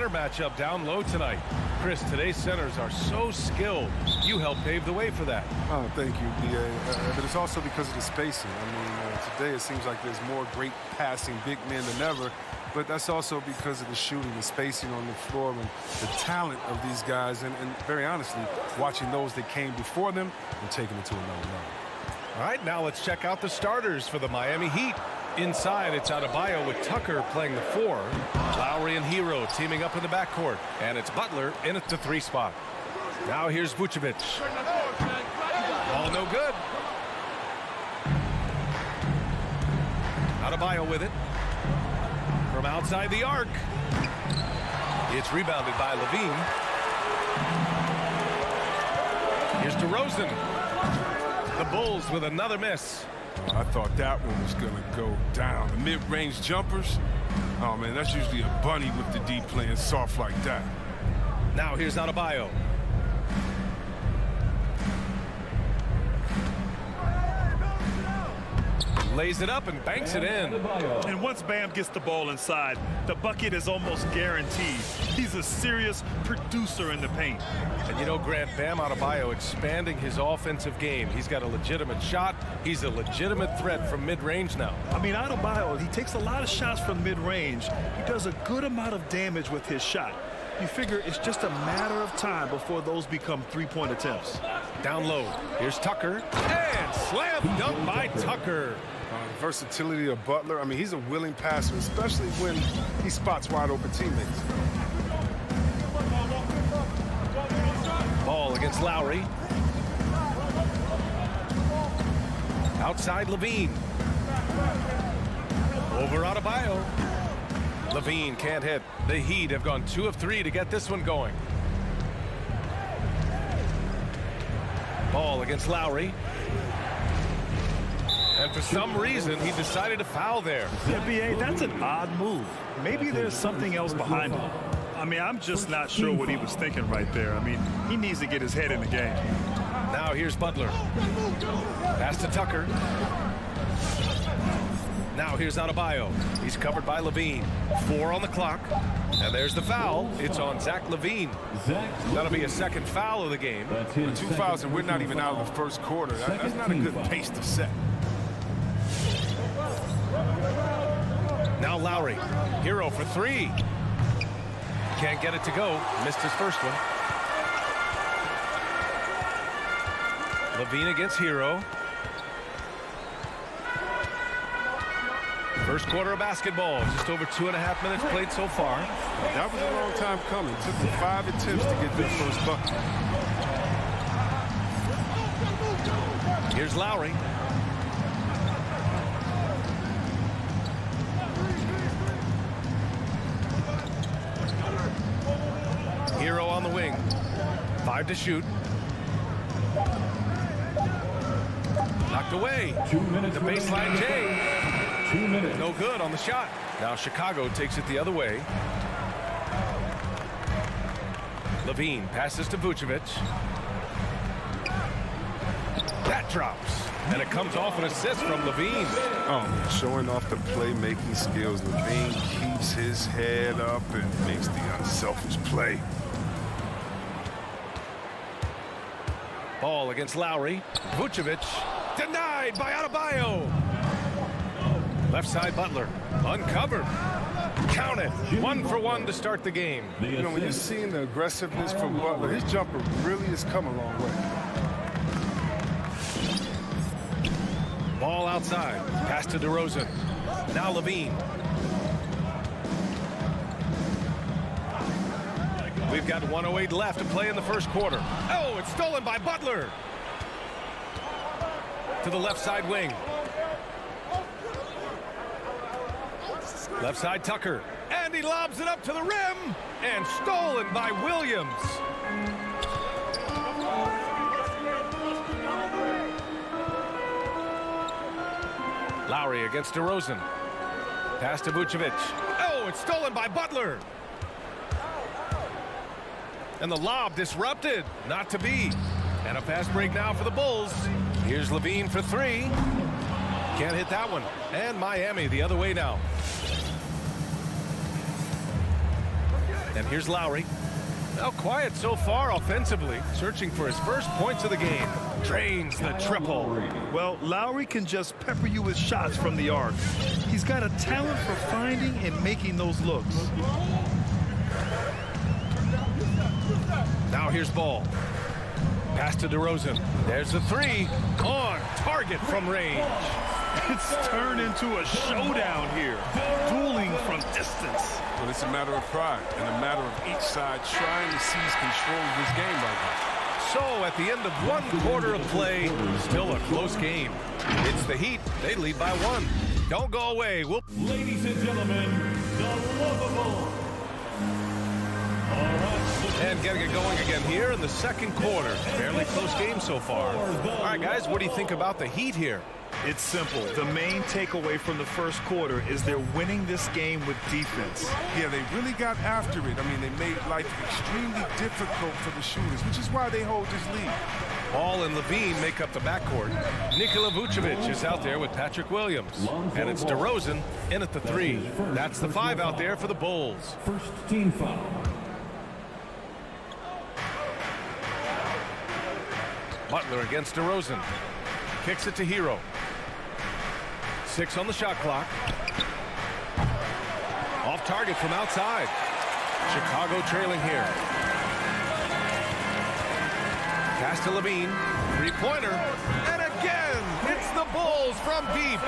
center matchup down low tonight. Chris, today's centers are so skilled. You helped pave the way for that. Oh, thank you, B.A. But it's also because of the spacing. I mean, today it seems like there's more great passing big men than ever, but that's also because of the shooting, the spacing on the floor, and the talent of these guys, and very honestly, watching those that came before them and taking it to another level. All right, now let's check out the starters for the Miami Heat. Inside, it's Adebayo with Tucker playing the 4. Lowry and Hero teaming up in the backcourt. And it's Butler in at the 3 spot. Now here's Vucevic. Ball no good. Adebayo with it. From outside the arc. It's rebounded by Levine. Here's DeRozan. The Bulls with another miss. I thought that one was going to go down. The mid-range jumpers, oh, man, that's usually a bunny with the D playing soft like that. Now here's Adebayo. Lays it up and banks it in. And once Bam gets the ball inside, the bucket is almost guaranteed. He's a serious producer in the paint. And you know, Grant, Bam Adebayo expanding his offensive game. He's got a legitimate shot. He's a legitimate threat from mid-range now. I mean, Adebayo, he takes a lot of shots from mid-range. He does a good amount of damage with his shot. You figure it's just a matter of time before those become three-point attempts. Down low, here's Tucker. And slam dunk by Tucker. The versatility of Butler, I mean, he's a willing passer, especially when he spots wide open teammates. Ball against Lowry. Outside Levine. Over Adebayo. Levine can't hit. The Heat have gone 2 of 3 to get this one going. Ball against Lowry. And for some reason, he decided to foul there. Yeah, B.A., that's an odd move. Maybe there's something else behind it. I mean, I'm just not sure what he was thinking right there. I mean, he needs to get his head in the game. Now here's Butler. Pass to Tucker. Now here's Adebayo. He's covered by Levine. 4 on the clock. And there's the foul. It's on Zach Levine. That'll be a second foul of the game. 2 fouls, and we're not even out of the first quarter. That's not a good pace to set. Now Lowry. Hero for 3. Can't get it to go. Missed his first one. Levine against Hero. First quarter of basketball. Just over 2.5 minutes played so far. That was a long time coming. It took them 5 attempts to get their first bucket. Here's Lowry. Hero on the wing. 5 to shoot. Knocked away. 2 minutes. The baseline J. 2 minutes. No good on the shot. Now Chicago takes it the other way. Levine passes to Vucevic. That drops. And it comes off an assist from Levine. Oh, showing off the playmaking skills. Levine keeps his head up and makes the unselfish play. Ball against Lowry. Vucevic denied by Adebayo. Left side Butler uncovered. Count it. 1 for 1 to start the game. You know, when you're seeing the aggressiveness from Butler, his jumper really has come a long way. Ball outside. Pass to DeRozan. Now Levine. We've got 1:08 left to play in the first quarter. Oh, it's stolen by Butler. To the left side wing. Left side Tucker. And he lobs it up to the rim. And stolen by Williams. Lowry against DeRozan. Pass to Vucevic. Oh, it's stolen by Butler. And the lob disrupted. Not to be. And a fast break now for the Bulls. Here's Levine for 3. Can't hit that one. And Miami the other way now. And here's Lowry. Now quiet so far offensively, searching for his first points of the game. Drains the triple. Well, Lowry can just pepper you with shots from the arc. He's got a talent for finding and making those looks. Now here's Ball. Pass to DeRozan. There's the three. On target from range. It's turned into a showdown here. Dueling from distance. Well, it's a matter of pride and a matter of each side trying to seize control of this game right now. So at the end of one quarter of play, still a close game. It's the Heat. They lead by one. Don't go away. Ladies and gentlemen, the lovable. And getting it going again here in the second quarter. Fairly close game so far. All right, guys, what do you think about the Heat here? It's simple. The main takeaway from the first quarter is they're winning this game with defense. Yeah, they really got after it. I mean, they made life extremely difficult for the shooters, which is why they hold this lead. Ball and Levine make up the backcourt. Nikola Vucevic is out there with Patrick Williams. And it's DeRozan in at the three. That's the five out there for the Bulls. First team foul. Butler against DeRozan. Kicks it to Hero. 6 on the shot clock. Off target from outside. Chicago trailing here. Pass to Levine. Three-pointer. And again, it's the Bulls from deep.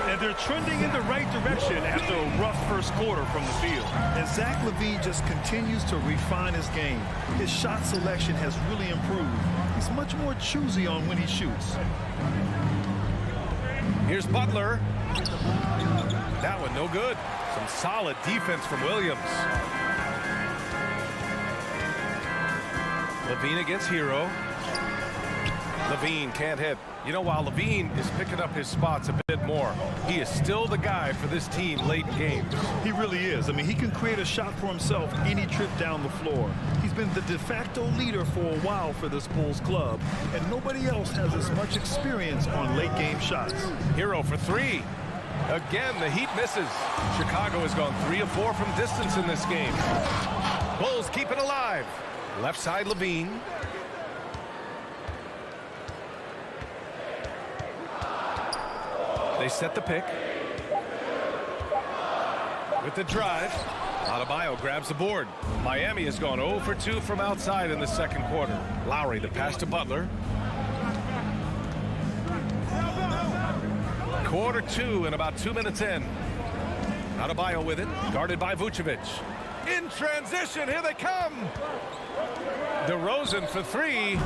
And they're trending in the right direction after a rough first quarter from the field. And Zach LaVine just continues to refine his game. His shot selection has really improved. He's much more choosy on when he shoots. Here's Butler. That one no good. Some solid defense from Williams. Levine against Hero. Levine can't hit. You know, while Levine is picking up his spots a bit more, he is still the guy for this team late in games. He really is. I mean, he can create a shot for himself any trip down the floor. He's been the de facto leader for a while for this Bulls club, and nobody else has as much experience on late game shots. Hero for three. Again, the Heat misses. Chicago has gone 3 of 4 from distance in this game. Bulls keep it alive. Left side Levine. They set the pick. With the drive, Adebayo grabs the board. Miami has gone 0 for 2 from outside in the second quarter. Lowry, the pass to Butler. Quarter 2 and about 2 minutes in. Adebayo with it, guarded by Vucevic. In transition, here they come. DeRozan for three.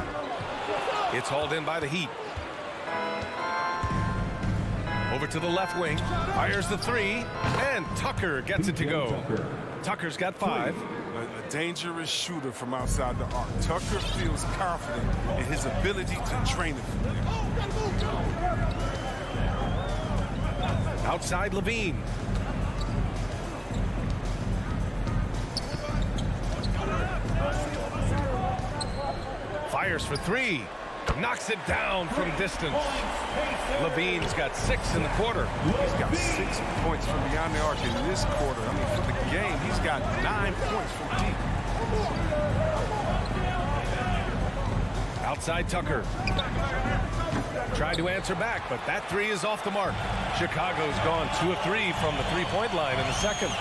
It's hauled in by the Heat. Over to the left wing, fires the three, and Tucker gets it to go. Tucker's got 5. A dangerous shooter from outside the arc. Tucker feels confident in his ability to drain it from there. Outside Levine. Fires for 3. Knocks it down from distance. Levine's got 6 in the quarter. He's got 6 points from beyond the arc in this quarter. I mean, for the game, he's got 9 points from deep. Outside Tucker. Tried to answer back, but that 3 is off the mark. Chicago's gone 2 of 3 from the three-point line in the second.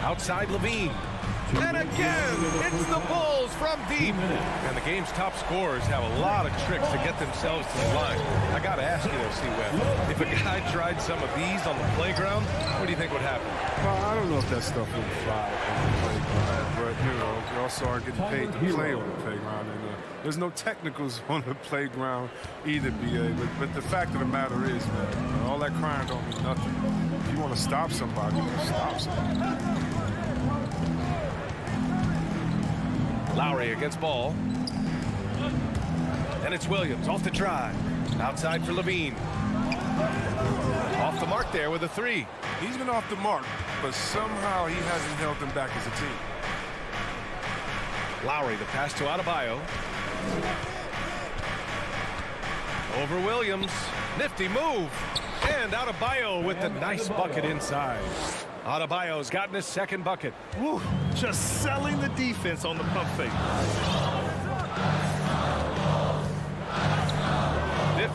Outside Levine. And again, it's the Bulls from deep. And the game's top scorers have a lot of tricks to get themselves to the line. I got to ask you, though, C-Web, if a guy tried some of these on the playground, what do you think would happen? Well, I don't know if that stuff would fly on the playground, but, you know, we also are getting paid to play on the playground. And there's no technicals on the playground either, B.A. But the fact of the matter is, man, all that crying don't mean nothing. If you want to stop somebody, you stop somebody. Lowry against Ball. And it's Williams off the drive. Outside for Levine. Off the mark there with a 3. He's been off the mark, but somehow he hasn't held them back as a team. Lowry, the pass to Adebayo. Over Williams. Nifty move. And Adebayo with the nice bucket inside. Adebayo's gotten his second bucket. Woo, just selling the defense on the pump fake.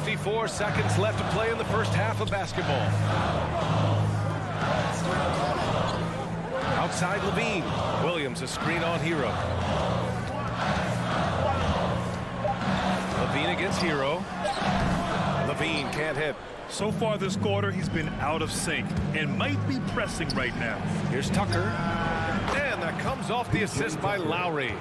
54 seconds left to play in the first half of basketball. Outside Levine. Williams a screen on Hero. Levine against Hero. Levine can't hit. So far this quarter, he's been out of sync and might be pressing right now. Here's Tucker. And that comes off the assist by Lowry.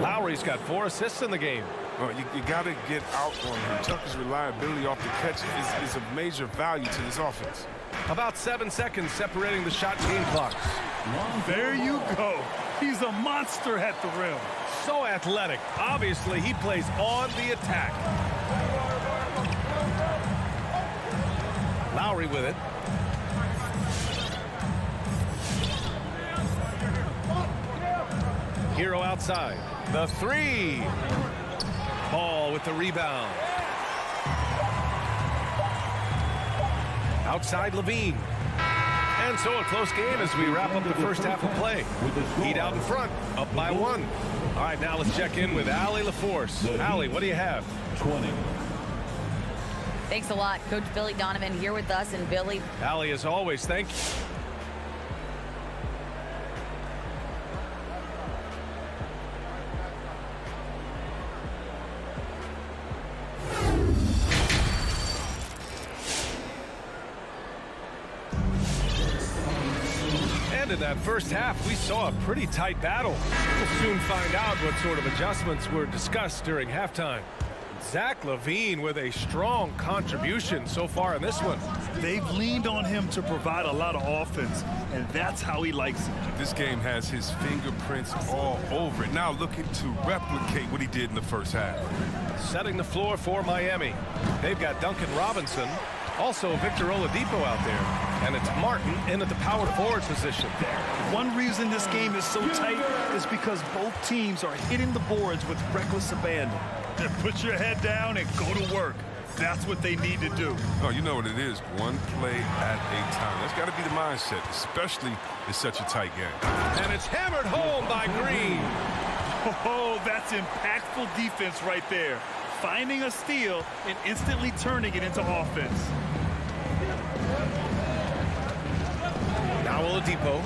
Lowry's got 4 assists in the game. Well, you got to get out on him. Tucker's reliability off the catch is of major value to this offense. About 7 seconds separating the shot game clocks. There you go. He's a monster at the rim. So athletic. Obviously, he plays on the attack. Lowry with it. Hero outside. The 3. Ball with the rebound. Outside Levine. And so a close game as we wrap up the first half of play. Heat out in front, up by 1. All right, now let's check in with Allie LaForce. Allie, what do you have? 20. Thanks a lot, Coach Billy Donovan here with us. And Billy, Allie, as always, thank you. In that first half, we saw a pretty tight battle. We'll soon find out what sort of adjustments were discussed during halftime. Zach LaVine with a strong contribution so far in this one. They've leaned on him to provide a lot of offense, and that's how he likes it. This game has his fingerprints all over it. Now looking to replicate what he did in the first half. Setting the floor for Miami. They've got Duncan Robinson, also Victor Oladipo out there. And it's Martin in at the power forward position. One reason this game is so tight is because both teams are hitting the boards with reckless abandon. Put your head down and go to work. That's what they need to do. Oh, you know what it is. One play at a time. That's got to be the mindset, especially in such a tight game. And it's hammered home by Green. Oh, that's impactful defense right there. Finding a steal and instantly turning it into offense. Now Oladipo.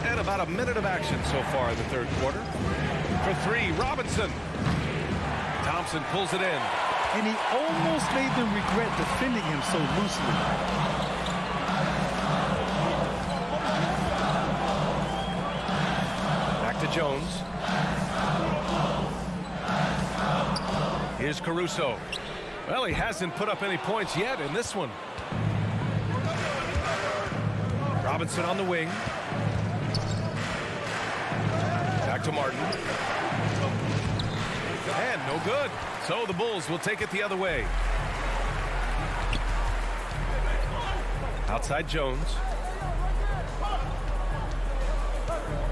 And about a minute of action so far in the third quarter. For 3, Robinson. Thompson pulls it in. And he almost made them regret defending him so loosely. Back to Jones. Here's Caruso. Well, he hasn't put up any points yet in this one. Robinson on the wing. Back to Martin. And no good. So the Bulls will take it the other way. Outside Jones.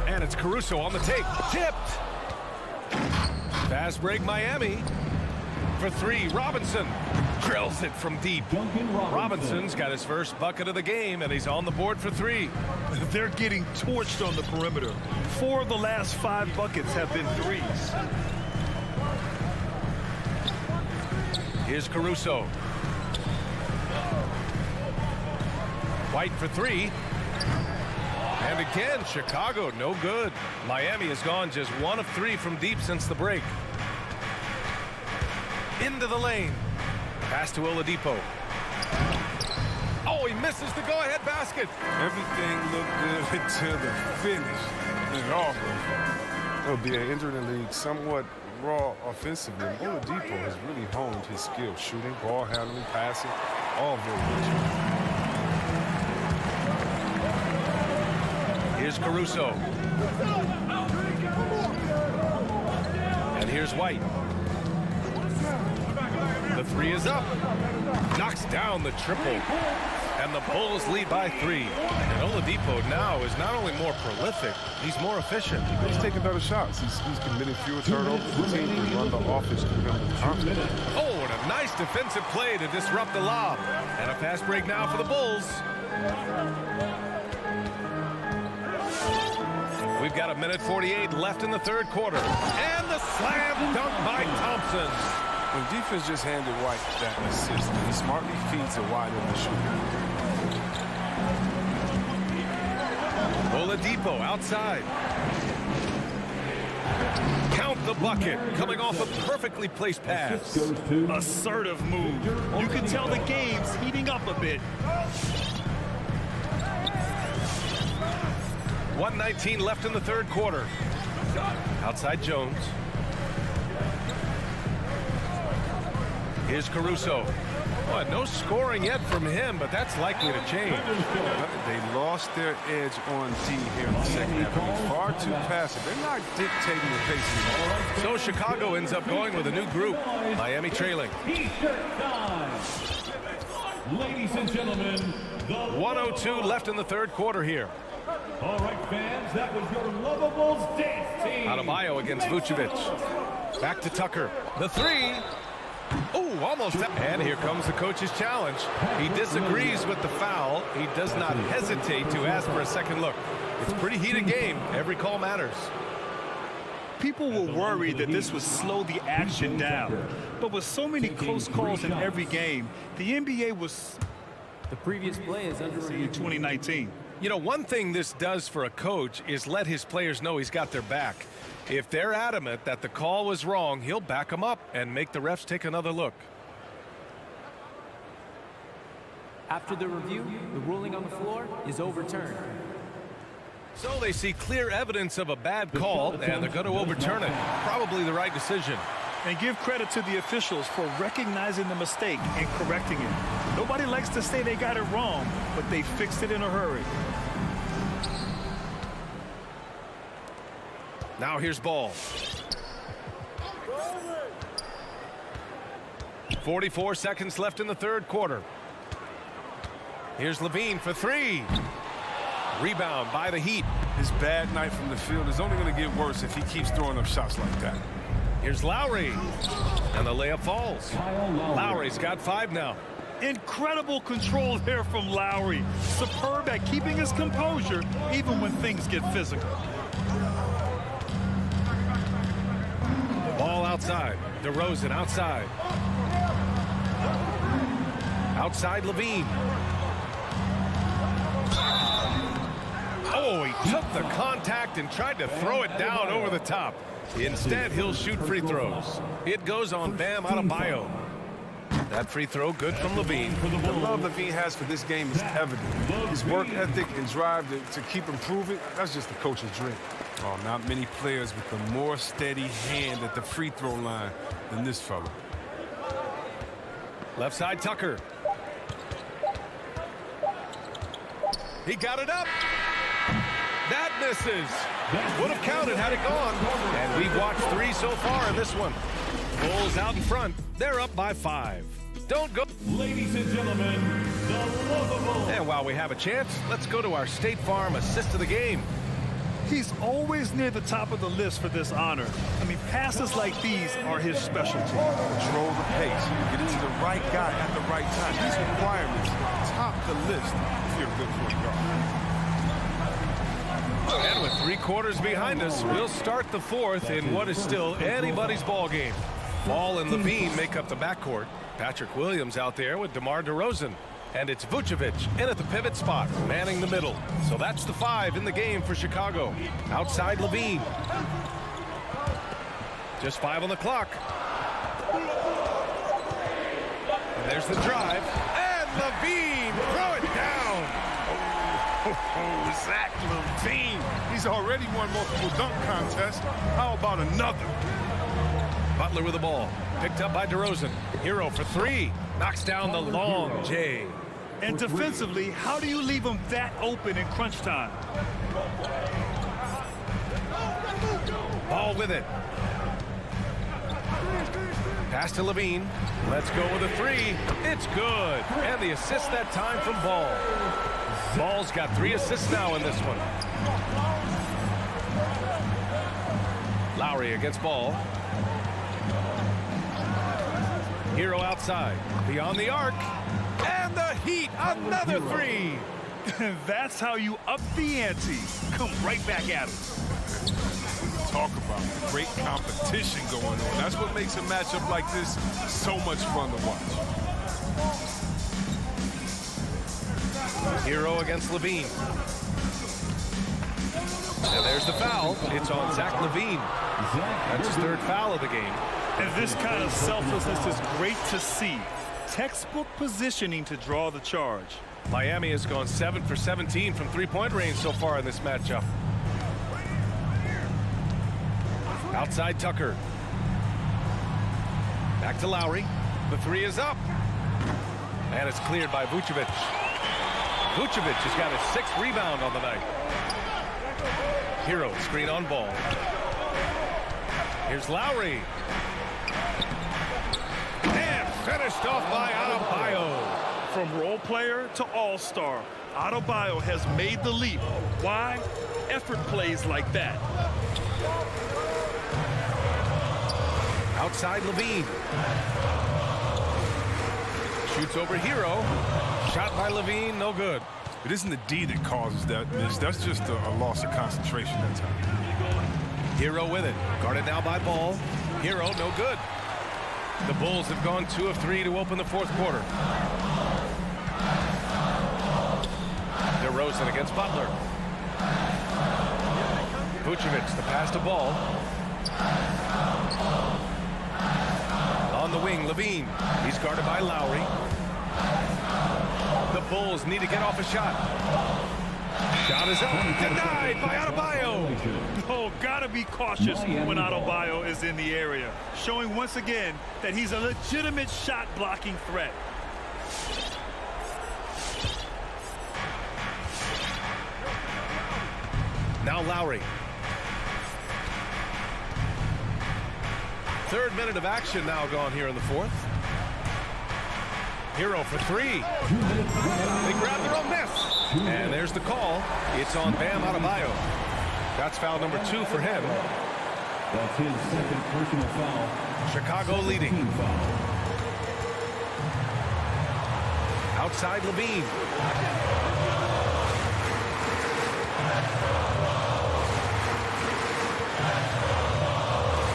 And it's Caruso on the take. Tipped. Fast break Miami. For 3, Robinson drills it from deep. Robinson's got his first bucket of the game, and he's on the board for 3. They're getting torched on the perimeter. 4 of the last 5 buckets have been threes. Here's Caruso. White for 3. And again, Chicago, no good. Miami has gone just 1 of 3 from deep since the break. Into the lane. Pass to Oladipo. Oh, he misses the go-ahead basket. Everything looked good until the finish. It all goes wrong. It'll be an injured in the league, somewhat raw offensively. Oladipo has really honed his skills, shooting, ball handling, passing, all very good. Here's Caruso. And here's White. The 3 is up. Knocks down the triple. And the Bulls lead by 3. And Oladipo now is not only more prolific, he's more efficient. He's taking better shots. He's committing fewer turnovers. The team can run the offense through him with confidence. Oh, and a nice defensive play to disrupt the lob. And a fast break now for the Bulls. We've got 1:48 left in the third quarter. And the slam dunk by Thompson. When defense just handed White that assist, he smartly feeds it wide open shooter. Oladipo outside. Count the bucket, coming off a perfectly placed pass. Assertive move. You can tell the game's heating up a bit. 1:19 left in the third quarter. Outside Jones. Here's Caruso. Well, no scoring yet from him, but that's likely to change. They lost their edge on D here in the second half. They're far too passive. They're not dictating the pace anymore. So Chicago ends up going with a new group. Miami trailing. T-shirt time. Ladies and gentlemen, the 1:02 left in the third quarter here. All right, fans, that was your Lovables dance team. Adebayo against Vucevic. Back to Tucker. The three. Oh, almost. And here comes the coach's challenge. He disagrees with the foul. He does not hesitate to ask for a second look. It's a pretty heated game. Every call matters. People were worried that this would slow the action down. But with so many close calls in every game, the NBA was The previous play is under review. in 2019. You know, one thing this does for a coach is let his players know he's got their back. If they're adamant that the call was wrong, he'll back them up and make the refs take another look. After the review, the ruling on the floor is overturned. So they see clear evidence of a bad call, and they're going to overturn it. Probably the right decision. And give credit to the officials for recognizing the mistake and correcting it. Nobody likes to say they got it wrong, but they fixed it in a hurry. Now here's Ball. 44 seconds left in the third quarter. Here's Levine for three. Rebound by the Heat. His bad night from the field is only going to get worse if he keeps throwing up shots like that. Here's Lowry. And the layup falls. Lowry's got 5 now. Incredible control there from Lowry. Superb at keeping his composure even when things get physical. Ball outside. DeRozan outside. Outside Levine. Oh, he took the contact and tried to throw it down over the top. Instead, he'll shoot free throws. It goes on Bam Adebayo. That free throw good from Levine. The love Levine has for this game is evident. His work ethic and drive to keep improving, that's just the coach's dream. Oh, not many players with a more steady hand at the free throw line than this fella. Left side Tucker. He got it up. That misses. Would have counted had it gone. And we've watched 3 so far in this one. Bulls out in front. They're up by 5. Don't go. Ladies and gentlemen, the Lovables. And while we have a chance, let's go to our State Farm assist of the game. He's always near the top of the list for this honor. I mean, passes like these are his specialty. Control the pace. Get it to the right guy at the right time. These requirements top the list if you're a good point guard. And with 3 quarters behind us, we'll start the fourth in what is still anybody's ball game. Ball and Levine make up the backcourt. Patrick Williams out there with DeMar DeRozan. And it's Vucevic in at the pivot spot, manning the middle. So that's the 5 in the game for Chicago. Outside Levine. Just 5 on the clock. And there's the drive. And Levine, throw it down. Oh, Zach Levine. He's already won multiple dunk contests. How about another? Butler with the ball. Picked up by DeRozan. Hero for 3. Knocks down the long J. And defensively, how do you leave him that open in crunch time? Ball with it. Pass to Levine. Let's go with a three. It's good. And the assist that time from Ball. Ball's got 3 assists now in this one. Lowry against Ball. Hero outside. Beyond the arc. And the Heat. Another three. That's how you up the ante. Come right back at him. Talk about great competition going on. That's what makes a matchup like this so much fun to watch. Hero against Levine. And there's the foul. It's on Zach Levine. That's his 3rd foul of the game. And this kind of selflessness is great to see. Textbook positioning to draw the charge. Miami has gone 7 for 17 from 3-point range so far in this matchup. Outside Tucker. Back to Lowry. The 3 is up. And it's cleared by Vucevic. Vucevic has got his 6th rebound on the night. Hero screen on Ball. Here's Lowry. And finished off by Adebayo. From role player to all-star, Adebayo has made the leap. Why? Effort plays like that. Outside Levine. Shoots over Hero. Shot by Levine, no good. It isn't the D that causes that miss. That's just a loss of concentration that time. Hero with it. Guarded now by Ball. Hero, no good. The Bulls have gone 2 of 3 to open the 4th quarter. DeRozan against Butler. Vucevic, the pass to Ball. On the wing, Levine. He's guarded by Lowry. The Bulls need to get off a shot. Shot is up. Denied by Adebayo. Oh, gotta be cautious when Adebayo is in the area. Showing once again that he's a legitimate shot-blocking threat. Now Lowry. 3rd minute of action now gone here in the 4th. Hero for 3. They grab their own miss. And there's the call. It's on Bam Adebayo. That's foul number 2 for him. That's his 2nd personal foul. Chicago leading. Outside Levine.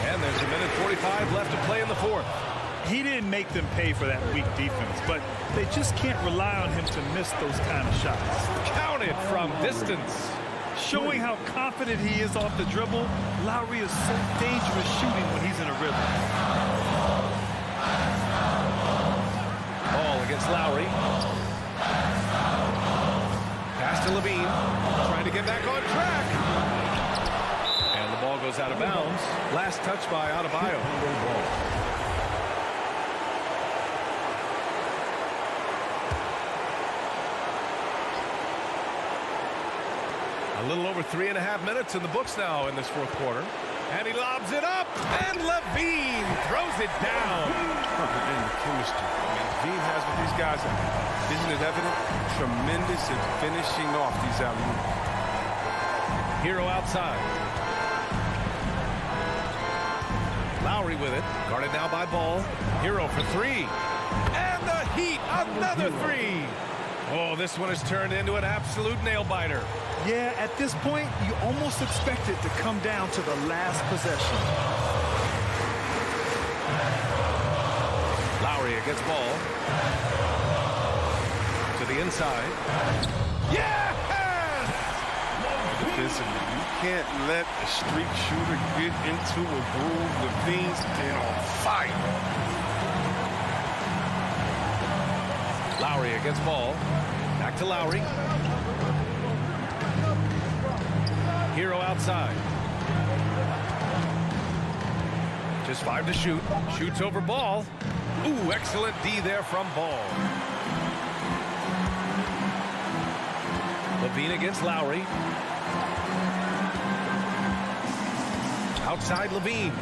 And there's 1:45 left to play in the 4th. He didn't make them pay for that weak defense, but they just can't rely on him to miss those kind of shots. Counted from distance. Showing how confident he is off the dribble, Lowry is so dangerous shooting when he's in a rhythm. Ball against Lowry. Pass to Levine. Trying to get back on track. And the ball goes out of bounds. Last touch by Adebayo. A little over 3.5 minutes in the books now in this 4th quarter. And he lobs it up, and Levine throws it down. And the chemistry. Levine has what these guys are. Isn't it evident? Tremendous at finishing off these alley-oops. Hero outside. Lowry with it. Guarded now by Ball. Hero for 3. And the Heat, another 3. Oh, this one has turned into an absolute nail-biter. Yeah, at this point, you almost expect it to come down to the last possession. Lowry against Ball. To the inside. Yes! Defensively, you can't let a streak shooter get into a groove. Levine's been on fire. Lowry against Ball. Back to Lowry. Hero outside. Just 5 to shoot. Shoots over Ball. Ooh, excellent D there from Ball. Levine against Lowry. Outside Levine.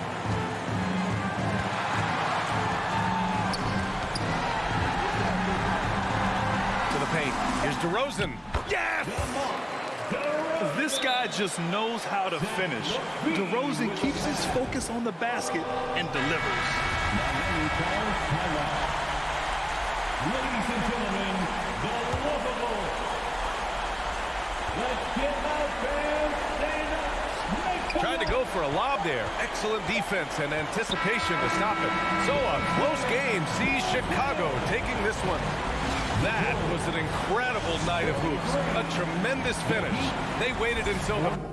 DeRozan. Yes! This guy just knows how to finish. DeRozan keeps his focus on the basket and delivers. Ladies and gentlemen, the lovable. Let's get out, fans. Stand up. Tried to go for a lob there. Excellent defense and anticipation to stop it. So a close game sees Chicago taking this one. That was an incredible night of hoops. A tremendous finish. They waited until the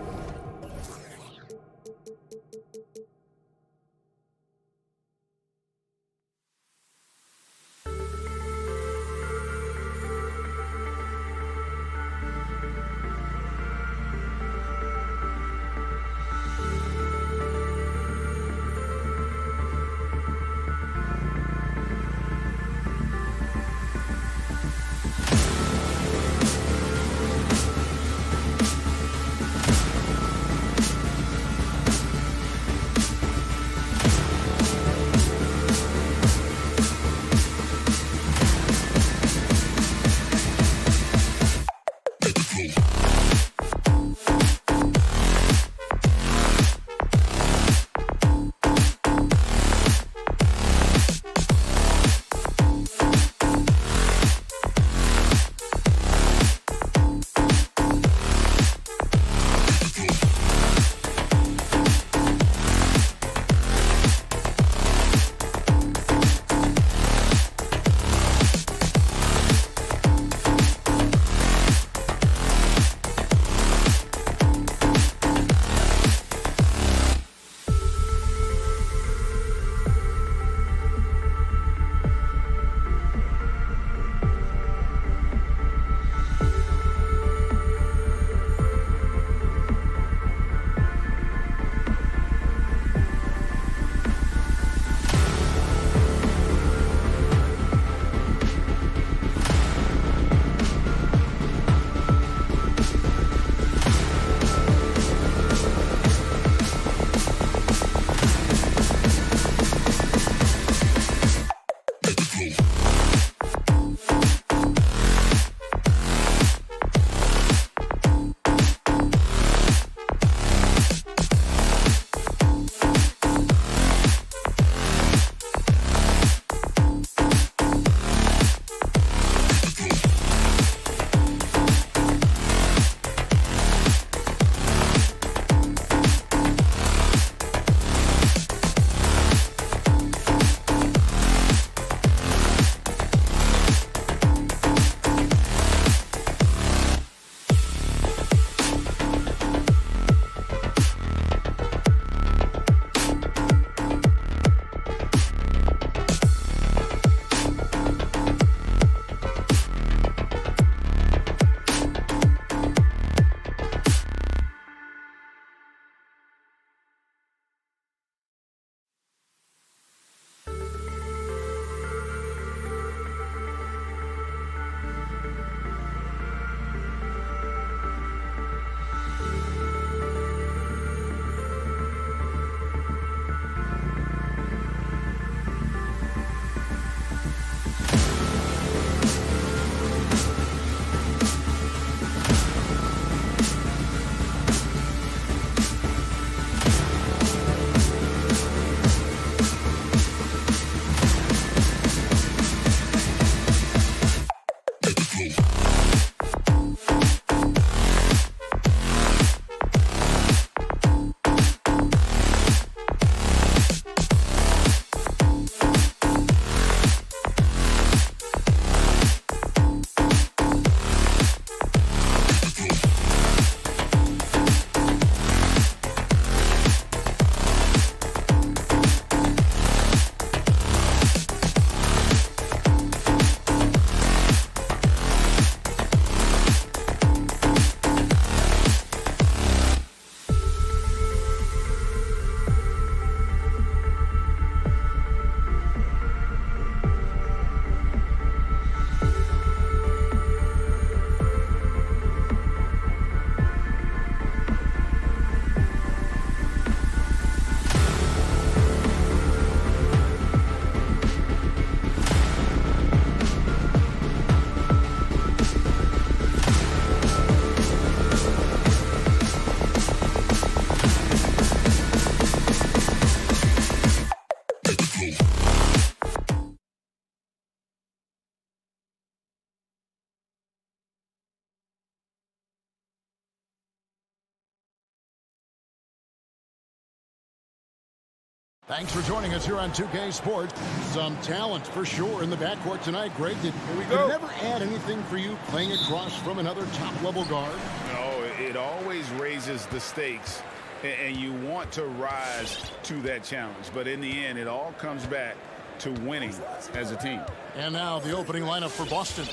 Thanks for joining us here on 2K Sports. Some talent for sure in the backcourt tonight. Greg, did it never add anything for you playing across from another top-level guard? No, it always raises the stakes, and you want to rise to that challenge. But in the end, it all comes back to winning as a team. And now the opening lineup for Boston.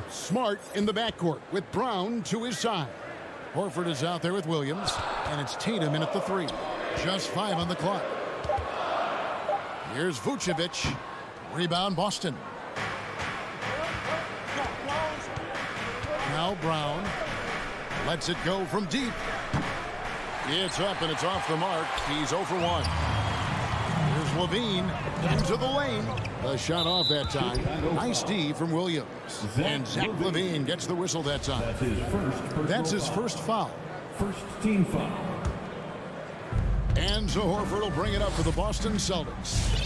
Smart in the backcourt with Brown to his side. Horford is out there with Williams, and it's Tatum in at the 3. Just 5 on the clock. Here's Vucevic. Rebound Boston. Now Brown lets it go from deep. It's up and it's off the mark. He's 0 for 1. Here's Levine into the lane. A shot off that time. Nice D from Williams. And Zach Levine gets the whistle that time. That's his first foul. First team foul. And so Horford will bring it up for the Boston Celtics.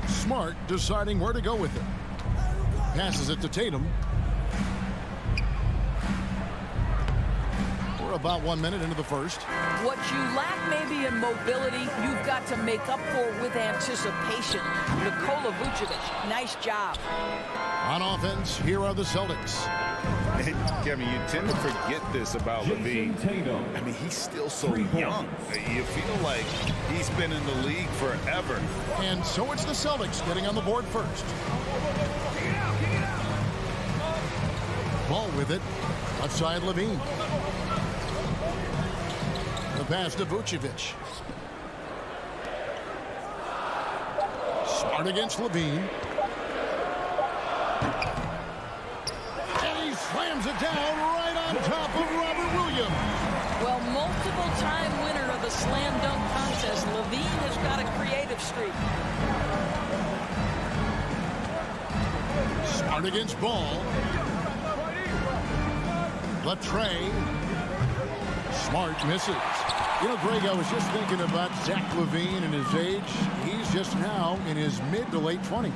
Smart deciding where to go with it. Passes it to Tatum. We're about 1 minute into the first. What you lack maybe in mobility, you've got to make up for with anticipation. Nikola Vucevic, nice job. On offense, here are the Celtics. Kevin, you tend to forget this about Levine. I mean, he's still so young. You feel like he's been in the league forever. And so it's the Celtics getting on the board first. Ball with it. Left side Levine. The pass to Vucevic. Smart against Levine. Slams it down right on top of Robert Williams. Well, multiple-time winner of the slam dunk contest, Levine has got a creative streak. Smart against Ball. Latrey. Smart misses. You know, Greg, I was just thinking about Zach Levine and his age. He's just now in his mid to late 20s.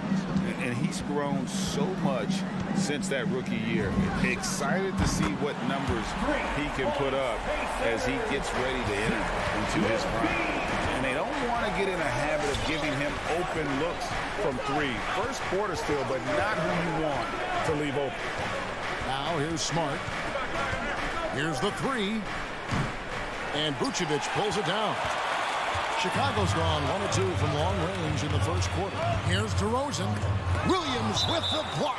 And he's grown so much since that rookie year. Excited to see what numbers he can put up as he gets ready to enter into his prime. And they don't want to get in a habit of giving him open looks from 3. First quarter still, but not who you want to leave open. Now here's Smart. Here's the 3. And Vucevic pulls it down. Chicago's gone 1 or 2 from long range in the first quarter. Here's DeRozan. Williams with the block.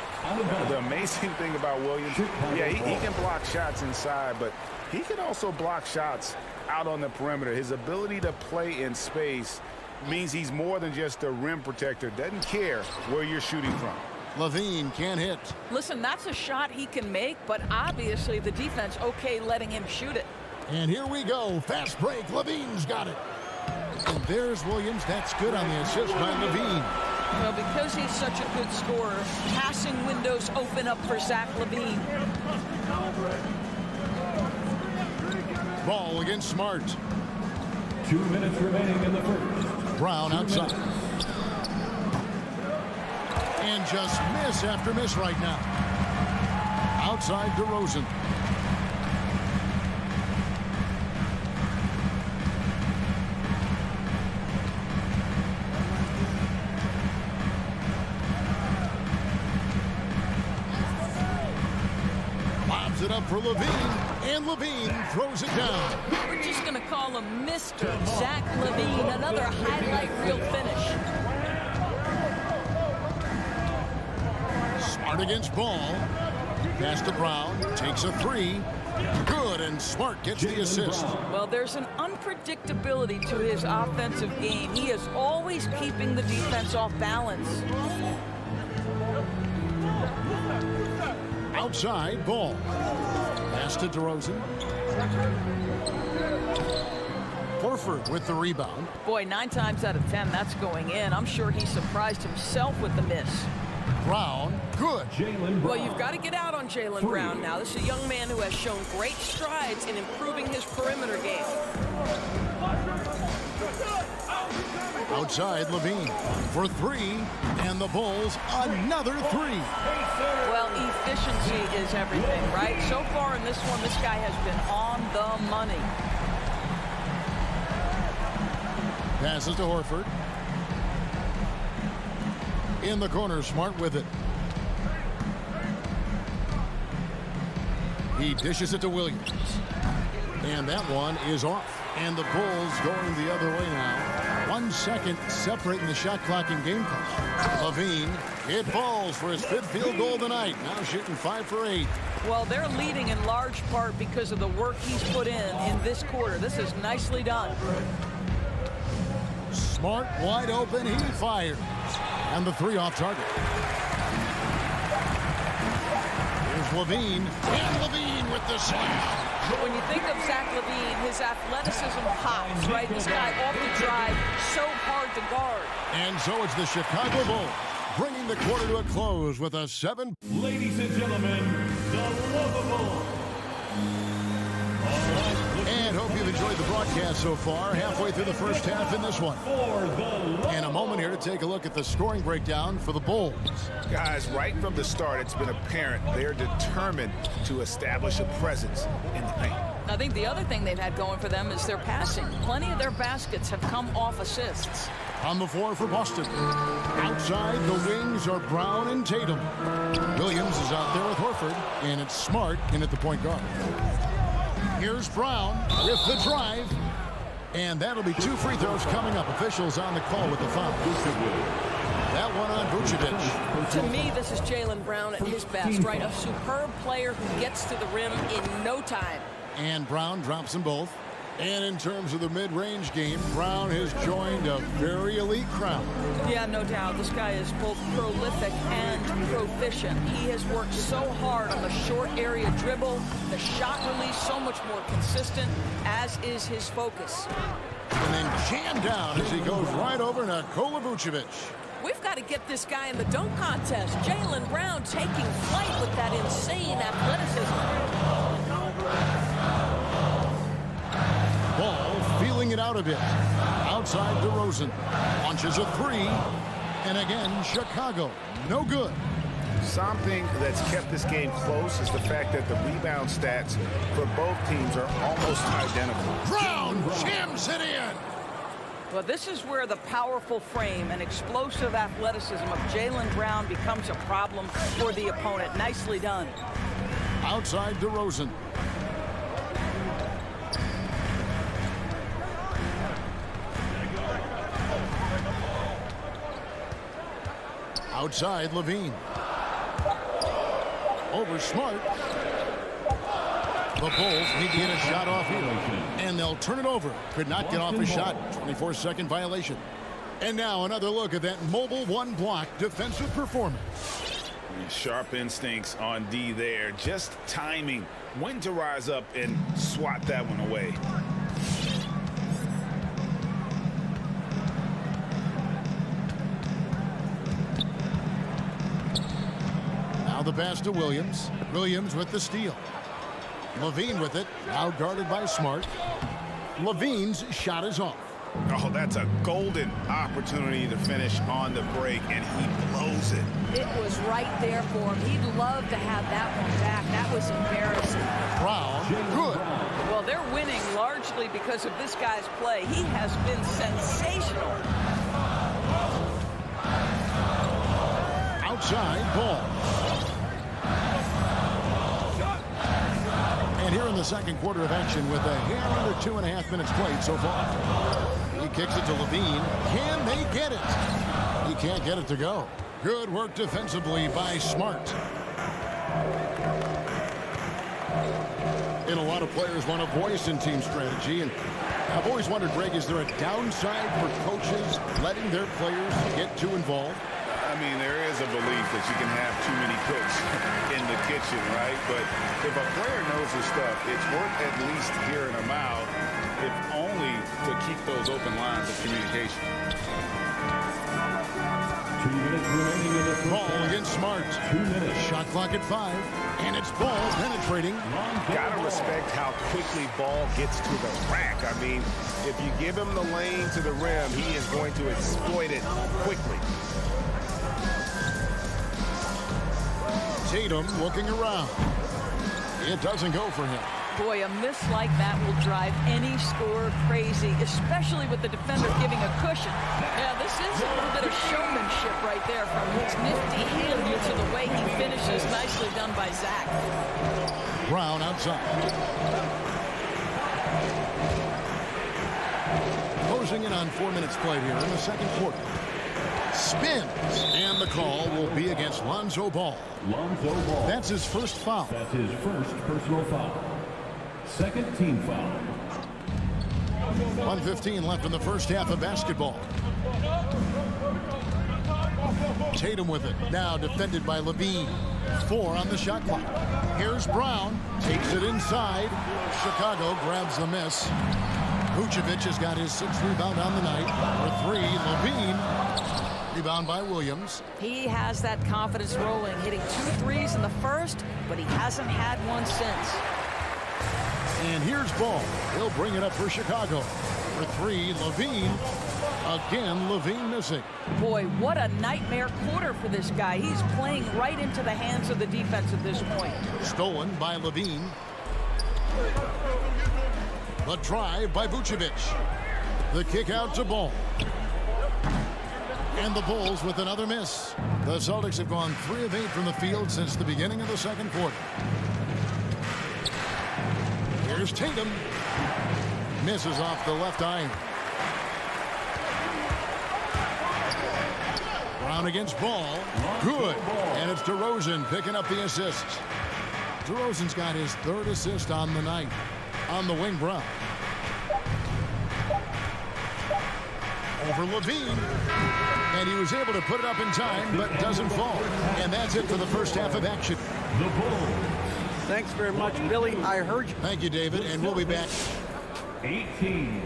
The amazing thing about Williams, yeah, he can block shots inside, but he can also block shots out on the perimeter. His ability to play in space means he's more than just a rim protector. Doesn't care where you're shooting from. Levine can't hit. Listen, that's a shot he can make, but obviously the defense okay letting him shoot it. And here we go. Fast break. Levine's got it. And there's Williams. That's good on the assist by Levine. Well, because he's such a good scorer, passing windows open up for Zach Levine. Ball against Smart. 2 minutes remaining in the first. Brown outside. And just miss after miss right now. Outside DeRozan. Lobs it up for Levine, and Levine throws it down. We're just going to call him Mr. Zach Levine, another highlight reel finish. Smart against Ball. Pass to Brown. Takes a 3. Good, and Smart gets the assist. Well, there's an unpredictability to his offensive game. He is always keeping the defense off balance. Outside, Ball. Pass to DeRozan. Horford with the rebound. Boy, 9 times out of 10, that's going in. I'm sure he surprised himself with the miss. Brown, good. Well, you've got to get out on Jaylen Brown now. This is a young man who has shown great strides in improving his perimeter game. Outside, Levine for 3, and the Bulls another 3. Well, efficiency is everything, right? So far in this one, this guy has been on the money. Passes to Horford. In the corner, Smart with it. He dishes it to Williams. And that one is off. And the Bulls going the other way now. 1 second separating the shot clock and game clock. Levine, it falls for his 5th field goal tonight. Now shooting 5 for 8. Well, they're leading in large part because of the work he's put in this quarter. This is nicely done. Smart wide open. He fires. And the 3 off target. Here's Levine. And Levine with the slam. When you think of Zach LaVine, his athleticism pops, right? This guy off the drive, so hard to guard. And so it's the Chicago Bulls bringing the quarter to a close with a 7. Ladies and gentlemen, the lovable. And hope you've enjoyed the broadcast so far. Halfway through the first half in this one. And a moment here to take a look at the scoring breakdown for the Bulls. Guys, right from the start, it's been apparent they're determined to establish a presence in the paint. I think the other thing they've had going for them is their passing. Plenty of their baskets have come off assists. On the floor for Boston. Outside, the wings are Brown and Tatum. Williams is out there with Horford, and it's Smart in at the point guard. Here's Brown with the drive. And that'll be 2 free throws coming up. Officials on the call with the foul. That one on Vucevic. To me, this is Jaylen Brown at his best, right? A superb player who gets to the rim in no time. And Brown drops them both. And in terms of the mid-range game, Brown has joined a very elite crowd. Yeah, no doubt. This guy is both prolific and proficient. He has worked so hard on the short area dribble, the shot release so much more consistent, as is his focus. And then jammed down as he goes right over Nikola Vucevic. We've got to get this guy in the dunk contest. Jaylen Brown taking flight with that insane athleticism. Ball feeling it out a bit. Outside DeRozan. Launches a 3. And again, Chicago. No good. Something that's kept this game close is the fact that the rebound stats for both teams are almost identical. Brown jams it in. Well, this is where the powerful frame and explosive athleticism of Jaylen Brown becomes a problem for the opponent. Nicely done. Outside DeRozan. Outside Levine. Over Smart. The Bulls need to get a shot off here. And they'll turn it over. Could not get off a shot. 24-second violation. And now another look at that mobile 1-block defensive performance. Sharp instincts on D there. Just timing when to rise up and swat that one away. Now the pass to Williams. Williams with the steal. Levine with it. Now guarded by Smart. Levine's shot is off. Oh, that's a golden opportunity to finish on the break, and he blows it. It was right there for him. He'd love to have that one back. That was embarrassing. Brown, good. Well, they're winning largely because of this guy's play. He has been sensational. Outside, Ball. And here in the second quarter of action with a hair under 2.5 minutes played so far. He kicks it to Levine. Can they get it? He can't get it to go. Good work defensively by Smart. And a lot of players want a voice in team strategy. And I've always wondered, Greg, is there a downside for coaches letting their players get too involved? I mean, there is a belief that you can have too many cooks in the kitchen, right? But if a player knows his stuff, it's worth at least hearing them out, if only to keep those open lines of communication. 2 minutes remaining in the first Ball half. against Smart. 2 minutes. Shot clock at 5. And it's Ball penetrating. Gotta respect how quickly Ball gets to the rack. I mean, if you give him the lane to the rim, he is going to exploit it quickly. Tatum looking around. It doesn't go for him. Boy, a miss like that will drive any scorer crazy, especially with the defender giving a cushion. Yeah, this is a little bit of showmanship right there, from his nifty handle to the way he finishes. Nicely done by Zach. Brown outside. Closing in on 4 minutes played here in the second quarter. Spins, and the call will be against Lonzo Ball. Lonzo Ball. That's his first foul. That's his first personal foul. Second team foul. 1:15 left in the first half of basketball. Tatum with it. Now defended by Levine. 4 on the shot clock. Here's Brown. Takes it inside. Chicago grabs the miss. Vucevic has got his 6th rebound on the night. For 3, Levine. Rebound by Williams. He has that confidence rolling, hitting 2 threes in the first, but he hasn't had one since. And here's Ball. He'll bring it up for Chicago. For 3, Levine. Again, Levine missing. Boy, what a nightmare quarter for this guy. He's playing right into the hands of the defense at this point. Stolen by Levine. The drive by Vucevic. The kick out to Ball. And the Bulls with another miss. The Celtics have gone 3 of 8 from the field since the beginning of the second quarter. Here's Tatum. Misses off the left iron. Brown against Ball. Good. And it's DeRozan picking up the assist. DeRozan's got his 3rd assist on the night. On the wing, Brown. Over Levine. And he was able to put it up in time, but doesn't fall. And that's it for the first half of action. The Bulls. Thanks very much, Billy. I heard you. Thank you, David, and we'll be back. 18.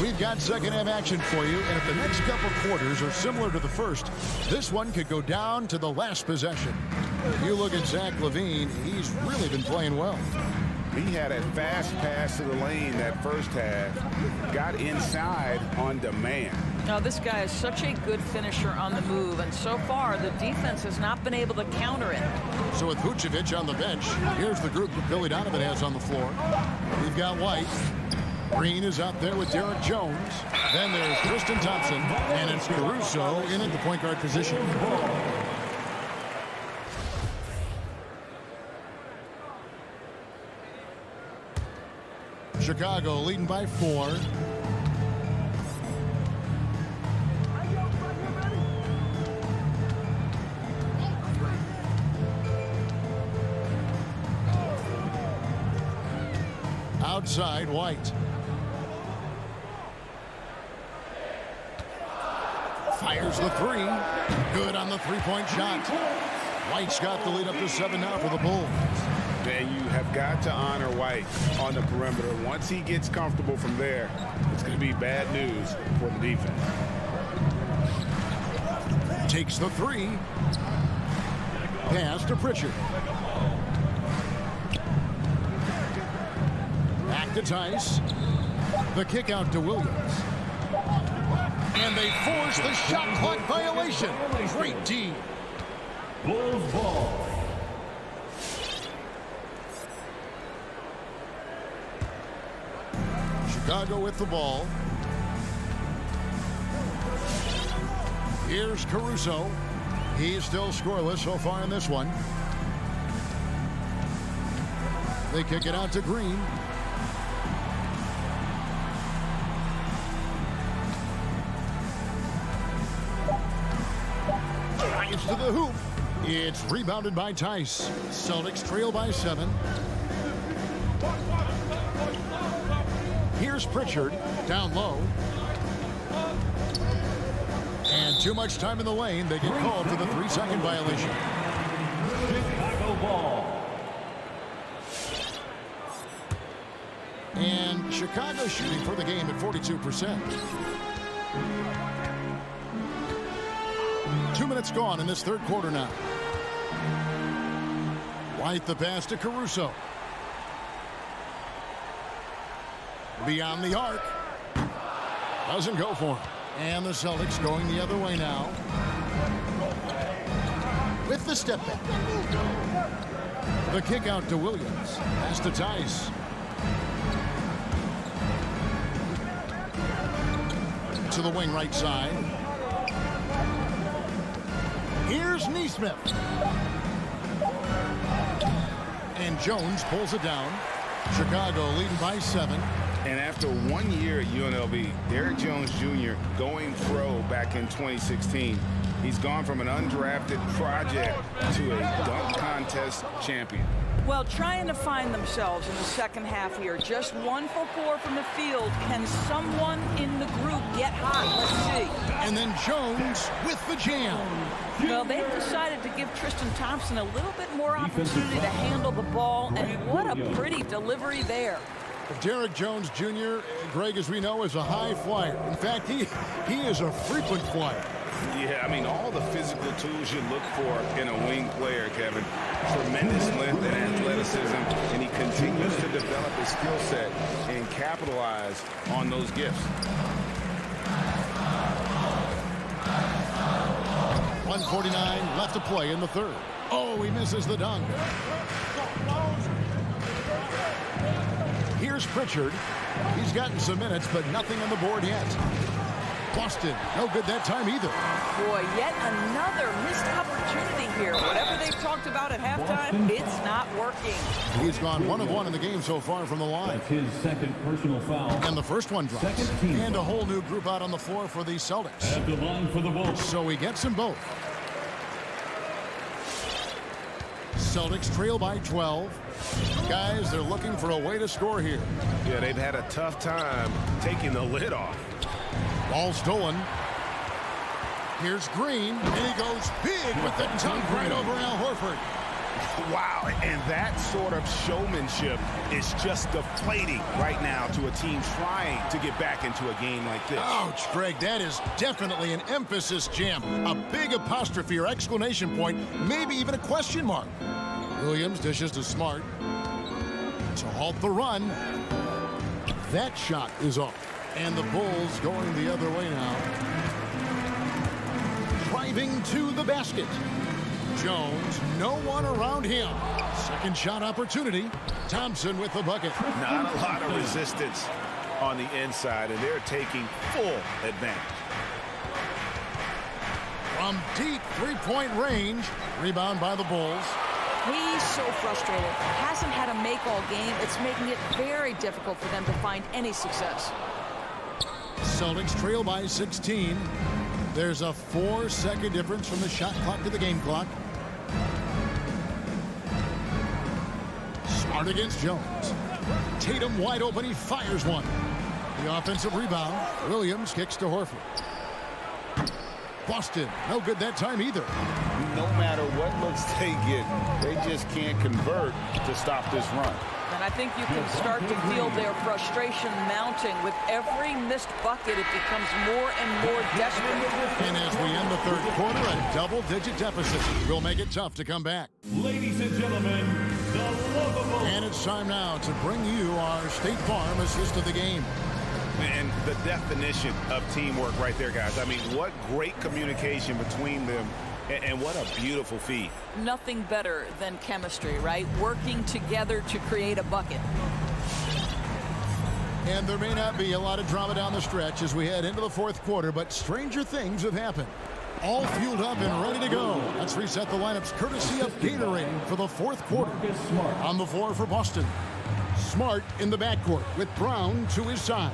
We've got second half action for you, and if the next couple quarters are similar to the first, this one could go down to the last possession. You look at Zach LaVine, he's really been playing well. He had a fast pass to the lane that first half, got inside on demand. Now, this guy is such a good finisher on the move, and so far the defense has not been able to counter it. So with Vucevic on the bench, here's the group that Billy Donovan has on the floor. We've got White. Green is out there with Derek Jones. Then there's Tristan Thompson, and it's Caruso in at the point guard position. Chicago leading by 4. Outside, White. Fires the 3. Good on the 3-point shot. White's got the lead up to 7 now for the Bulls. And you have got to honor White on the perimeter. Once he gets comfortable from there, it's going to be bad news for the defense. Takes the 3. Pass to Pritchard. Back to Tice. The kick out to Williams. And they force the shot clock violation. Great D. Bulls ball. Chicago with the ball. Here's Caruso. He's still scoreless so far in this one. They kick it out to Green. Drives to the hoop. It's rebounded by Tice. Celtics trail by 7. Here's Pritchard down low. And too much time in the lane. They get called for the 3-second violation. Chicago ball. And Chicago shooting for the game at 42%. 2 minutes gone in this third quarter now. White the pass to Caruso. Beyond the arc. Doesn't go for him. And the Celtics going the other way now. With the step back. The kick out to Williams. Pass to Tice. To the wing right side. Here's Neesmith. And Jones pulls it down. Chicago leading by 7. And after 1 year at UNLV, Derrick Jones Jr. going pro back in 2016. He's gone from an undrafted project to a dunk contest champion. Well, trying to find themselves in the second half here. Just 1 for 4 from the field. Can someone in the group get hot? Let's see. And then Jones with the jam. Well, they've decided to give Tristan Thompson a little bit more opportunity to handle the ball, and what a pretty delivery there. Derrick Jones Jr., Greg, as we know, is a high flyer. In fact, he is a frequent flyer. Yeah, I mean, all the physical tools you look for in a wing player, Kevin. Tremendous length and athleticism, and he continues to develop his skill set and capitalize on those gifts. 1:49 left to play in the third. Oh, he misses the dunk. Here's Pritchard. He's gotten some minutes, but nothing on the board yet. Boston, no good that time either. Boy, yet another missed opportunity here. Whatever they've talked about at halftime, it's not working. He's gone 1 of 1 in the game so far from the line. That's his second personal foul. And the first one drops. And a whole new group out on the floor for the Celtics. At the line for the Bulls. So he gets them both. Celtics trail by 12. Guys, they're looking for a way to score here. Yeah, they've had a tough time taking the lid off. Ball stolen. Here's Green, and he goes big with the dunk right over Al Horford. Wow, and that sort of showmanship is just deflating right now to a team trying to get back into a game like this. Ouch, Greg, that is definitely an emphasis jam. A big apostrophe or exclamation point, maybe even a question mark. Williams dishes to Smart to halt the run. That shot is off. And the Bulls going the other way now. Driving to the basket. Jones, no one around him. Second shot opportunity. Thompson with the bucket. Not a lot of resistance on the inside, and they're taking full advantage. From deep three-point range. Rebound by the Bulls. He's so frustrated. Hasn't had a make all game. It's making it very difficult for them to find any success. Celtics trail by 16. There's a 4-second difference from the shot clock to the game clock. Smart against Jones. Tatum wide open. He fires one. The offensive rebound. Williams kicks to Horford. Boston, no good that time either. No matter what looks they get, they just can't convert to stop this run. And I think you can start to feel their frustration mounting. With every missed bucket, it becomes more and more desperate. And as we end the third quarter, a double-digit deficit will make it tough to come back. Ladies and gentlemen, the lovable. And it's time now to bring you our State Farm assist of the game. And the definition of teamwork right there, guys. I mean, what great communication between them, and what a beautiful feat. Nothing better than chemistry, right? Working together to create a bucket. And there may not be a lot of drama down the stretch as we head into the fourth quarter, but stranger things have happened. All fueled up and ready to go. Let's reset the lineups courtesy of Gatorade for the fourth quarter. On the floor for Boston. Smart in the backcourt with Brown to his side.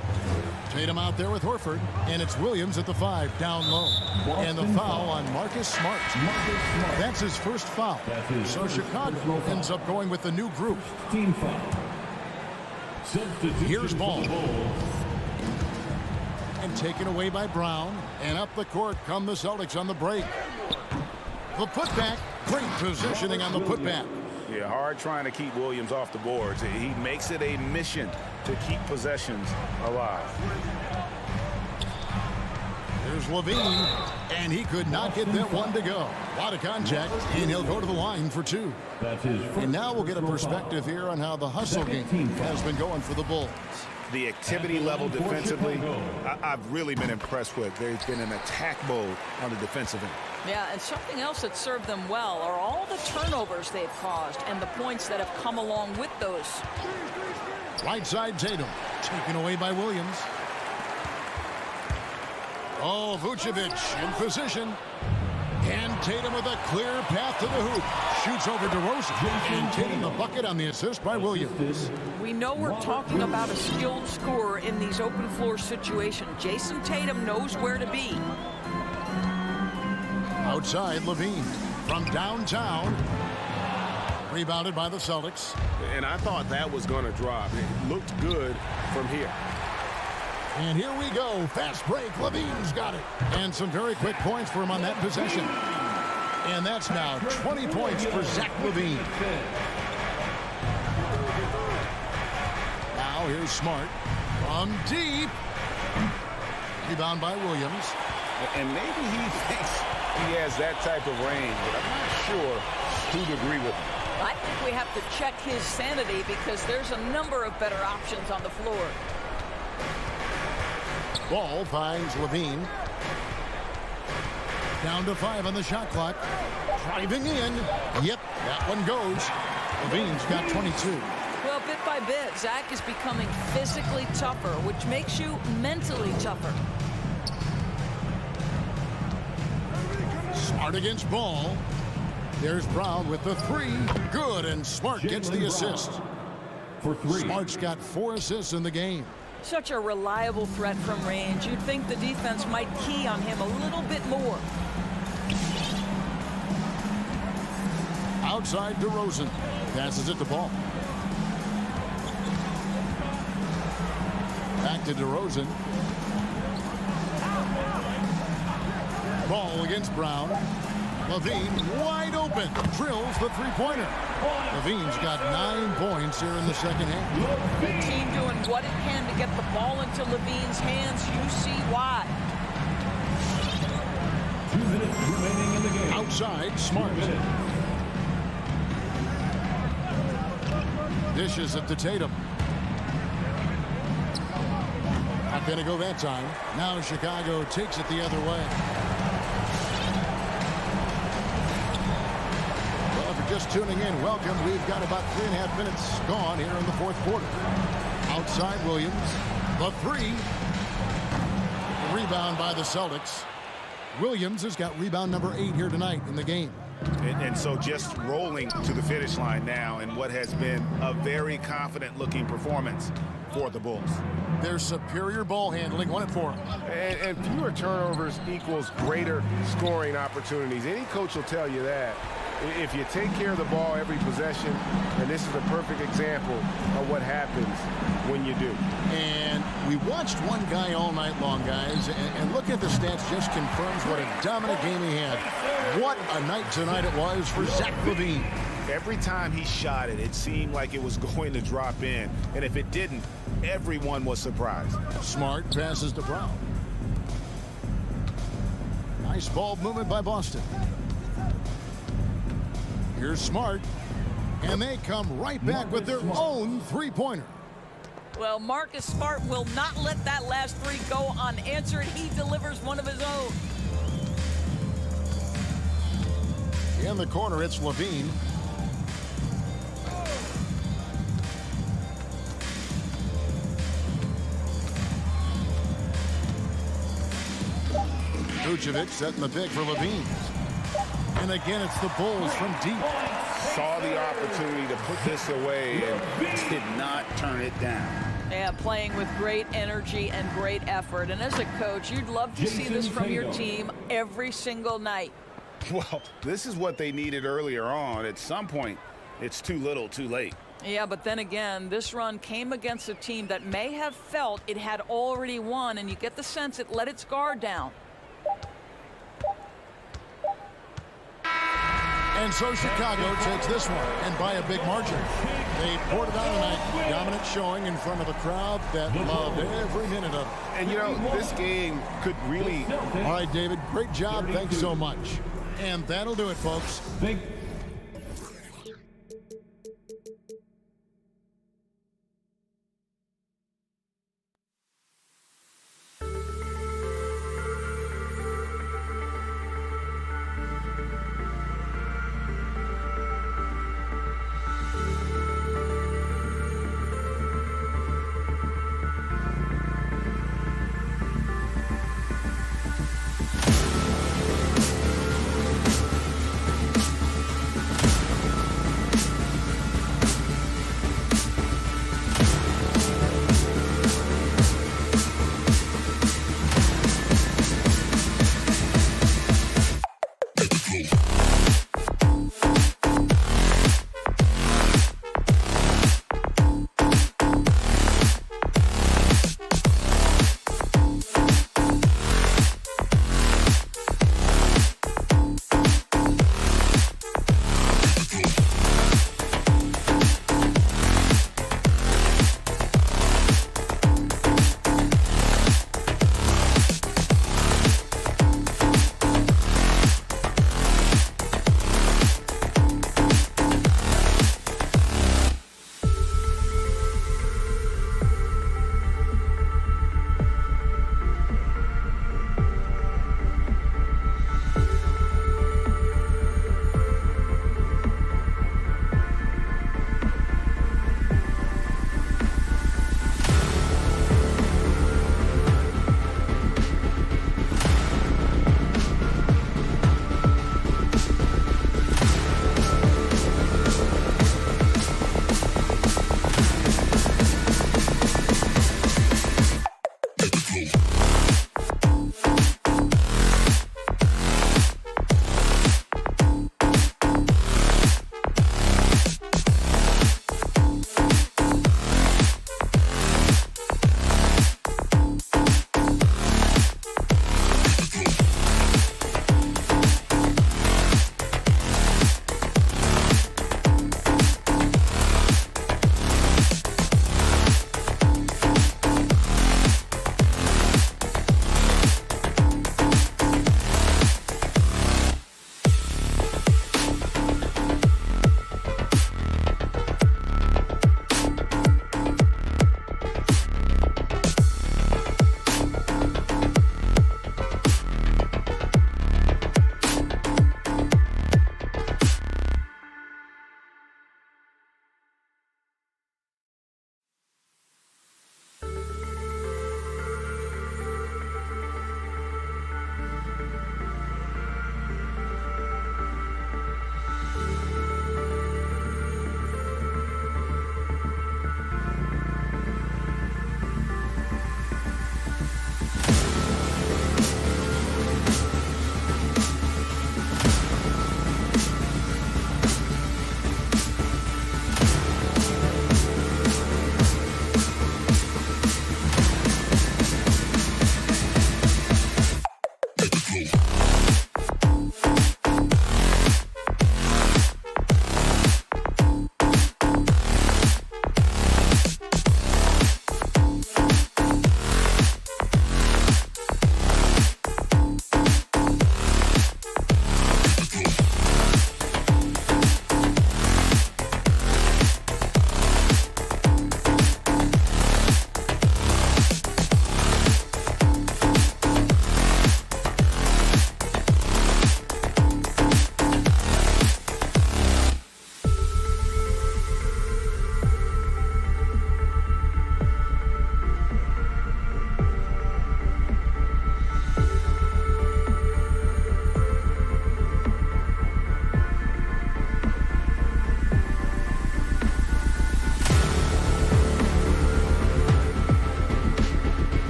Tatum out there with Horford, and it's Williams at the 5 down low. And the foul on Marcus Smart. That's his first foul. So Chicago ends up going with the new group. Team foul. Here's Ball. And taken away by Brown. And up the court come the Celtics on the break. The putback. Great positioning on the putback. Yeah, hard trying to keep Williams off the boards. He makes it a mission to keep possessions alive. Here's Here's Levine, and he could not get that one to go. A lot of contact, and he'll go to the line for 2. And now we'll get a perspective here on how the hustle game has been going for the Bulls. The activity level defensively, I've really been impressed with. There's been an attack mode on the defensive end. Yeah, and something else that served them well are all the turnovers they've caused and the points that have come along with those. Right side Tatum, taken away by Williams. Oh, Vucevic in position. And Tatum with a clear path to the hoop. Shoots over DeRozan. And Tatum the bucket on the assist by Williams. We know we're talking about a skilled scorer in these open floor situations. Jason Tatum knows where to be. Outside, Levine from downtown. Rebounded by the Celtics. And I thought that was going to drop. It looked good from here. And here we go. Fast break. Levine's got it. And some very quick points for him on that possession. And that's now 20 points for Zach LaVine. Now here's Smart from deep. Rebound by Williams. And maybe he thinks he has that type of range, but I'm not sure who'd agree with him. I think we have to check his sanity because there's a number of better options on the floor. Ball finds Levine. Down to 5 on the shot clock. Driving in. Yep, that one goes. Levine's got 22. Well, bit by bit, Zach is becoming physically tougher, which makes you mentally tougher. Smart against Ball. There's Brown with the 3. Good, and Smart gets the assist. Smart's got 4 assists in the game. Such a reliable threat from range. You'd think the defense might key on him a little bit more. Outside DeRozan. Passes it to Ball. Back to DeRozan. Ball against Brown. Levine wide open. Drills the three-pointer. Levine's got 9 points here in the second half. The team doing what it can to get the ball into Levine's hands. You see why. 2 minutes remaining in the game. Outside, Smart. Dishes it to Tatum. Not going to go that time. Now Chicago takes it the other way. Just tuning in, welcome. We've got about 3.5 minutes gone here in the fourth quarter. Outside Williams, the 3. Rebound by the Celtics. Williams has got rebound number 8 here tonight in the game. And so just rolling to the finish line now in what has been a very confident-looking performance for the Bulls. Their superior ball handling won it for them. And fewer turnovers equals greater scoring opportunities. Any coach will tell you that. If you take care of the ball every possession, and this is a perfect example of what happens when you do. And we watched one guy all night long, guys, and look at the stats just confirms what a dominant game he had. What a night tonight it was for Zach LaVine. Every time he shot it, it seemed like it was going to drop in. And if it didn't, everyone was surprised. Smart passes to Brown. Nice ball movement by Boston. Here's Smart, and they come right back with their own three-pointer. Well, Marcus Smart will not let that last 3 go unanswered. He delivers one of his own. In the corner, it's Levine. Vucevic setting the pick for Levine. And again, it's the Bulls from deep. Saw the opportunity to put this away and did not turn it down. Yeah, playing with great energy and great effort. And as a coach, you'd love to see this from your team every single night. Well, this is what they needed earlier on. At some point, it's too little, too late. Yeah, but then again, this run came against a team that may have felt it had already won, and you get the sense it let its guard down. And so Chicago takes this one, and by a big margin. They poured it out tonight. Dominant showing in front of a crowd that loved every minute of it. And, you know, this game could really... All right, David, great job. Thanks so much. And that'll do it, folks.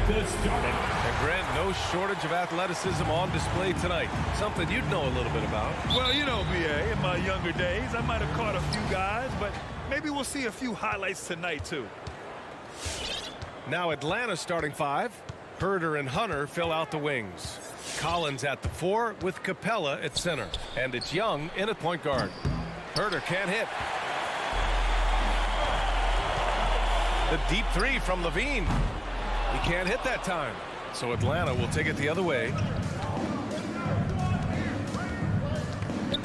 the starter. And Grant, no shortage of athleticism on display tonight. Something you'd know a little bit about. Well, you know, BA, in my younger days, I might have caught a few guys, but maybe we'll see a few highlights tonight, too. Now Atlanta starting 5. Herder and Hunter fill out the wings. Collins at the 4 with Capella at center. And it's Young in at point guard. Herder can't hit. The deep 3 from Levine. He can't hit that time. So Atlanta will take it the other way.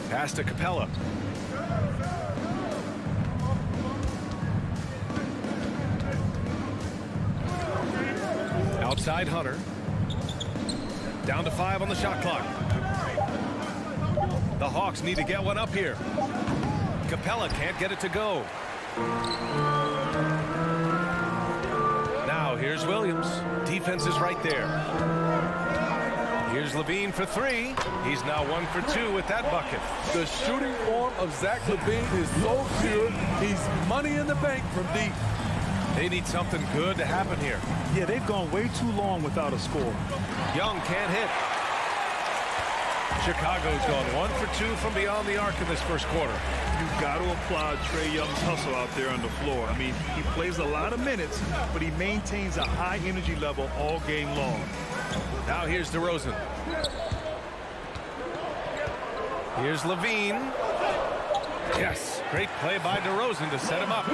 Pass to Capella. Outside Hunter. Down to 5 on the shot clock. The Hawks need to get one up here. Capella can't get it to go. Now here's Williams. Defense is right there. Here's Levine for 3. He's now 1 for 2 with that bucket. The shooting form of Zach LaVine is so pure. He's money in the bank from deep. They need something good to happen here. Yeah, they've gone way too long without a score. Young can't hit. Chicago's gone 1 for 2 from beyond the arc in this first quarter. You've got to applaud Trae Young's hustle out there on the floor. I mean, he plays a lot of minutes, but he maintains a high energy level all game long. Now here's DeRozan. Here's Levine. Yes, great play by DeRozan to set him up.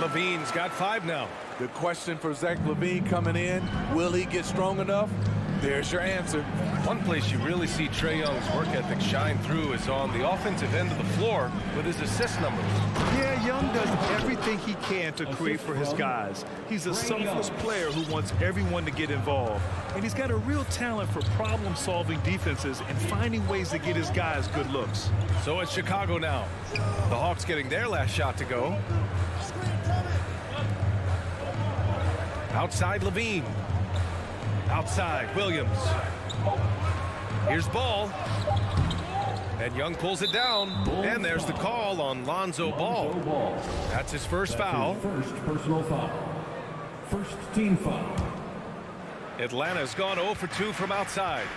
Levine's got 5 now. The question for Zach LaVine coming in, will he get strong enough? There's your answer. One place you really see Trae Young's work ethic shine through is on the offensive end of the floor with his assist numbers. Yeah, Young does everything he can to create for his guys. He's a selfless player who wants everyone to get involved. And he's got a real talent for problem-solving defenses and finding ways to get his guys good looks. So it's Chicago now. The Hawks getting their last shot to go. Outside Levine. Outside Williams. Here's Ball. And Young pulls it down. And there's the call on Lonzo Ball. That's his first foul. First personal foul. First team foul. Atlanta's gone 0 for 2 from outside.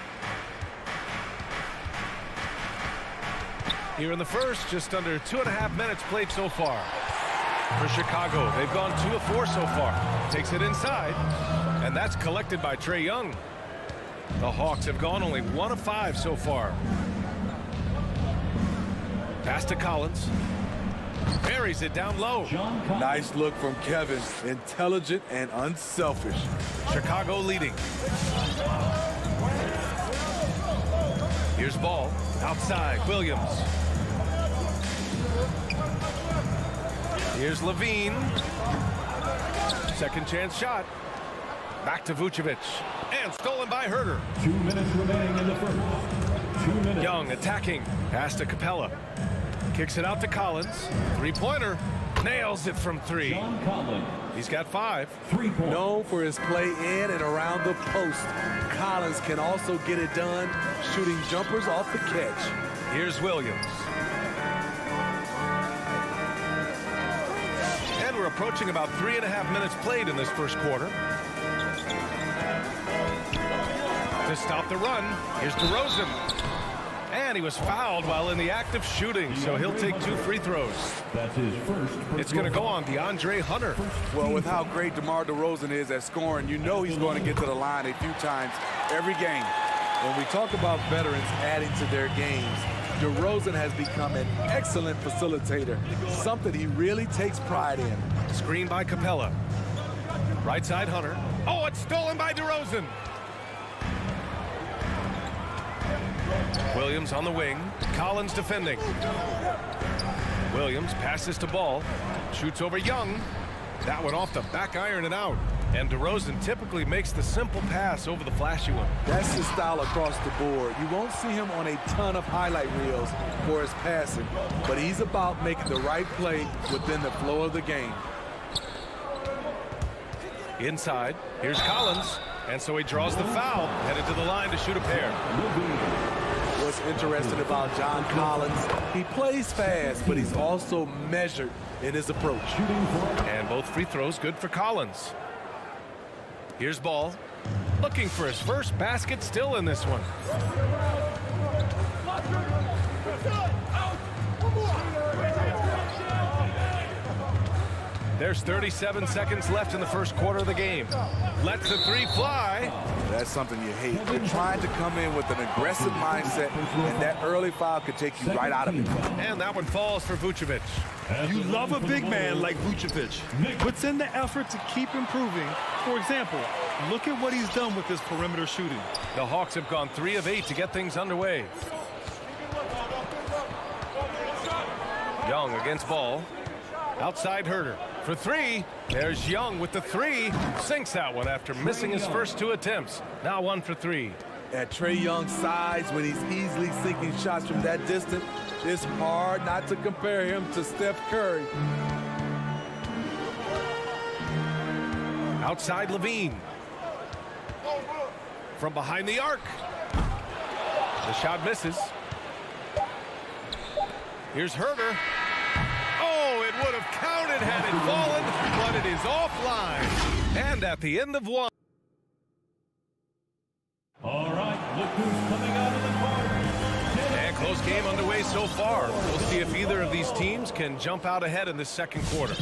Here in the first, just under 2.5 minutes played so far. For Chicago, they've gone 2 of 4 so far. Takes it inside, and that's collected by Trae Young. The Hawks have gone only 1 of 5 so far. Pass to Collins. Buries it down low. Nice look from Kevin. Intelligent and unselfish. Chicago leading. Here's Ball. Outside, Williams. Here's Levine. Second chance shot. Back to Vucevic. And stolen by Herder. 2 minutes remaining in the first. 2 minutes. Young attacking. Pass to Capella. Kicks it out to Collins. Three-pointer. Nails it from 3. John Collins. He's got 5. 3-point. Known for his play in and around the post, Collins can also get it done shooting jumpers off the catch. Here's Williams. And we're approaching about 3.5 minutes played in this first quarter. To stop the run, here's DeRozan. And he was fouled while in the act of shooting, so he'll take 2 free throws. That's his first. It's going to go on DeAndre Hunter. Well, with how great DeMar DeRozan is at scoring, you know he's going to get to the line a few times every game. When we talk about veterans adding to their games, DeRozan has become an excellent facilitator, something he really takes pride in. Screen by Capella. Right side Hunter. Oh, it's stolen by DeRozan. Williams on the wing. Collins defending. Williams passes to Ball. Shoots over Young. That one off the back iron and out. And DeRozan typically makes the simple pass over the flashy one. That's his style across the board. You won't see him on a ton of highlight reels for his passing, but he's about making the right play within the flow of the game. Inside, here's Collins. And so he draws the foul, headed to the line to shoot a pair. What's interesting about John Collins, he plays fast, but he's also measured in his approach. And both free throws good for Collins. Here's Ball. Looking for his first basket still in this one. There's 37 seconds left in the first quarter of the game. Lets the three fly. That's something you hate. You're trying to come in with an aggressive mindset, and that early foul could take you right out of it. And that one falls for Vucevic. You love a big man like Vucevic. Puts in the effort to keep improving. For example, look at what he's done with his perimeter shooting. The Hawks have gone 3 of 8 to get things underway. Young against Ball. Outside Herter for three. There's Young with the three. Sinks that one after missing his first 2 attempts. Now 1 for 3. At Trae Young's size, when he's easily sinking shots from that distance, it's hard not to compare him to Steph Curry. Outside Levine. From behind the arc. The shot misses. Here's Herter. Oh, it would have counted had it fallen, but it is offline. And at the end of 1. All right, look who's coming out of the corner. And close game underway so far. We'll see if either of these teams can jump out ahead in this second quarter.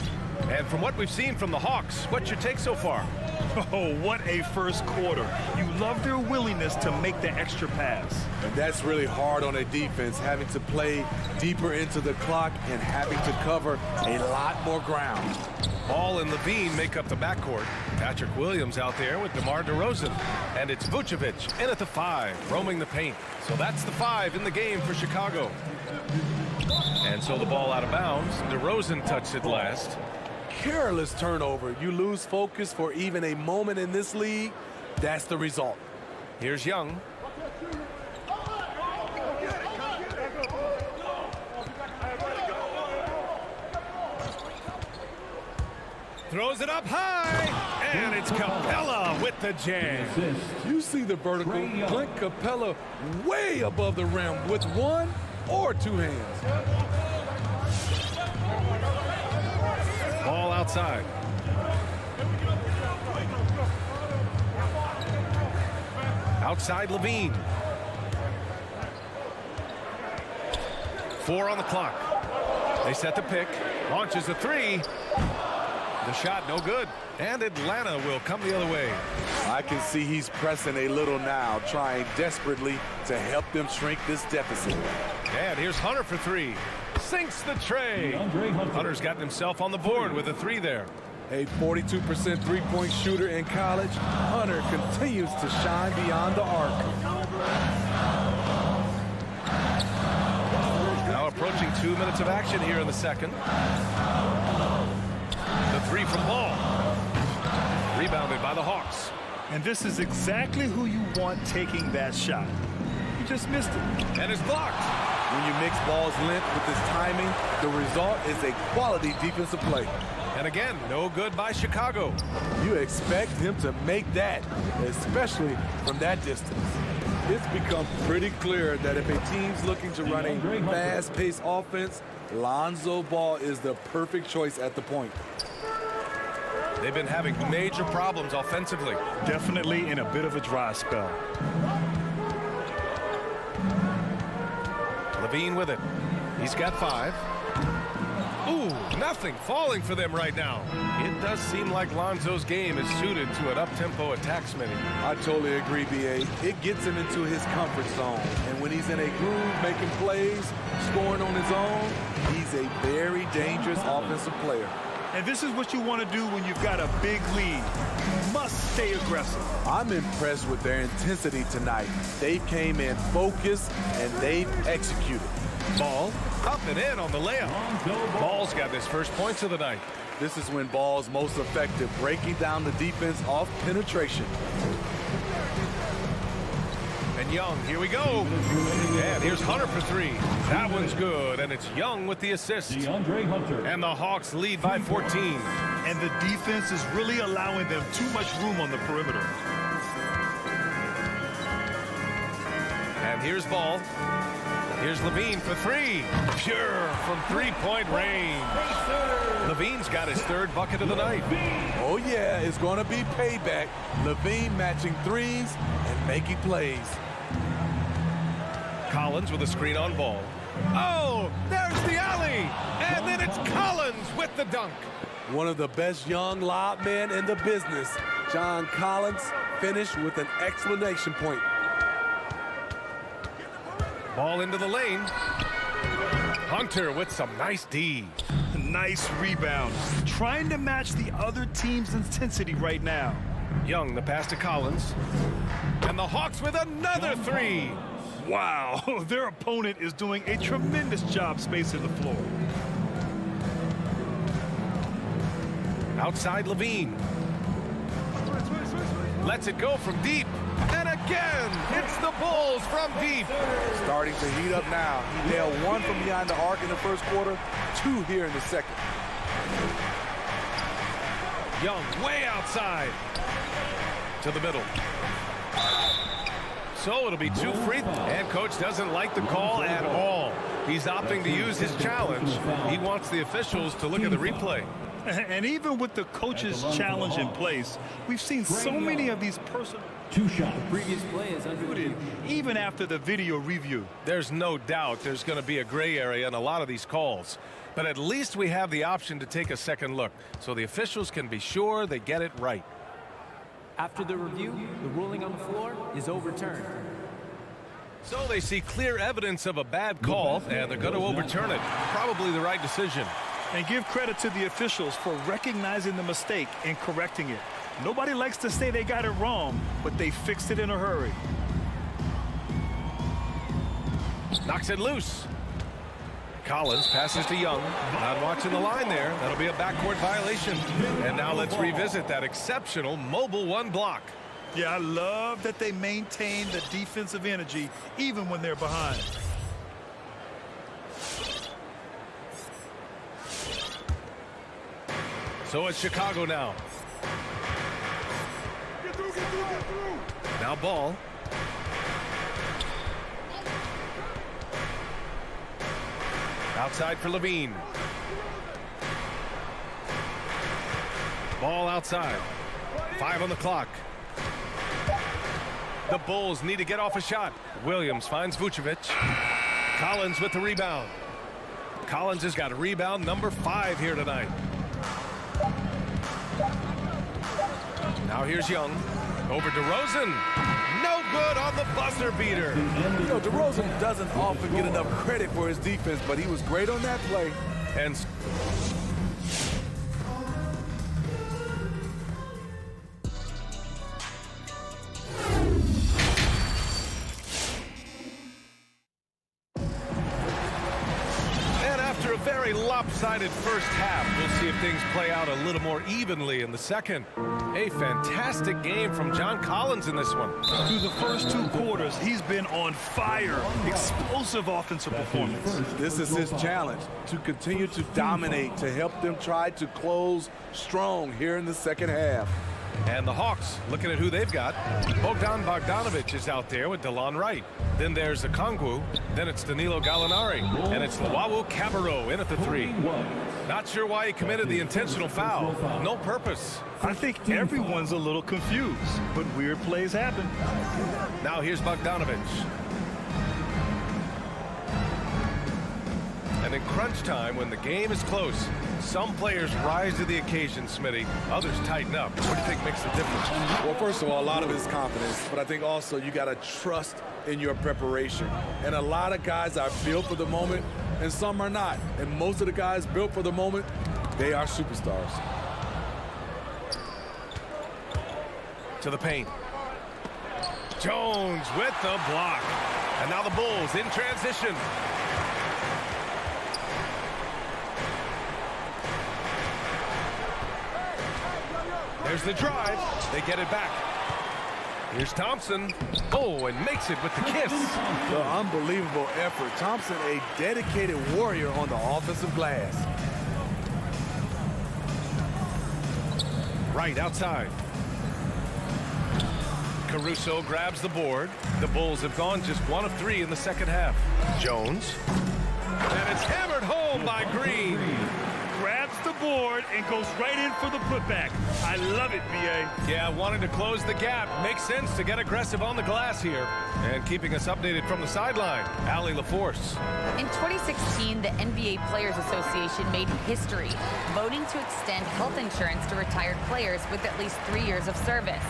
And from what we've seen from the Hawks, what's your take so far? Oh, what a first quarter. You love their willingness to make the extra pass. And that's really hard on a defense, having to play deeper into the clock and having to cover a lot more ground. Ball and Levine make up the backcourt. Patrick Williams out there with DeMar DeRozan. And it's Vucevic in at the 5, roaming the paint. So that's the 5 in the game for Chicago. And so the ball out of bounds. DeRozan touched it last. Careless turnover. You lose focus for even a moment in this league. That's the result. Here's Young. Throws it up high, and it's Capella with the jam. You see the vertical. Clint Capella way above the rim with 1 or 2 hands. Ball outside. Outside Levine. 4 on the clock. They set the pick. Launches a 3. The shot no good. And Atlanta will come the other way. I can see he's pressing a little now, trying desperately to help them shrink this deficit. And here's Hunter for 3. Sinks the tray. Hunter's gotten himself on the board with a 3 there. A 42% three-point shooter in college, Hunter continues to shine beyond the arc. Now approaching 2 minutes of action here in the second. The 3 from Ball. Rebounded by the Hawks. And this is exactly who you want taking that shot. He just missed it. And it's blocked. When you mix Ball's length with his timing, the result is a quality defensive play. And again, no good by Chicago. You expect him to make that, especially from that distance. It's become pretty clear that if a team's looking to run a fast-paced offense, Lonzo Ball is the perfect choice at the point. They've been having major problems offensively. Definitely in a bit of a dry spell. Levine with it. He's got 5. Ooh, nothing falling for them right now. It does seem like Lonzo's game is suited to an up-tempo attack, Smitty. I totally agree, B.A. It gets him into his comfort zone. And when he's in a groove, making plays, scoring on his own, he's a very dangerous offensive player. And this is what you want to do when you've got a big lead. You must stay aggressive. I'm impressed with their intensity tonight. They came in focused, and they've executed. Ball up and in on the layup. Ball's got his first points of the night. This is when Ball's most effective, breaking down the defense off penetration. And Young, here we go. And here's Hunter for 3. That one's good, and it's Young with the assist. And the Hawks lead by 14. And the defense is really allowing them too much room on the perimeter. And here's Ball. Here's Levine for three. Pure from three-point range. Levine's got his third bucket of the night. Oh, yeah, it's going to be payback. Levine matching threes and making plays. Collins with a screen on ball. Oh, there's the alley. And then it's Collins with the dunk. One of the best young lob men in the business. John Collins finished with an exclamation point. Ball into the lane. Hunter with some nice D. Nice rebound. Trying to match the other team's intensity right now. Young, the pass to Collins. And the Hawks with another three. Wow, their opponent is doing a tremendous job spacing the floor. Outside Levine. Lets it go from deep. And again, it's the Bulls from deep. Starting to heat up now. He nailed one from behind the arc in the first quarter, two here in the second. Young way outside. To the middle. So it'll be 2 free. And coach doesn't like the call at all. He's opting to use his challenge. He wants the officials to look at the replay. And even with the coach's challenge in place, we've seen so many of these personal The previous play is under even after the video review. There's no doubt there's going to be a gray area in a lot of these calls. But at least we have the option to take a second look so the officials can be sure they get it right. After the review, the ruling on the floor is overturned. So they see clear evidence of a bad call, and they're going to overturn it. Probably the right decision. And give credit to the officials for recognizing the mistake and correcting it. Nobody likes to say they got it wrong, but they fixed it in a hurry. Knocks it loose. Collins passes to Young. Not watching the line there. That'll be a backcourt violation. And now let's revisit that exceptional mobile one block. Yeah, I love that they maintain the defensive energy even when they're behind. So it's Chicago now. Now ball. Outside for Levine. Ball outside. 5 on the clock. The Bulls need to get off a shot. Williams finds Vucevic. Collins with the rebound. Collins has got a rebound number 5 here tonight. Now here's Young. Over DeRozan. No good on the buzzer beater. You know, DeRozan doesn't often get enough credit for his defense, but he was great on that play. And after a very lopsided first half, we'll see if things play out a little more evenly in the second. A fantastic game from John Collins in this one. Through the first 2 quarters, he's been on fire. Explosive offensive performance. This is his challenge, to continue to dominate, to help them try to close strong here in the second half. And the Hawks, looking at who they've got. Bogdan Bogdanovic is out there with DeLon Wright. Then there's Okongwu. Then it's Danilo Gallinari. And it's Luau Cabarrot in at the 3. Not sure why he committed the intentional foul. No purpose. I think everyone's a little confused, but weird plays happen. Now here's Bogdanovic. And in crunch time, when the game is close, some players rise to the occasion, Smitty. Others tighten up. What do you think makes the difference? Well, first of all, a lot of it is confidence, but I think also you got to trust in your preparation. And a lot of guys are built for the moment, and some are not. And most of the guys built for the moment, they are superstars. To the paint. Jones with the block. And now the Bulls in transition. There's the drive. They get it back. Here's Thompson. Oh, and makes it with the kiss. The unbelievable effort. Thompson, a dedicated warrior on the offensive glass. Right outside. Caruso grabs the board. The Bulls have gone just 1 of 3 in the second half. Jones. And it's hammered home by Green. Grabs the board and goes right in for the putback. I love it, B.A. Yeah, wanting to close the gap. Makes sense to get aggressive on the glass here. And keeping us updated from the sideline, Allie LaForce. In 2016, the NBA Players Association made history, voting to extend health insurance to retired players with at least 3 years of service.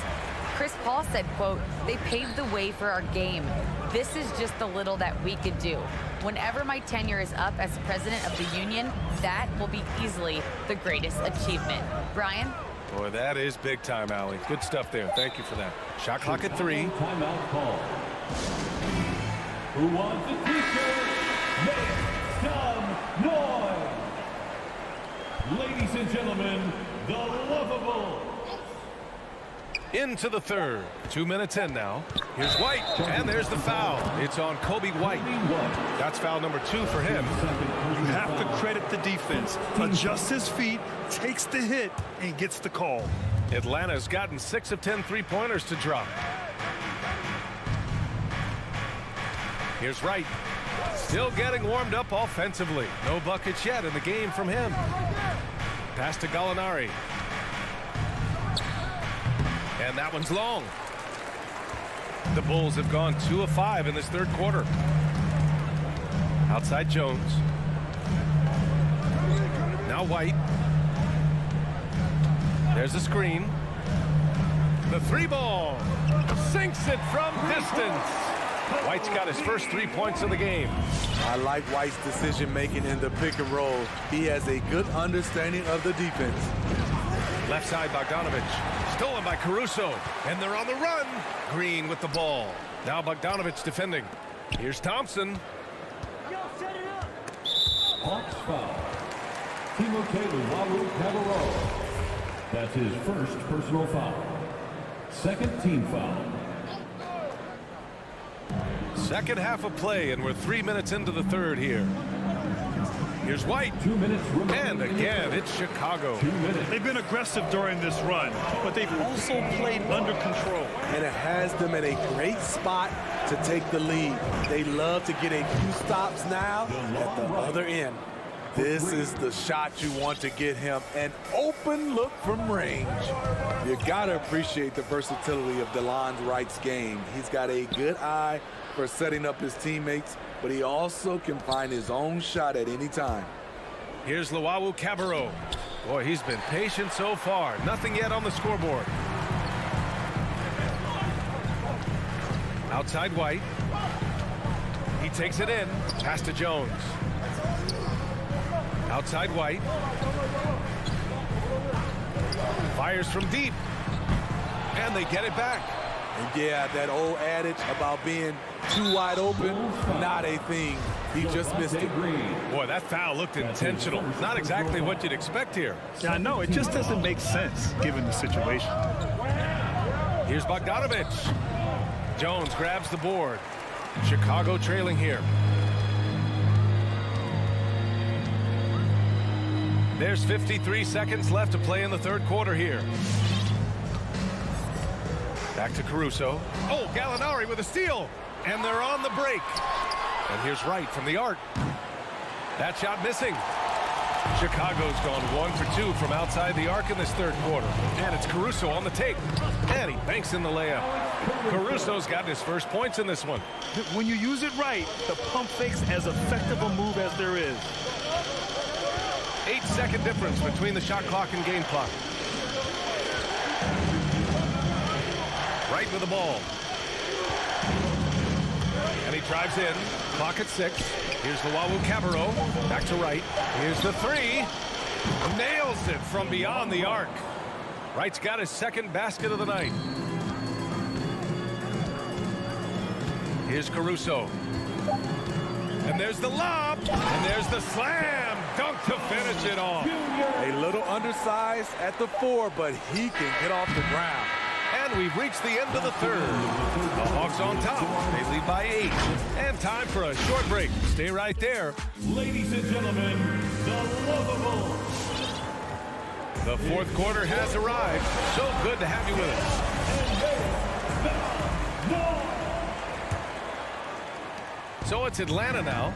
Chris Paul said, quote, "They paved the way for our game. This is just the little that we could do. Whenever my tenure is up as president of the union, that will be easily the greatest achievement." Brian? Boy, that is big time, Allie. Good stuff there. Thank you for that. Shot clock at 3. Timeout call. Who wants a t-shirt? Make some noise. Ladies and gentlemen, the lovable. Into the third. 2 minutes in now. Here's White, and there's the foul. It's on Kobe White. That's foul number 2 for him. You have to credit the defense. Adjusts his feet, takes the hit, and gets the call. Atlanta's gotten 6 of 10 three-pointers to drop. Here's Wright. Still getting warmed up offensively. No buckets yet in the game from him. Pass to Gallinari. And that one's long. The Bulls have gone 2 of 5 in this third quarter. Outside Jones. Now White. There's a screen. The 3-ball. Sinks it from distance. White's got his first 3 points of the game. I like White's decision-making in the pick and roll. He has a good understanding of the defense. Left side, Bogdanovich. Stolen by Caruso. And they're on the run. Green with the ball. Now Bogdanovich defending. Here's Thompson. Hawks foul. Timothé Luwawu-Cabarrot. That's his first personal foul. Second team foul. Second half of play, and we're 3 minutes into the third here. Here's White. 2 minutes remaining. And again, it's Chicago. 2 minutes. They've been aggressive during this run, but they've also played under control. And it has them in a great spot to take the lead. They love to get a few stops now at the other end. This is the shot you want to get him. An open look from range. You got to appreciate the versatility of DeLon Wright's game. He's got a good eye for setting up his teammates, but he also can find his own shot at any time. Here's Luwawu-Cabarrot. Boy, he's been patient so far. Nothing yet on the scoreboard. Outside White. He takes it in. Pass to Jones. Outside White. Fires from deep. And they get it back. And yeah, that old adage about being too wide open, not a thing. He just missed it. Boy, that foul looked intentional. Not exactly what you'd expect here. Yeah, I know. It just doesn't make sense given the situation. Here's Bogdanovich. Jones grabs the board. Chicago trailing here. There's 53 seconds left to play in the third quarter here. Back to Caruso. Oh, Gallinari with a steal. And they're on the break. And here's Wright from the arc. That shot missing. Chicago's gone 1 for 2 from outside the arc in this third quarter. And it's Caruso on the take. And he banks in the layup. Caruso's gotten his first points in this one. When you use it right, the pump fake's as effective a move as there is. 8-second difference between the shot clock and game clock. Wright with the ball. And he drives in. Clock at 6. Here's Luwawu-Cabarrot. Back to Wright. Here's the 3. Nails it from beyond the arc. Wright's got his second basket of the night. Here's Caruso. And there's the lob. And there's the slam. Dunk to finish it off. A little undersized at the 4, but he can get off the ground. And we've reached the end of the third. The Hawks on top. They lead by 8. And time for a short break. Stay right there. Ladies and gentlemen, the lovable. The fourth quarter has arrived. So good to have you with us. So it's Atlanta now.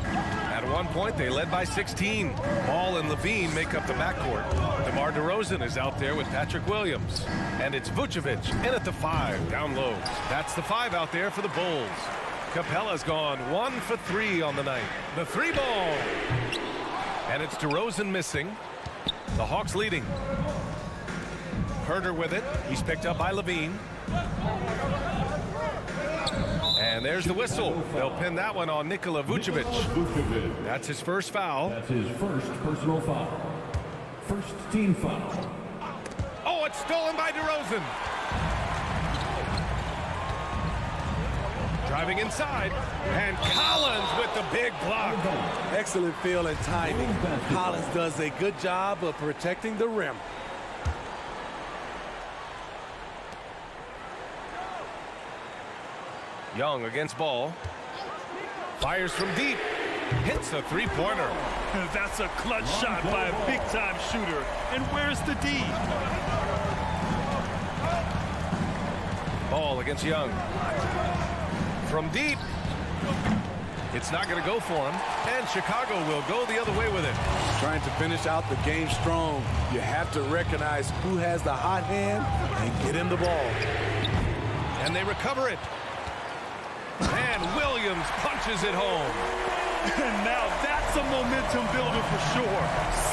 At one point, they led by 16. Ball and Levine make up the backcourt. DeMar DeRozan is out there with Patrick Williams. And it's Vucevic in at the 5, down low. That's the 5 out there for the Bulls. Capella's gone 1 for 3 on the night. The 3 ball. And it's DeRozan missing. The Hawks leading. Herder with it. He's picked up by Levine. And there's the whistle. They'll pin that one on Nikola Vucevic. That's his first foul. That's his first personal foul. First team foul. Oh, it's stolen by DeRozan. Driving inside. And Collins with the big block. Excellent feel and timing. Collins does a good job of protecting the rim. Young against Ball. Fires from deep. Hits a three-pointer. That's a clutch shot by a big-time shooter. And where's the D? Ball against Young. From deep. It's not going to go for him. And Chicago will go the other way with it. Trying to finish out the game strong. You have to recognize who has the hot hand and get him the ball. And they recover it. And Williams punches it home. And now that's a momentum builder for sure.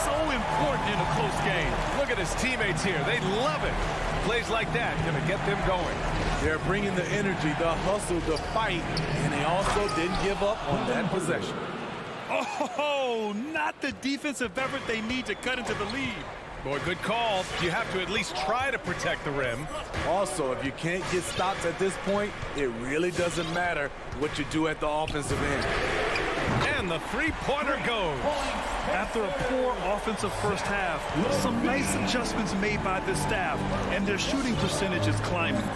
So important in a close game. Look at his teammates here. They love it. Plays like that going to get them going. They're bringing the energy, the hustle, the fight, and they also didn't give up on that possession. Oh, not the defensive effort they need to cut into the lead. Boy, good call. You have to at least try to protect the rim. Also, if you can't get stops at this point, it really doesn't matter what you do at the offensive end. And the three-pointer goes. After a poor offensive first half, some nice adjustments made by the staff, and their shooting percentage is climbing.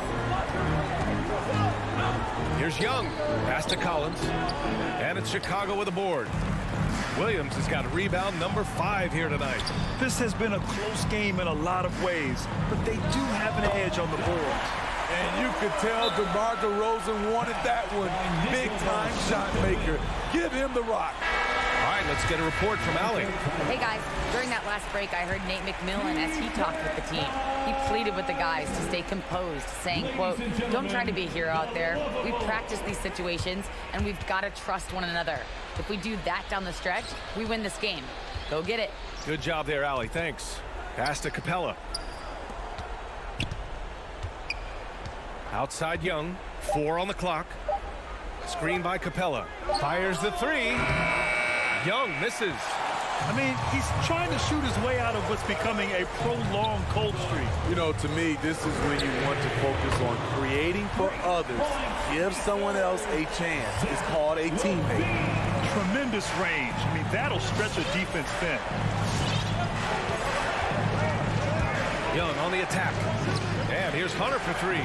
Here's Young. Pass to Collins. And it's Chicago with a board. Williams has got rebound number 5 here tonight. This has been a close game in a lot of ways, but they do have an edge on the board. And you could tell DeMar DeRozan wanted that one. Big-time shot maker. Give him the rock. All right, let's get a report from Allie. Hey, guys. During that last break, I heard Nate McMillan as he talked with the team. He pleaded with the guys to stay composed, saying, quote, "Don't try to be a hero out there. We've practiced these situations, and we've got to trust one another. If we do that down the stretch, we win this game. Go get it." Good job there, Allie. Thanks. Pass to Capella. Outside Young. 4 on the clock. Screen by Capella. Fires the 3. Young misses. I mean, he's trying to shoot his way out of what's becoming a prolonged cold streak. You know, to me, this is when you want to focus on creating for others. Give someone else a chance. It's called a teammate. Tremendous range. I mean, that'll stretch a defense thin. Young on the attack. And here's Hunter for 3.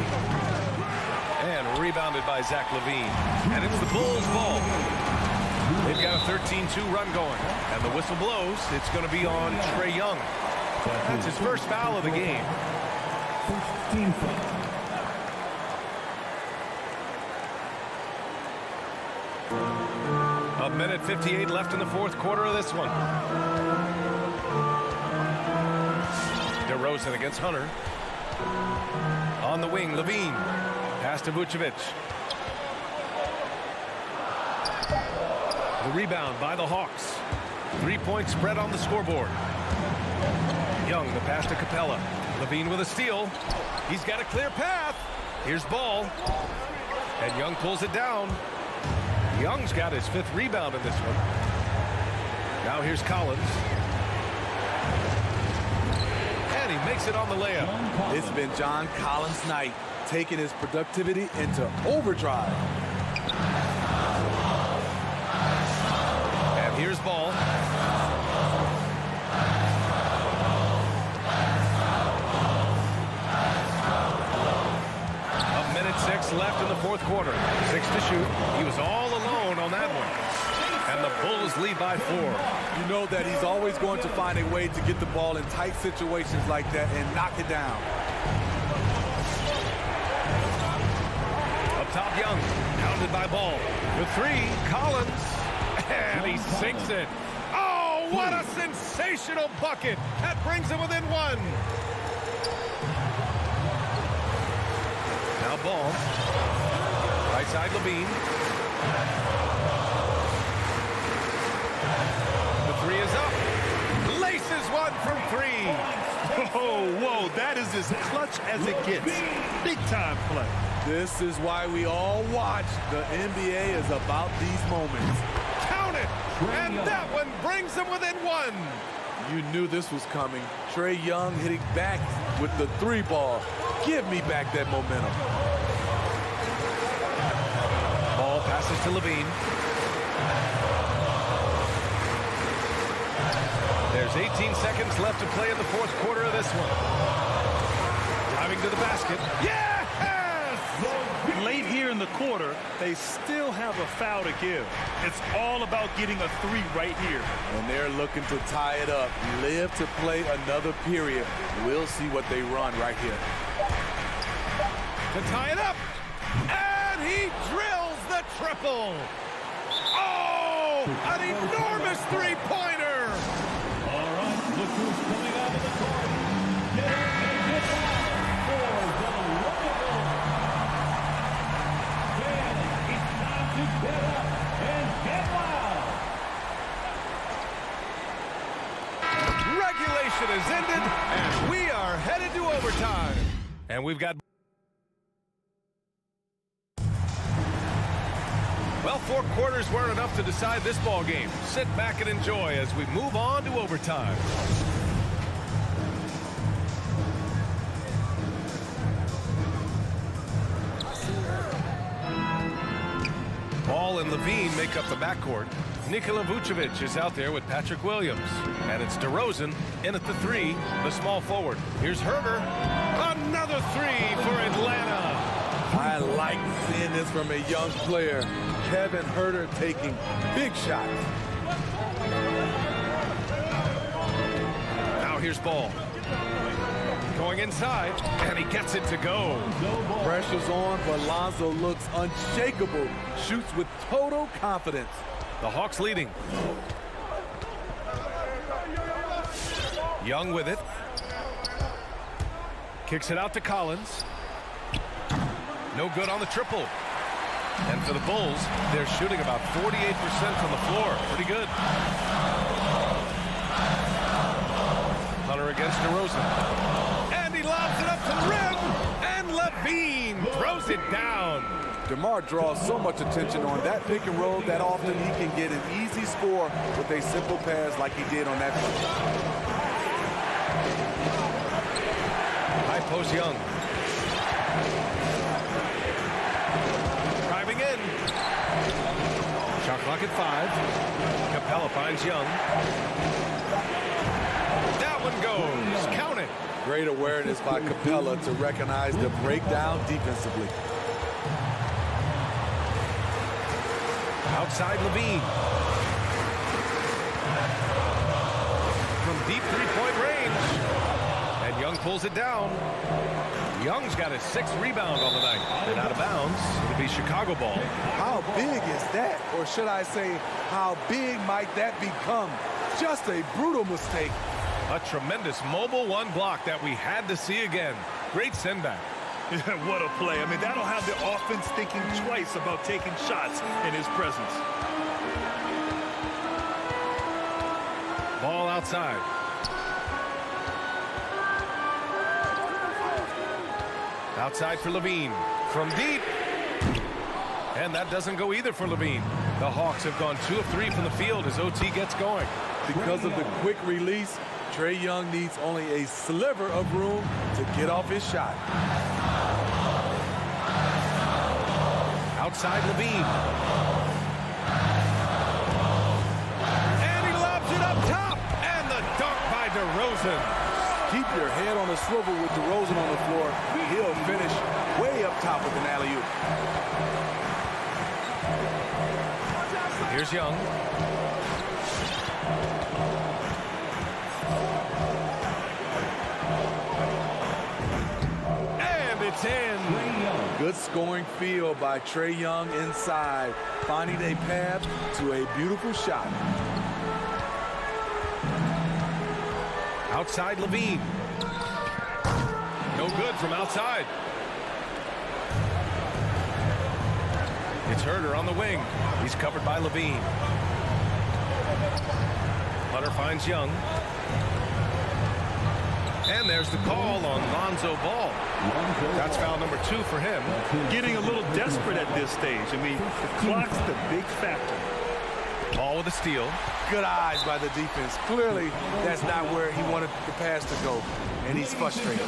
And rebounded by Zach LaVine. And it's the Bulls' ball. They've got a 13-2 run going. And the whistle blows. It's going to be on Trae Young. That's his first foul of the game. First team foul. A minute 58 left in the fourth quarter of this one. DeRozan against Hunter. On the wing, Levine. Pass to Vucevic. The rebound by the Hawks. 3-point spread on the scoreboard. Young, the pass to Capella. Levine with a steal. He's got a clear path. Here's Ball. And Young pulls it down. Young's got his 5th rebound in this one. Now here's Collins. And he makes it on the layup. It's been John Collins' night, taking his productivity into overdrive. And here's Ball. A minute 6 left in the fourth quarter. 6 to shoot. He was all alone on that one. And the Bulls lead by 4. You know that he's always going to find a way to get the ball in tight situations like that and knock it down. Up top, Young. Down Defended by Ball. The three, Collins. And he sinks it. Oh, what a sensational bucket. That brings him within one. Now Ball. Right side, Levine. The three is up. Laces one from three. Oh, whoa, that is as clutch as it gets. Big time play. This is why we all watch. The NBA is about these moments. Count it! And that one brings him within one. You knew this was coming. Trae Young hitting back with the three ball. Give me back that momentum. Ball passes to Levine. There's 18 seconds left to play in the fourth quarter of this one. Driving to the basket. Yes! Late here in the quarter, they still have a foul to give. It's all about getting a three right here. And they're looking to tie it up. Live to play another period. We'll see what they run right here. To tie it up. And he drills the triple. Oh, an enormous three-pointer. All right, look who's coming out of the court. Get up and get wild for the local. Then it's time to get up and get wild. Regulation is ended, and we are headed to overtime. And we've got... Well, 4 quarters weren't enough to decide this ball game. Sit back and enjoy as we move on to overtime. Ball and Levine make up the backcourt. Nikola Vucevic is out there with Patrick Williams. And it's DeRozan in at the three, the small forward. Here's Herter. Another three for Atlanta. I like seeing this from a young player. Kevin Herter taking big shots. Now here's Ball. Going inside, and he gets it to go. Pressure's on, but Lonzo looks unshakable. Shoots with total confidence. The Hawks leading. Young with it. Kicks it out to Collins. No good on the triple. And for the Bulls, they're shooting about 48% from the floor. Pretty good. Hunter against DeRozan. And he lobs it up to the rim. And Levine throws it down. DeMar draws so much attention on that pick and roll that often he can get an easy score with a simple pass like he did on that play. High post Young. Driving in. Shot clock at 5. Capella finds Young. That one goes. Count it. Great awareness by Capella to recognize the breakdown defensively. Outside Levine. From deep three-point range. And Young pulls it down. Young's got his 6th rebound on the night. And out of bounds, it'll be Chicago ball. How big is that? Or should I say, how big might that become? Just a brutal mistake. A tremendous mobile one block that we had to see again. Great send back. What a play. I mean, that'll have the offense thinking twice about taking shots in his presence. Ball outside. Outside for Levine. From deep. And that doesn't go either for Levine. The Hawks have gone 2 of 3 from the field as OT gets going. Because of the quick release, Trae Young needs only a sliver of room to get off his shot. Outside Levine. And he lobs it up top. And the dunk by DeRozan. Keep your head on a swivel with DeRozan on the floor. He'll finish way up top with an alley-oop. Here's Young. And it's in. Good scoring field by Trae Young inside, finding a path to a beautiful shot. Outside Levine. No good from outside. It's Herter on the wing. He's covered by Levine. Hunter finds Young. And there's the call on Lonzo Ball. That's foul number 2 for him. Getting a little desperate at this stage. I mean, the clock's the big factor. Ball with a steal. Good eyes by the defense. Clearly, that's not where he wanted the pass to go, and he's frustrated.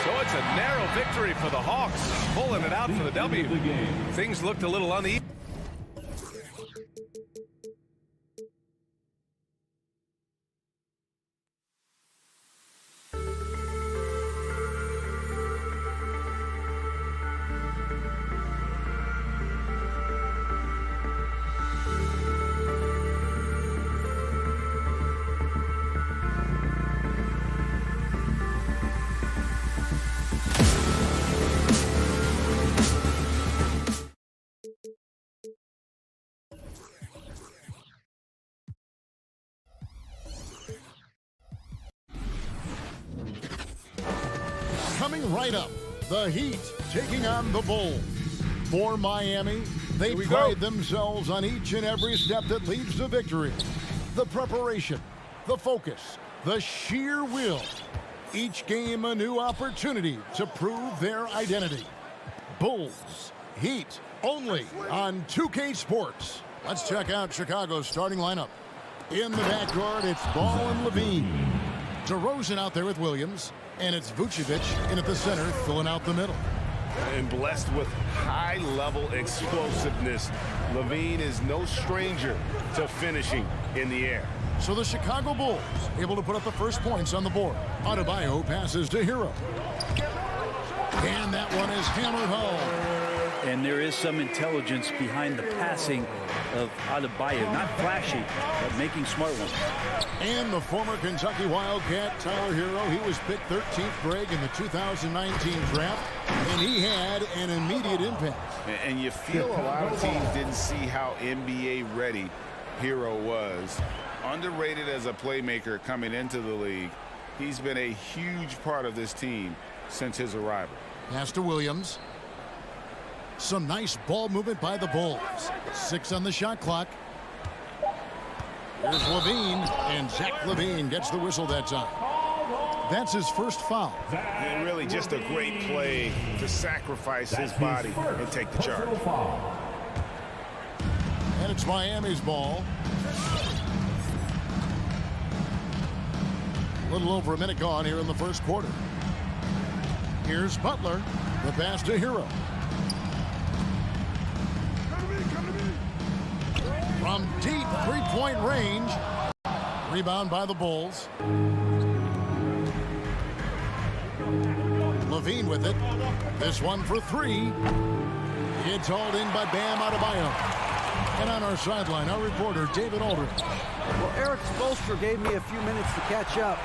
So it's a narrow victory for the Hawks, pulling it out for the W. Things looked a little uneven. Coming right up, the Heat taking on the Bulls. For Miami, they pride themselves on each and every step that leads to victory. The preparation, the focus, the sheer will. Each game a new opportunity to prove their identity. Bulls, Heat, only on 2K Sports. Let's check out Chicago's starting lineup. In the backcourt, it's Ball and Levine. DeRozan out there with Williams. And it's Vucevic in at the center, filling out the middle. And blessed with high-level explosiveness, Levine is no stranger to finishing in the air. So the Chicago Bulls able to put up the first points on the board. Adebayo passes to Hero. And that one is hammered home. And there is some intelligence behind the passing of Adebayo. Not flashy, but making smart ones. And the former Kentucky Wildcat, Tyler Hero, he was picked 13th grade in the 2019 draft, and he had an immediate impact. And you feel a lot of teams didn't see how NBA ready Hero was. Underrated as a playmaker coming into the league. He's been a huge part of this team since his arrival. Pass to Williams. Some nice ball movement by the Bulls. 6 on the shot clock. Here's Levine, and Zach Levine gets the whistle that time. That's his first foul. And really just a great play to sacrifice his body and take the charge. And it's Miami's ball. A little over a minute gone here in the first quarter. Here's Butler. The pass to Hero. From deep three-point range. Rebound by the Bulls. Levine with it. This one for 3. It's hauled in by Bam Adebayo. And on our sideline, our reporter, David Aldridge. Well, Eric Spoelstra gave me a few minutes to catch up.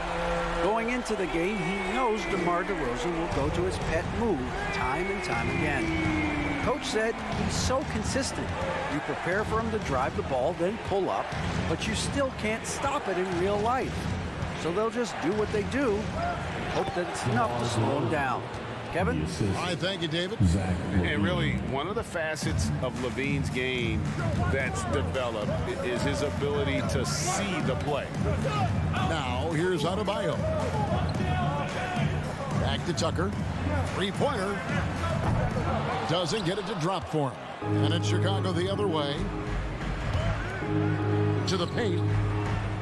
Going into the game, he knows DeMar DeRozan will go to his pet move time and time again. Coach said he's so consistent. You prepare for him to drive the ball, then pull up, but you still can't stop it in real life. So they'll just do what they do and hope that it's enough to slow him down. Kevin? All right, thank you, David. And really, one of the facets of Levine's game that's developed is his ability to see the play. Now, here's Adebayo. Back to Tucker. Three-pointer. Doesn't get it to drop for him. And it's Chicago the other way. To the paint.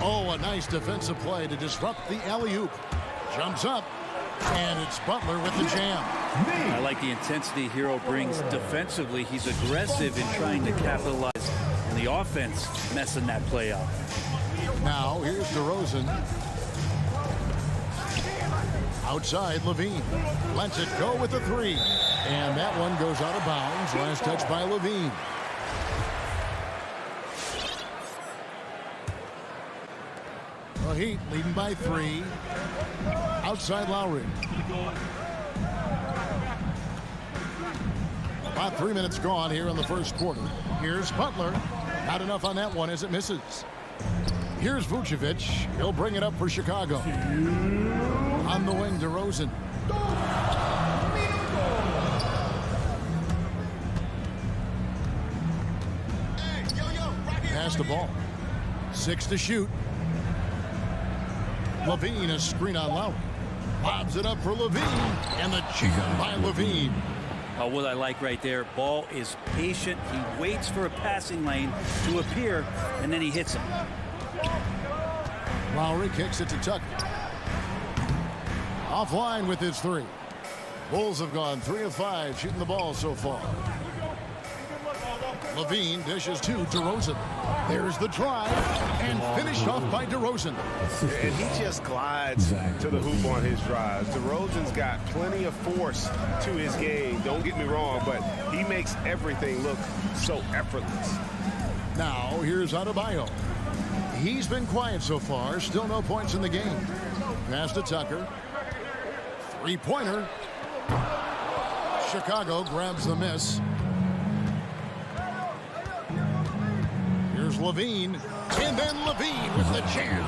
Oh, a nice defensive play to disrupt the alley-oop. Jumps up. And it's Butler with the jam. I like the intensity Hero brings defensively. He's aggressive in trying to capitalize on the offense, messing that play up. Now, here's DeRozan. Outside, Levine. Lets it go with the 3. And that one goes out of bounds. Last touch by Levine. The Heat leading by 3. Outside Lowry. About 3 minutes gone here in the first quarter. Here's Butler. Not enough on that one as it misses. Here's Vucevic. He'll bring it up for Chicago. On the wing, DeRozan. Pass the ball. 6 to shoot. Levine, a screen on Lowry. Lobs it up for Levine. And the cheat by Levine. What I like right there, Ball is patient. He waits for a passing lane to appear, and then he hits him. Lowry kicks it to Tucker. Offline with his 3. Bulls have gone 3 of 5 shooting the ball so far. Levine dishes to DeRozan. There's the drive, and finished off by DeRozan. And he just glides to the hoop on his drives. DeRozan's got plenty of force to his game. Don't get me wrong, but he makes everything look so effortless. Now, here's Adebayo. He's been quiet so far. Still no points in the game. Pass to Tucker. 3-pointer. Chicago grabs the miss. Here's Levine. And then Levine with the jam.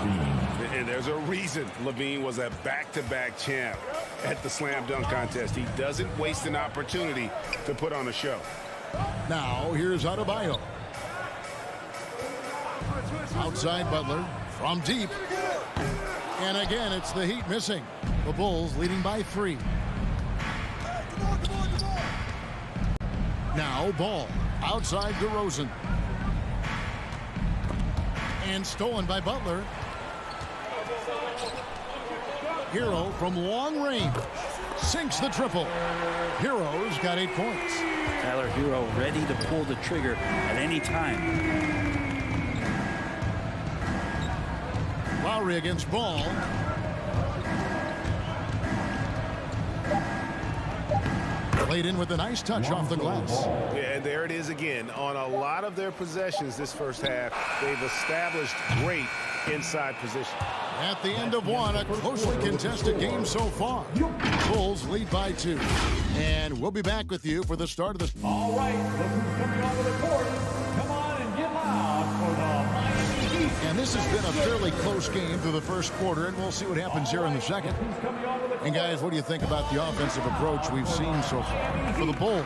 And there's a reason Levine was a back-to-back champ at the slam dunk contest. He doesn't waste an opportunity to put on a show. Now, here's Adebayo. Outside Butler from deep. And again, it's the Heat missing. The Bulls leading by 3. Now Ball outside DeRozan. And stolen by Butler. Hero from long range. Sinks the triple. Hero's got 8 points. Tyler Hero ready to pull the trigger at any time. Lowry against Ball. Played in with a nice touch off the glass. Yeah, and there it is again. On a lot of their possessions this first half, they've established great inside position. At the end of one, a closely contested game so far. Bulls lead by 2. And we'll be back with you for the start of the... All right, look who's coming onto the court. Come on and get loud for the Miami Heat. And this has been a fairly close game through the first quarter, and we'll see what happens here in the second. And guys, what do you think about the offensive approach we've seen so far for the Bulls?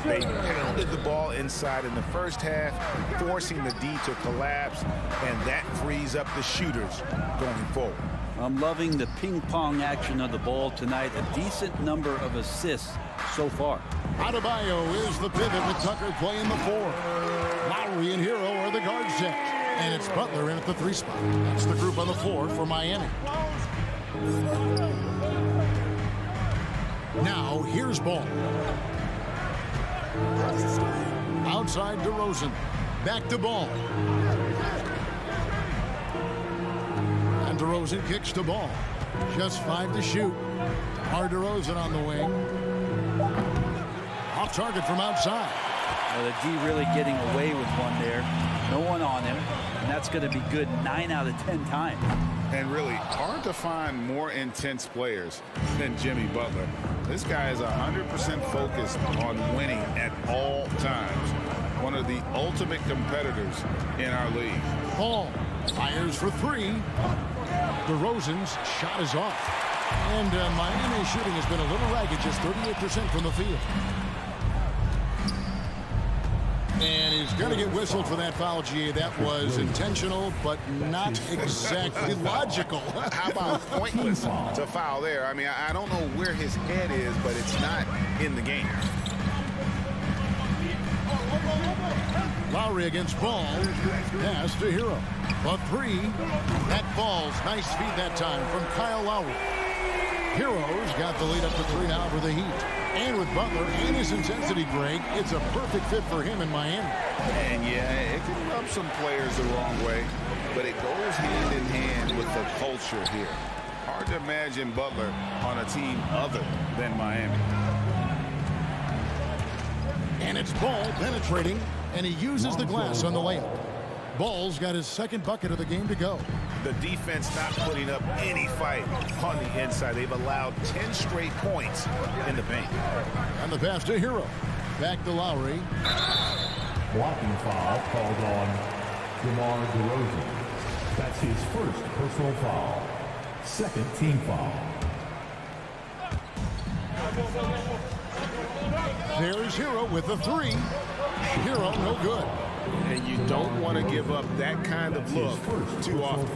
They pounded the ball inside in the first half, forcing the D to collapse, and that frees up the shooters going forward. I'm loving the ping-pong action of the ball tonight. A decent number of assists so far. Adebayo is the pivot with Tucker playing the 4. Lowry and Hero are the guard set. And it's Butler in at the 3 spot. That's the group on the 4 for Miami. Now, here's Ball. Outside DeRozan. Back to Ball. And DeRozan kicks to Ball. Just 5 to shoot. DeRozan on the wing. Off target from outside. Well, the D really getting away with one there. No one on him. And that's going to be good 9 out of 10 times. And really hard to find more intense players than Jimmy Butler. This guy is 100% focused on winning at all times. One of the ultimate competitors in our league. Ball fires for 3. DeRozan's shot is off. And Miami's shooting has been a little ragged, just 38% from the field. And he's going to get whistled for that foul, GA. That was intentional, but not exactly logical. How about pointless to foul there? I mean, I don't know where his head is, but it's not in the game. Lowry against Ball. Pass to Hero. A 3. That falls. Nice feed that time from Kyle Lowry. Hero's got the lead up to 3 now for the Heat. And with Butler and his intensity, Greg, it's a perfect fit for him in Miami. And yeah, it can rub some players the wrong way, but it goes hand in hand with the culture here. Hard to imagine Butler on a team other than Miami. And it's Ball penetrating, and he uses the glass on the layup. Ball's got his second bucket of the game to go. The defense not putting up any fight on the inside. They've allowed 10 straight points in the paint. And the pass to Hero. Back to Lowry. Blocking foul called on DeMar DeRozan. That's his first personal foul. Second team foul. There's Hero with the three. Hero no good. And you don't want to give up that kind of look too often.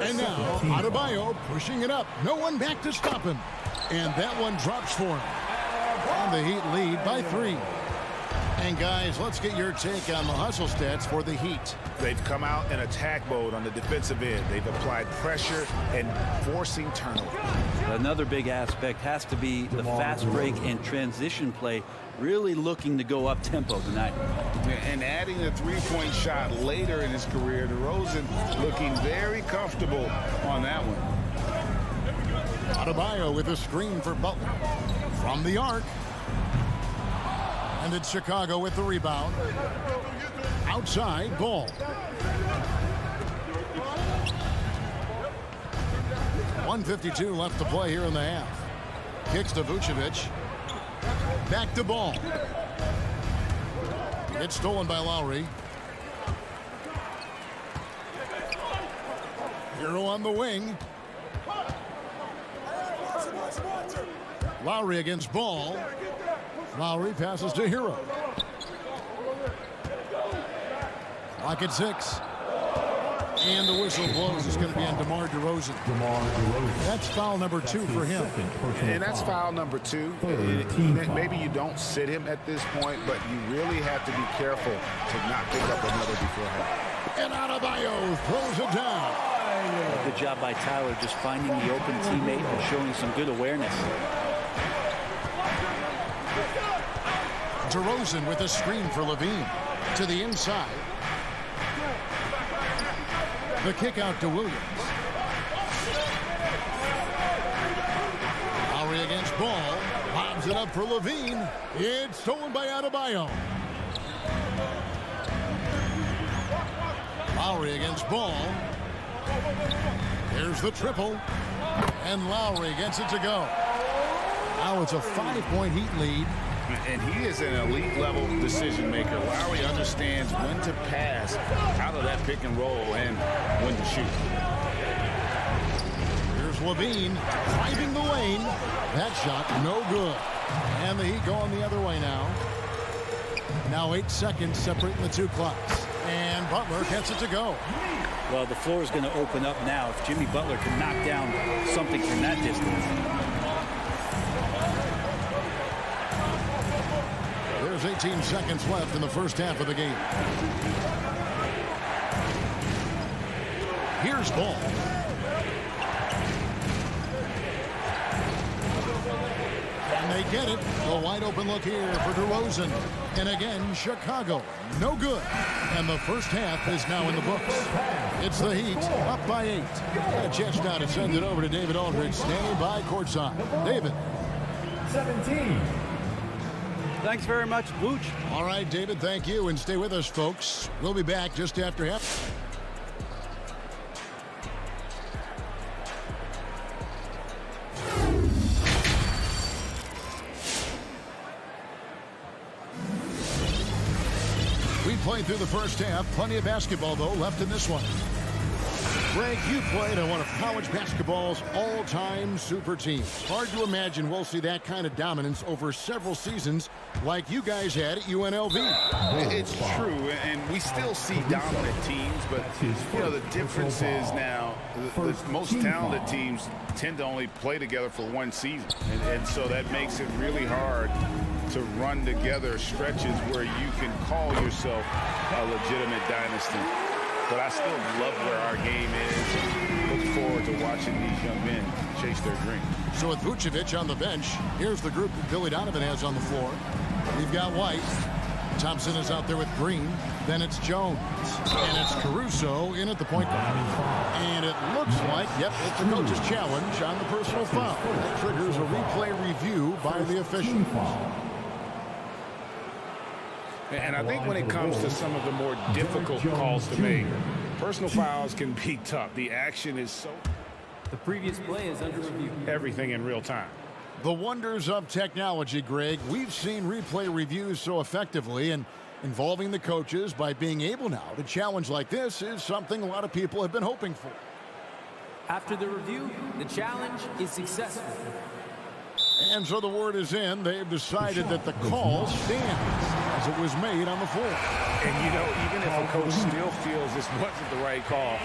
And now, Adebayo pushing it up. No one back to stop him. And that one drops for him. And the Heat lead by 3. And guys, let's get your take on the hustle stats for the Heat. They've come out in attack mode on the defensive end. They've applied pressure and forcing turnovers. Another big aspect has to be the fast break and transition play, really looking to go up tempo tonight. And adding a three-point shot later in his career, DeRozan looking very comfortable on that one. Adebayo with a screen for Butler. From the arc. And it's Chicago with the rebound. Outside, Ball. .152 left to play here in the half. Kicks to Vucevic. Back to Ball. It's stolen by Lowry. Hero on the wing. Lowry against Ball. Lowry passes to Hero. Clock at 6. And the whistle blows. It's going to be on DeMar DeRozan. That's foul number 2 for him. And that's foul number 2. Maybe you don't sit him at this point, but you really have to be careful to not pick up another beforehand. And Adebayo throws it down. Good job by Tyler just finding the open teammate and showing some good awareness. DeRozan with a screen for Levine. To the inside. The kick out to Williams. Lowry against Ball. Lobs it up for Levine. It's stolen by Adebayo. Lowry against Ball. Here's the triple. And Lowry gets it to go. Now it's a 5-point Heat lead. And he is an elite-level decision maker. Lowry understands when to pass out of that pick and roll and when to shoot. Here's Levine driving the lane. That shot no good. And the Heat going the other way now. Now 8 seconds separating the two clocks. And Butler gets it to go. Well, the floor is going to open up now if Jimmy Butler can knock down something from that distance. There's 18 seconds left in the first half of the game. Here's Ball. And they get it. A wide open look here for DeRozan. And again, Chicago. No good. And the first half is now in the books. It's the Heat up by 8. Got a chance now to send it over to David Aldridge. Standing by courtside. David. 17. Thanks very much, Booch. All right, David, thank you. And stay with us, folks. We'll be back just after half. We played through the first half. Plenty of basketball, though, left in this one. Greg, you played on one of college basketball's all-time super teams. Hard to imagine we'll see that kind of dominance over several seasons like you guys had at UNLV. It's true, and we still see dominant teams, but you know the difference is now the most talented teams tend to only play together for one season, and so that makes it really hard to run together stretches where you can call yourself a legitimate dynasty. But I still love where our game is and look forward to watching these young men chase their dream. So with Vucevic on the bench, here's the group that Billy Donovan has on the floor. We've got White. Thompson is out there with Green. Then it's Jones. And it's Caruso in at the point guard. And it looks like, yep, it's the coach's challenge on the personal foul. That triggers a replay review by the official. And I think when it comes to some of the more difficult calls to make, personal fouls can be tough. The action is so... The previous play is under review. Everything in real time. The wonders of technology, Greg. We've seen replay reviews so effectively, and involving the coaches by being able now to challenge like this is something a lot of people have been hoping for. After the review, the challenge is successful. And so the word is in. They've decided that the call stands as it was made on the floor. And, you know, even if a coach still feels this wasn't the right call,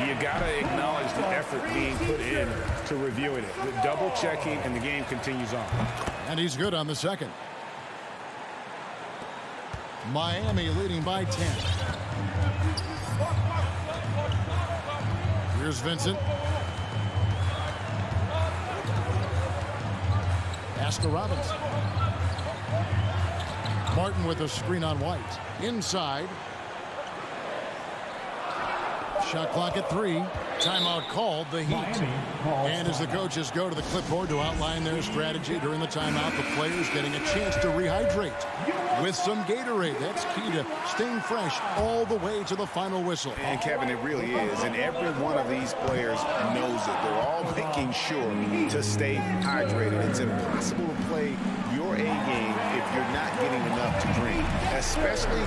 you got to acknowledge the effort being put in to reviewing it. With double checking, and the game continues on. And he's good on the second. Miami leading by 10. Here's Vincent. Pass to Robinson. Martin with a screen on White. Inside. Shot clock at 3. Timeout called, the Heat. And as the coaches go to the clipboard to outline their strategy during the timeout, the players getting a chance to rehydrate with some Gatorade. That's key to staying fresh all the way to the final whistle. And Kevin, it really is. And every one of these players knows it. They're all making sure to stay hydrated. It's impossible to play your A game if you're not getting enough to drink, especially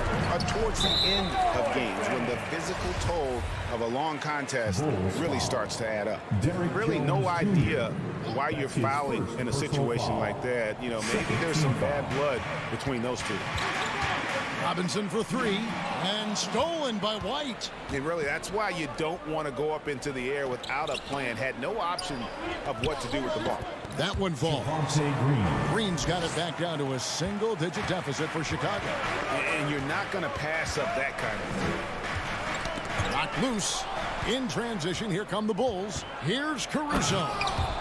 towards the end of games when the physical toll of a long contest really starts to add up. Really no idea why you're fouling in a situation like that. You know, maybe there's some bad blood between those two. Robinson for 3, and stolen by White. And really, that's why you don't want to go up into the air without a plan. Had no option of what to do with the ball. That one falls. Green's got it back down to a single-digit deficit for Chicago. And you're not going to pass up that kind of... Knocked loose. In transition, here come the Bulls. Here's Caruso.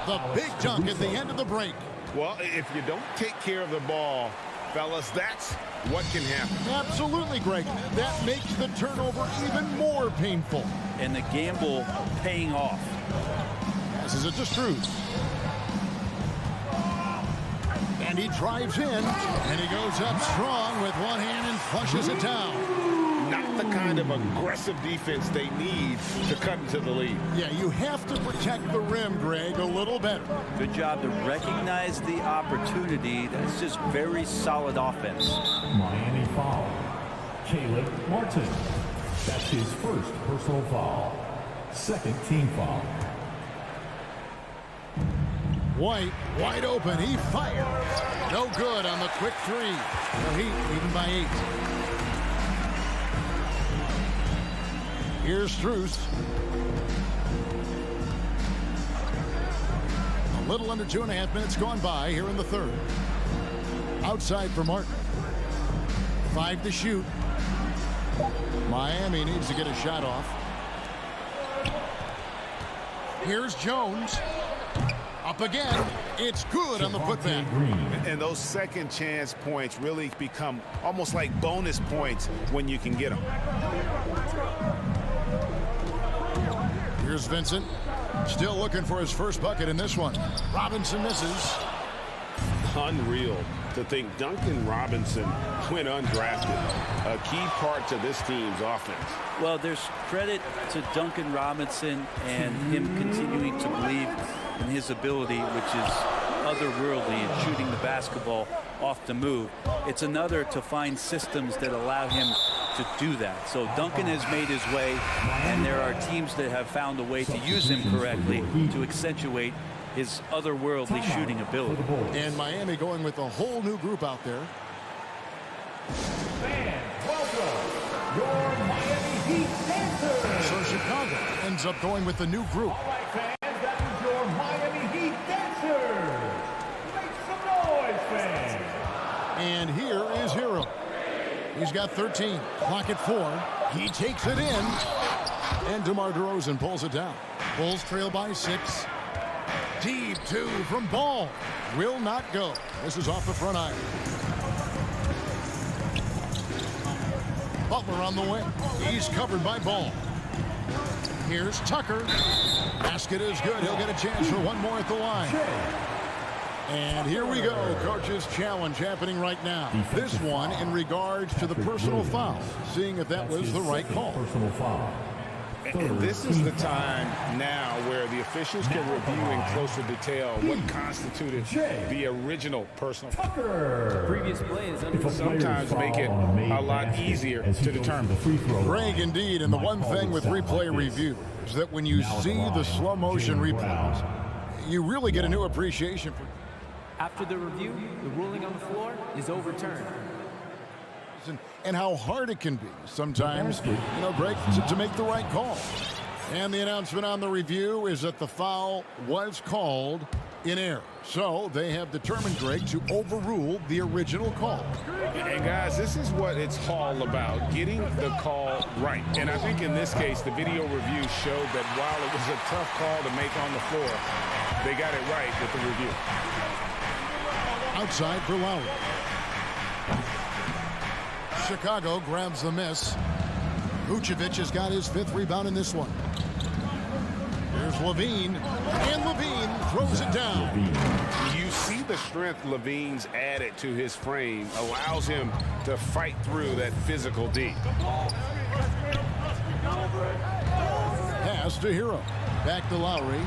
The big dunk at the end of the break. Well, if you don't take care of the ball, fellas, that's what can happen. Absolutely, Greg. That makes the turnover even more painful. And the gamble paying off. Passes it to Struz. And he drives in, and he goes up strong with one hand and flushes it down. Not the kind of aggressive defense they need to cut into the lead. Yeah, you have to protect the rim, Greg, a little better. Good job to recognize the opportunity. That's just very solid offense. Miami foul. CLA Martin. That's his first personal foul. Second team foul. White, wide open. He fires. No good on the quick 3. The Heat leading by 8. Here's Struz. A little under 2.5 minutes gone by here in the third. Outside for Martin. 5 to shoot. Miami needs to get a shot off. Here's Jones. Up again. It's good on the putback. And those second chance points really become almost like bonus points when you can get them. Here's Vincent. Still looking for his first bucket in this one. Robinson misses. Unreal to think Duncan Robinson went undrafted. A key part to this team's offense. Well, there's credit to Duncan Robinson and him continuing to believe in his ability, which is otherworldly in shooting the basketball off the move. It's another to find systems that allow him to do that. So Duncan has made his way, and there are teams that have found a way to use him correctly to accentuate his otherworldly shooting ability. And Miami going with a whole new group out there. Fans, welcome your Miami Heat dancers. So Chicago ends up going with the new group. All right, fans, that is your Miami Heat dancers. Make some noise, fans. And here is Hero. He's got 13. Clock at 4. He takes it in. And DeMar DeRozan pulls it down. Bulls trail by 6. Deep 2 from Ball. Will not go. This is off the front iron. Butler on the way. He's covered by Ball. Here's Tucker. Basket is good. He'll get a chance for one more at the line. And here we go. Coach's challenge happening right now. This one in regards to the personal foul. Seeing if that was the right call. Personal foul. And this is the time now where the officials can review in closer detail what constituted the original personal foul. Previous play is under Sometimes make it a lot easier to determine. Greg, indeed, and the one thing with replay review is that when you see the slow motion replays, you really get a new appreciation for. After the review, the ruling on the floor is overturned. And how hard it can be sometimes, Greg, to make the right call. And the announcement on the review is that the foul was called in error. So they have determined, Greg, to overrule the original call. And guys, this is what it's all about, getting the call right. And I think in this case, the video review showed that while it was a tough call to make on the floor, they got it right with the review. Outside for Lowry. Chicago grabs the miss. Vucevic has got his 5th rebound in this one. Here's Levine, and Levine throws it down. You see the strength Levine's added to his frame, allows him to fight through that physical D. Pass to Hero. Back to Lowry.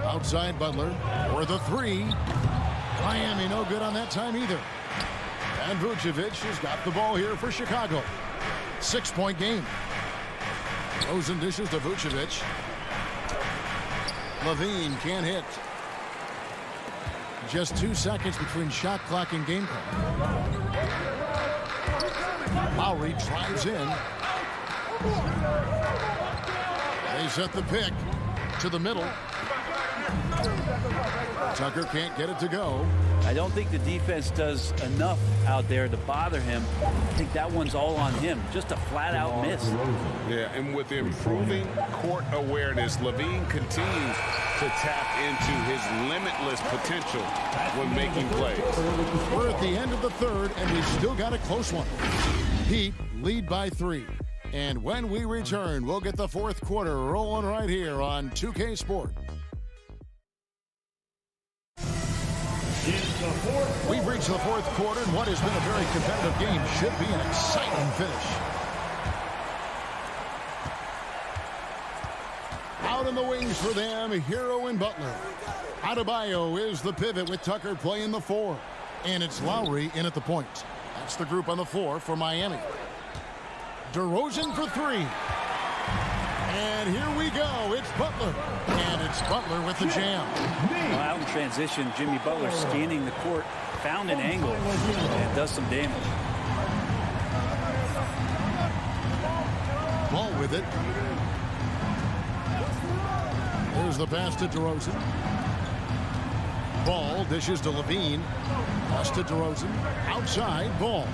Outside Butler for the 3. Miami no good on that time either. And Vucevic has got the ball here for Chicago. 6-point game. Rosen dishes to Vucevic. Levine can't hit. Just 2 seconds between shot clock and game clock. Lowry drives in. They set the pick to the middle. Tucker can't get it to go. I don't think the defense does enough out there to bother him. I think that one's all on him. Just a flat-out miss. Yeah, and with improving court awareness, Levine continues to tap into his limitless potential when making plays. We're at the end of the 3rd, and we've still got a close one. Heat lead by 3. And when we return, we'll get the 4th quarter rolling right here on 2K Sport. We've reached the 4th quarter, and what has been a very competitive game should be an exciting finish. Out in the wings for them, Hero and Butler. Adebayo is the pivot with Tucker playing the 4. And it's Lowry in at the point. That's the group on the floor for Miami. DeRozan for 3. And here we go. It's Butler. And it's Butler with the jam. Well, out in transition, Jimmy Butler scanning the court, found an angle, and does some damage. Ball with it. There's the pass to DeRozan. Ball dishes to Levine. Pass to DeRozan. Outside, Ball.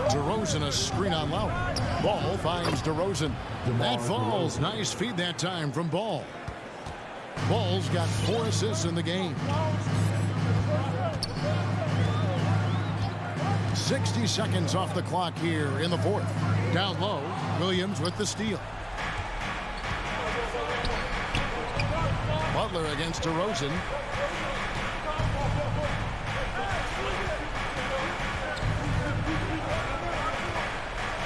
DeRozan a screen on Lowry. Ball finds DeRozan. That falls. Nice feed that time from Ball. Ball's got 4 assists in the game. 60 seconds off the clock here in the 4th. Down low, Williams with the steal. Butler against DeRozan.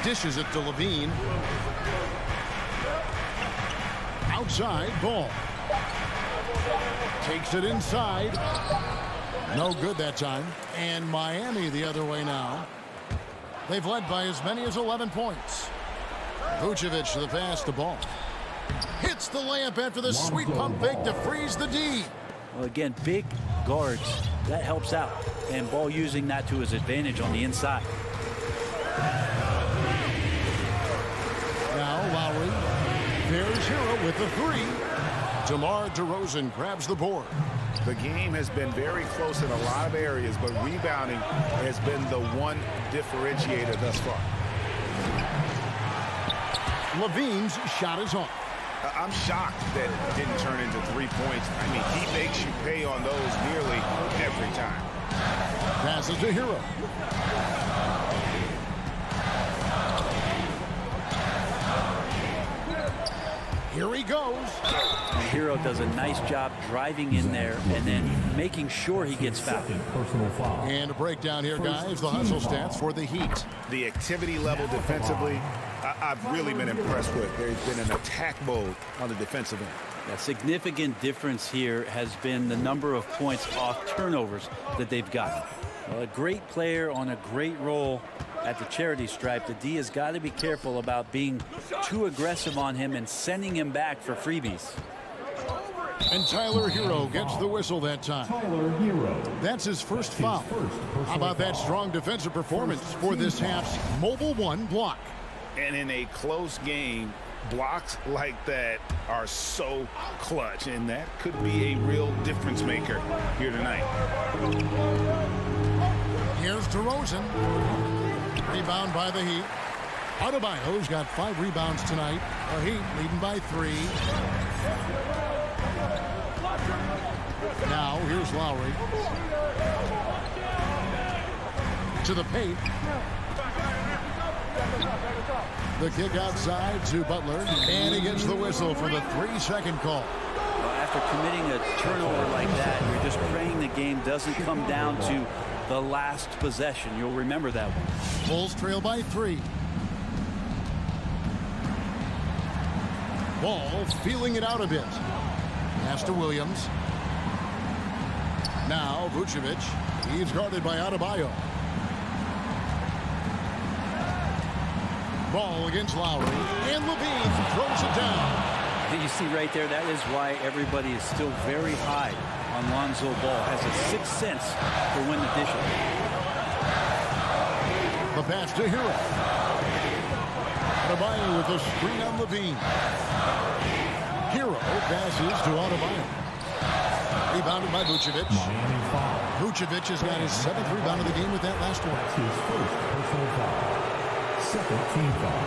Dishes it to Levine. Outside, Ball. Takes it inside. No good that time. And Miami the other way now. They've led by as many as 11 points. Vucevic the pass to Ball. Hits the layup after the sweet pump fake to freeze the D. Well, again, big guards. That helps out. And Ball using that to his advantage on the inside. Now Lowry. There's Hero with the 3. DeMar DeRozan grabs the board. The game has been very close in a lot of areas, but rebounding has been the one differentiator thus far. Levine's shot is off. I'm shocked that it didn't turn into 3 points. I mean, he makes you pay on those nearly every time. Passes to Hero. he goes. And Hero does a nice job driving in there and then making sure he gets fouled. Personal foul. And a breakdown here, guys. The hustle stats for the Heat. The activity level defensively, I've really been impressed with. There's been an attack mode on the defensive end. A significant difference here has been the number of points off turnovers that they've gotten. Well, a great player on a great role at the charity stripe. The D has got to be careful about being too aggressive on him and sending him back for freebies. And Tyler Hero gets the whistle that time. Tyler Hero. That's his first foul. How about that strong defensive performance for this half's Mobile One block? And in a close game, blocks like that are so clutch, and that could be a real difference maker here tonight. Here's DeRozan. Rebound by the Heat. Adebayo's got 5 rebounds tonight. The Heat leading by 3. Now, here's Lowry. To the paint. The kick outside to Butler. And he gets the whistle for the 3-second call. Well, after committing a turnover like that, you're just praying the game doesn't come down to the last possession. You'll remember that one. Bulls trail by 3. Ball feeling it out a bit. Pass to Williams. Now Vucevic. He's guarded by Adebayo. Ball against Lowry. And Levine throws it down. You see right there, that is why everybody is still very high on Lonzo Ball. Has a sixth sense for when to dish it. The pass to Hero. Adebayo with a screen on Levine. Hero passes to Adebayo. Rebounded by Vucevic. Vucevic has got his 7th rebound of the game with that last one. His first personal foul. Second team foul.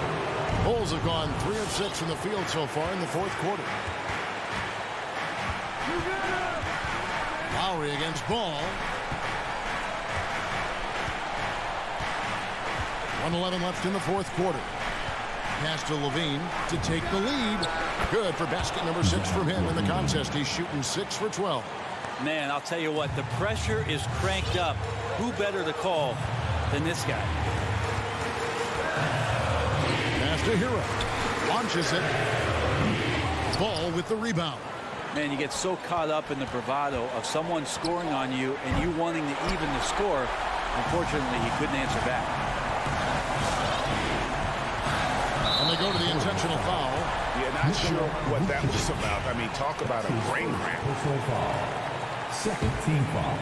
Bulls have gone 3 of 6 from the field so far in the 4th quarter. Lowry against Ball. 1:11 left in the 4th quarter. Pass to Levine to take the lead. Good for basket number 6 from him in the contest. He's shooting 6 for 12. Man, I'll tell you what, the pressure is cranked up. Who better to call than this guy? Pass to Hero. Launches it. Ball with the rebound. Man, you get so caught up in the bravado of someone scoring on you and you wanting to even the score. Unfortunately, he couldn't answer back. And they go to the intentional foul. Yeah, not sure what that was about. I mean, talk about a brain cramp. Personal foul. Second team foul.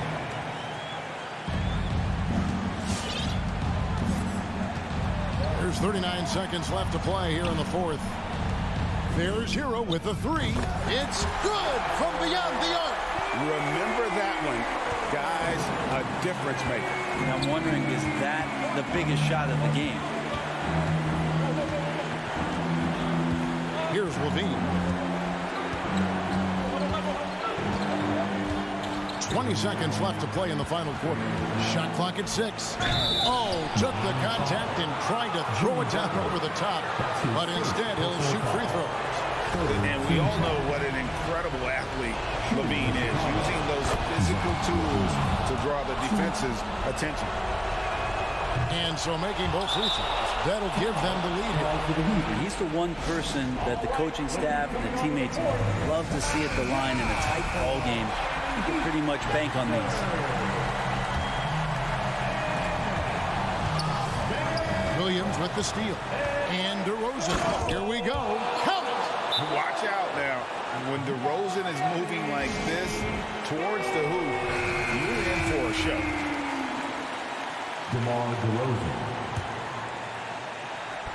There's 39 seconds left to play here in the 4th. There's Hero with the 3. It's good from beyond the arc. Remember that one. Guys, a difference maker. And I'm wondering, is that the biggest shot of the game? Here's Levine. 20 seconds left to play in the final quarter. Shot clock at 6. Oh, took the contact and tried to throw it down over the top. But instead, he'll shoot free throws. And we all know what an incredible athlete Levine is, using those physical tools to draw the defense's attention. And so making both free throws, that'll give them the lead here. He's the one person that the coaching staff and the teammates love to see at the line in a tight ball game. You can pretty much bank on these. Williams with the steal. And DeRozan. Here we go. Count it. Watch out now. When DeRozan is moving like this towards the hoop, you're in for a show. DeMar DeRozan.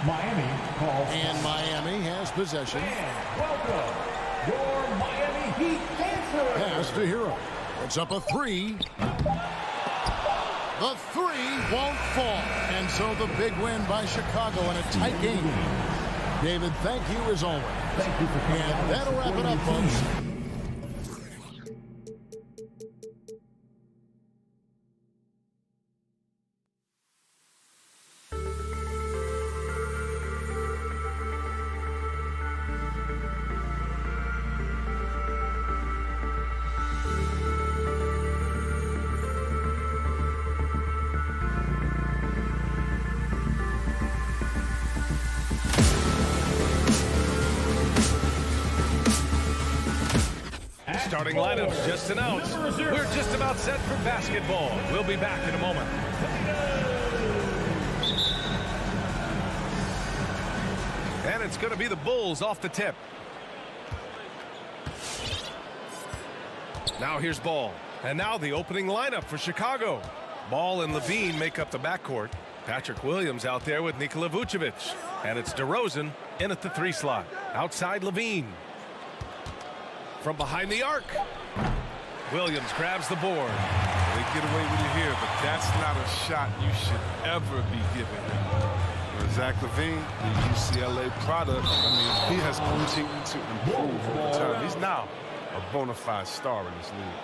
Miami calls. And Miami has possession. And welcome, your Miami Heat Panther. Pass to Hero. It's up a 3. The 3 won't fall. And so the big win by Chicago in a tight game. David, thank you as always. Thank you for coming. And that'll wrap it up, folks. Starting lineups just announced. We're just about set for basketball. We'll be back in a moment. And it's going to be the Bulls off the tip. Now here's Ball. And now the opening lineup for Chicago. Ball and Levine make up the backcourt. Patrick Williams out there with Nikola Vucevic. And it's DeRozan in at the 3 slot. Outside Levine. From behind the arc. Williams grabs the board. They get away with it here, but that's not a shot you should ever be giving him. Zach LaVine, the UCLA product, I mean, he has continued to improve over time. He's now a bona fide star in this league.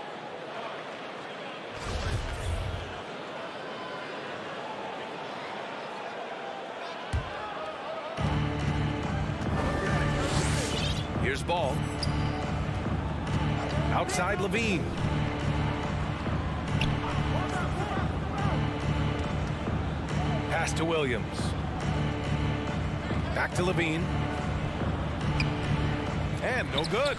Here's Ball. Outside Levine. Pass to Williams. Back to Levine. And no good.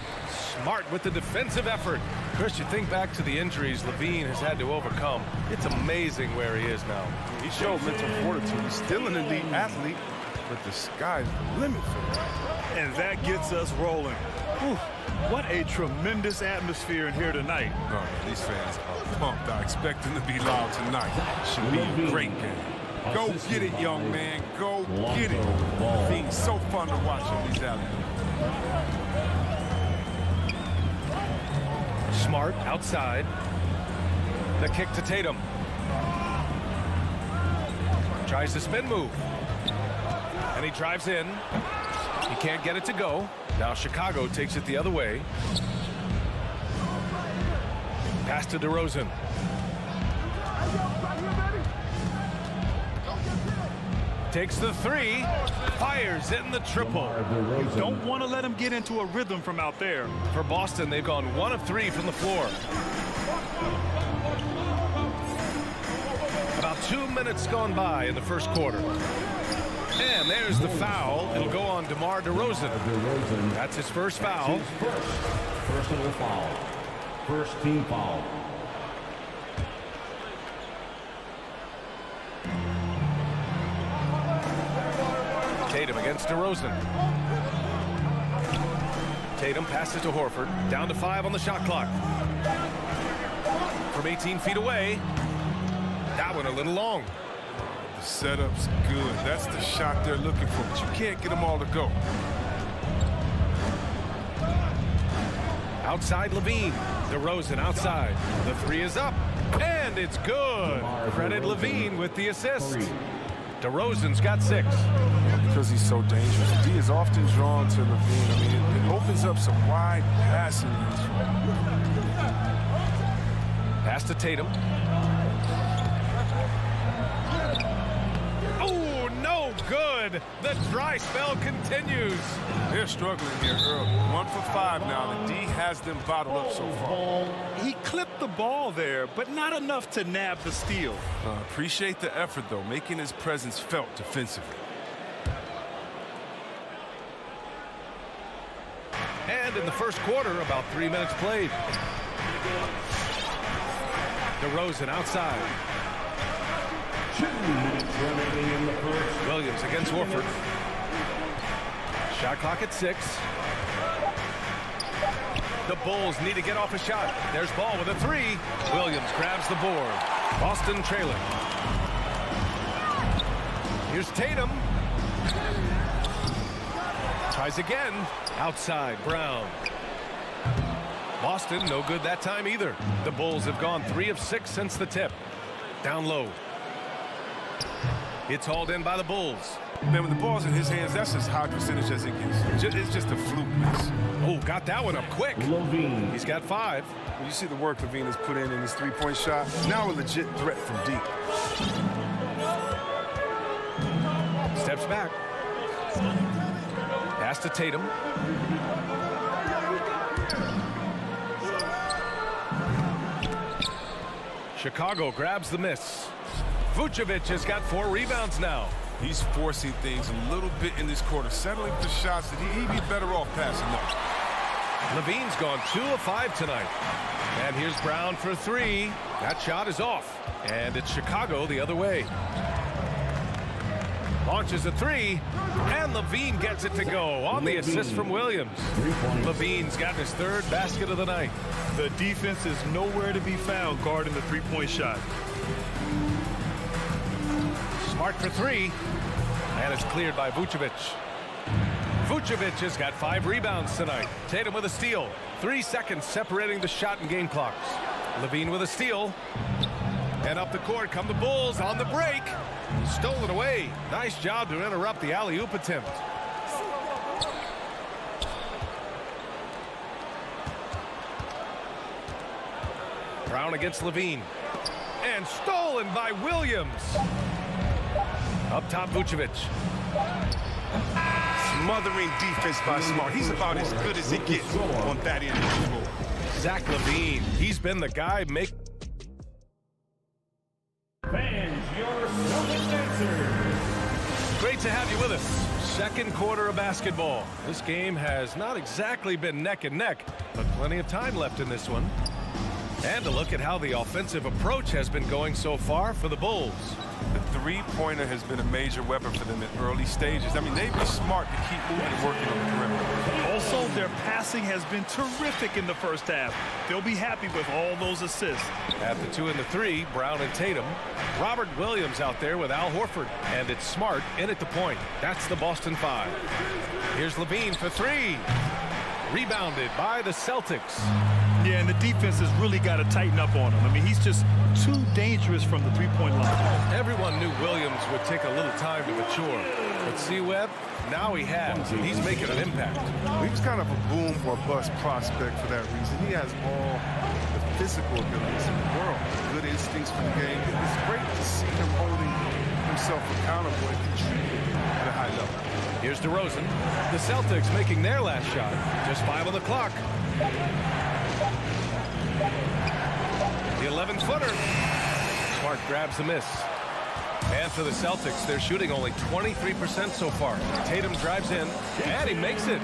Smart with the defensive effort. Chris, you think back to the injuries Levine has had to overcome. It's amazing where he is now. He showed mental fortitude. He's still an elite athlete, but the sky's the limit for him. And that gets us rolling. Whew, what a tremendous atmosphere in here tonight. Oh, these fans are pumped. I expect them to be loud tonight. Should be a great game. Go get it, young man. Go get it. It's so fun to watch on these alleys. Smart outside. The kick to Tatum. Tries the spin move. And he drives in. He can't get it to go. Now Chicago takes it the other way. Pass to DeRozan. Takes the 3. Fires in the triple. You don't want to let him get into a rhythm from out there. For Boston, they've gone 1 of 3 from the floor. About 2 minutes gone by in the first quarter. And there's the foul. It'll go on DeMar DeRozan. That's his first foul. Personal foul. First team foul. Tatum against DeRozan. Tatum passes to Horford. Down to 5 on the shot clock. From 18 feet away. That one a little long. The setup's good. That's the shot they're looking for, but you can't get them all to go. Outside Levine. DeRozan outside. The 3 is up. And it's good. Credit Levine with the assist. DeRozan's got 6. Because he's so dangerous. He is often drawn to Levine. I mean, it opens up some wide passing lanes for him. Pass to Tatum. Oh, no good. The dry spell continues. They're struggling here early. 1 for 5 now. The D has them bottled up so far. He clipped the ball there, but not enough to nab the steal. Appreciate the effort, though, making his presence felt defensively. And in the first quarter, about 3 minutes played. DeRozan outside. 2 minutes remaining in the first. Williams against Horford. Shot clock at 6. The Bulls need to get off a shot. There's Ball with a 3. Williams grabs the board. Boston trailing. Here's Tatum. Tries again. Outside, Brown. Boston, no good that time either. The Bulls have gone 3 of 6 since the tip. Down low. It's hauled in by the Bulls. Man, when the ball's in his hands, that's as high percentage as it gets. It's just a fluke miss. Oh, got that one up quick. Levine. He's got 5. When you see the work Levine has put in his three-point shot, now a legit threat from deep. Steps back. Pass to Tatum. Chicago grabs the miss. Vucevic has got 4 rebounds now. He's forcing things a little bit in this quarter, settling for shots that he'd be better off passing up. Levine's gone 2 of 5 tonight. And here's Brown for 3. That shot is off. And it's Chicago the other way. Launches a 3. And Levine gets it to go on the assist from Williams. Levine's got his 3rd basket of the night. The defense is nowhere to be found guarding the three-point shot. Smart for 3. And it's cleared by Vucevic. Vucevic has got 5 rebounds tonight. Tatum with a steal. 3 seconds separating the shot and game clocks. Levine with a steal. And up the court come the Bulls on the break. Stolen away. Nice job to interrupt the alley-oop attempt. Brown against Levine. And stolen by Williams. Up top, Vucevic. Smothering defense by Smart. He's about as good as it gets on that end of the floor. Zach Levine. He's been the guy make. Fans, your Celtics answer. Great to have you with us. Second quarter of basketball. This game has not exactly been neck and neck, but plenty of time left in this one. And a look at how the offensive approach has been going so far for the Bulls. The three-pointer has been a major weapon for them in early stages. I mean, they've been smart to keep moving and working on the perimeter. Also, their passing has been terrific in the first half. They'll be happy with all those assists. At the 2 and the 3, Brown and Tatum. Robert Williams out there with Al Horford. And it's Smart in at the point. That's the Boston 5. Here's Levine for 3. Rebounded by the Celtics. Yeah, and the defense has really got to tighten up on him. I mean, he's just too dangerous from the three-point line. Everyone knew Williams would take a little time to mature. But see, Webb, now he has, and he's making an impact. He's kind of a boom or bust prospect for that reason. He has all the physical abilities in the world, good instincts for the game. It's great to see him holding himself accountable and contributing at a high level. Here's DeRozan. The Celtics making their last shot. Just 5 on the clock. The 11-footer. Smart grabs the miss. And for the Celtics, they're shooting only 23% so far. Tatum drives in, and he makes it.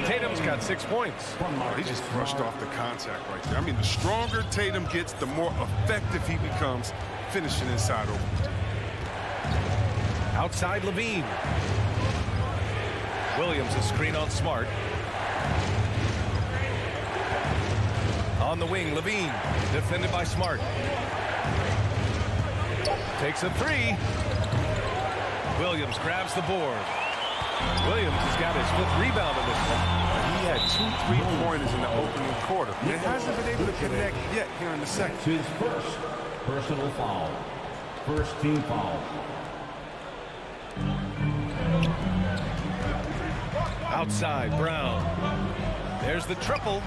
Tatum's got 6 points. He just brushed off the contact right there. I mean, the stronger Tatum gets, the more effective he becomes finishing inside over. Outside Levine. Williams a screen on Smart. On the wing, Levine, defended by Smart. Takes a 3. Williams grabs the board. Williams has got his 5th rebound in this one. He had 2 3-pointers in the opening quarter. He hasn't been able to connect yet here in the second. His first personal foul. First team foul. Outside, Brown. There's the triple.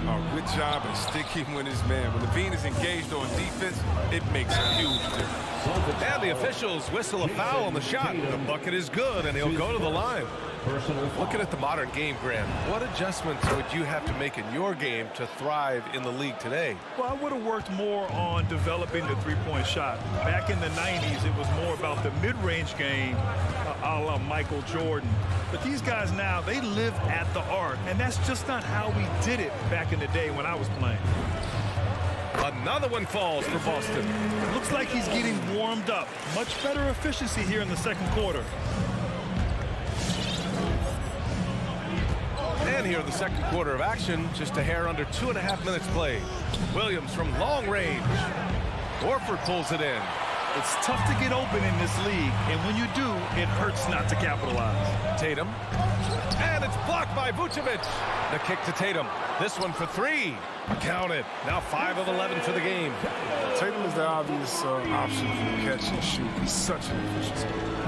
Oh, good job at sticking with his man. When Levine is engaged on defense, it makes a huge difference. And the officials whistle a foul on the shot. The bucket is good, and he'll go to the line. Looking at the modern game, Grant, what adjustments would you have to make in your game to thrive in the league today? Well, I would have worked more on developing the three-point shot. Back in the 90s, it was more about the mid-range game, a la Michael Jordan. But these guys now, they live at the arc, and that's just not how we did it back in the day when I was playing. Another one falls for Boston. Looks like he's getting warmed up. Much better efficiency here in the second quarter. And here in the second quarter of action, just a hair under 2.5 minutes played. Williams from long range. Horford pulls it in. It's tough to get open in this league, and when you do, it hurts not to capitalize. Tatum. And it's blocked by Vucevic. The kick to Tatum. This one for 3. Count it. Now 5 of 11 for the game. Tatum is the obvious option for catch and shoot. He's such an efficient scorer.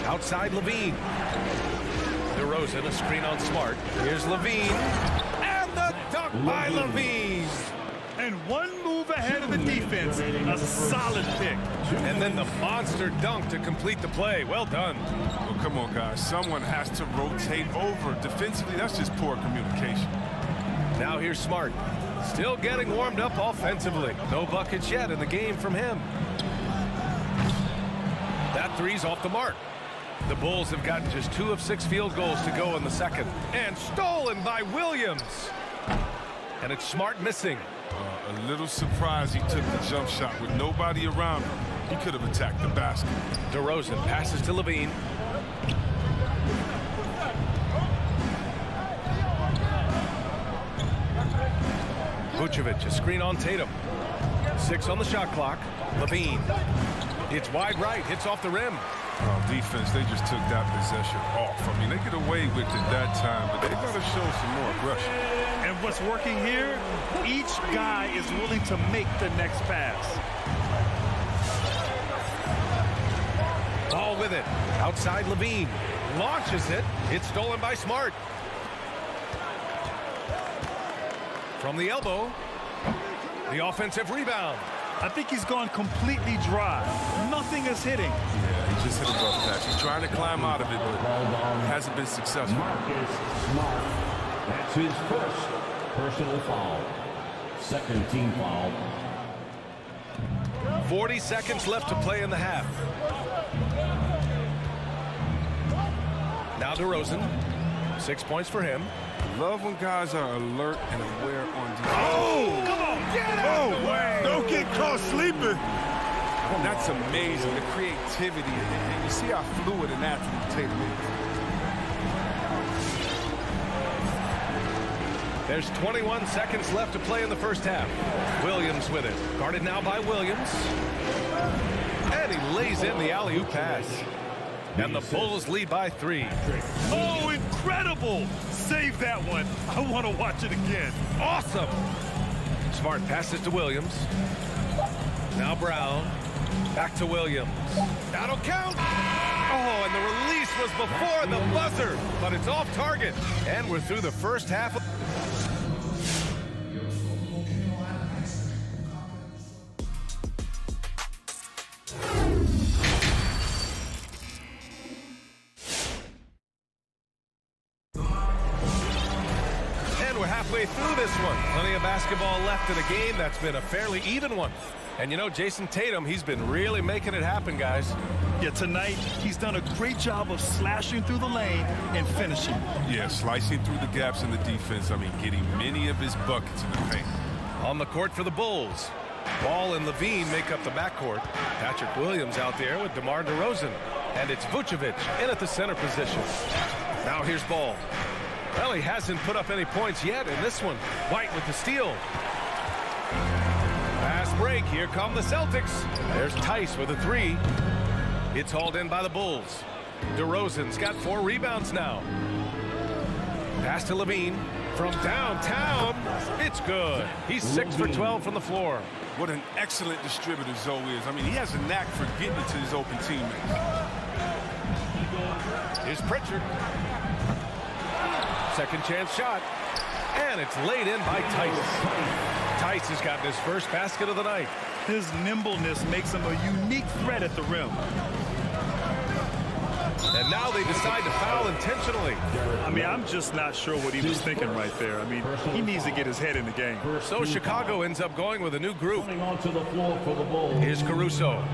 Outside Levine. DeRozan, a screen on Smart. Here's Levine. And the dunk by Levine. And one move ahead of the defense. A solid pick. And then the monster dunk to complete the play. Well done. Well, come on, guys. Someone has to rotate over. Defensively, that's just poor communication. Now here's Smart. Still getting warmed up offensively. No buckets yet in the game from him. That 3's off the mark. The Bulls have gotten just 2 of 6 field goals to go in the second. And stolen by Williams. And it's Smart missing. A little surprised he took the jump shot with nobody around him. He could have attacked the basket. DeRozan passes to Levine. Vucevic, a screen on Tatum. 6 on the shot clock. Levine. It's wide right, hits off the rim. Defense, they just took that possession off. I mean, they get away with it that time, but they got to show some more aggression. And what's working here, each guy is willing to make the next pass. Ball with it. Outside Levine. Launches it. It's stolen by Smart. From the elbow. The offensive rebound. I think he's gone completely dry. Nothing is hitting. Yeah, he just hit a rough patch. He's trying to climb out of it, but hasn't been successful. Marcus Smart. That's his first personal foul. Second team foul. 40 seconds left to play in the half. Now DeRozan. 6 points for him. Love when guys are alert and aware on defense. Oh! Come on! Get out of the way! Don't get caught sleeping! That's amazing, the creativity. And you see how fluid an athlete Tatum is. There's 21 seconds left to play in the first half. Williams with it. Guarded now by Williams. And he lays in the alley-oop pass. And the Bulls lead by 3. Oh, incredible! Save that one. I want to watch it again. Awesome! Smart passes to Williams. Now Brown. Back to Williams. That'll count! Oh, and the release was before the buzzer, but it's off target. And we're through the first half. Halfway through this one. Plenty of basketball left in a game that's been a fairly even one. And you know, Jason Tatum, he's been really making it happen, guys. Yeah, tonight, he's done a great job of slashing through the lane and finishing. Yeah, slicing through the gaps in the defense. I mean, getting many of his buckets in the paint. On the court for the Bulls. Ball and Levine make up the backcourt. Patrick Williams out there with DeMar DeRozan. And it's Vucevic in at the center position. Now here's Ball. Well, he hasn't put up any points yet in this one. White with the steal. Fast break. Here come the Celtics. There's Tice with a 3. It's hauled in by the Bulls. DeRozan's got 4 rebounds now. Pass to Levine from downtown. It's good. He's 6 for 12 from the floor. What an excellent distributor Zoe is. I mean, he has a knack for getting to his open teammates. Here's Pritchard. Second chance shot. And it's laid in by Tice. Tice has gotten his first basket of the night. His nimbleness makes him a unique threat at the rim. And now they decide to foul intentionally. I mean, I'm just not sure what he was thinking right there. I mean, he needs to get his head in the game. So Chicago ends up going with a new group. Onto the floor for the Bulls. Here's Caruso.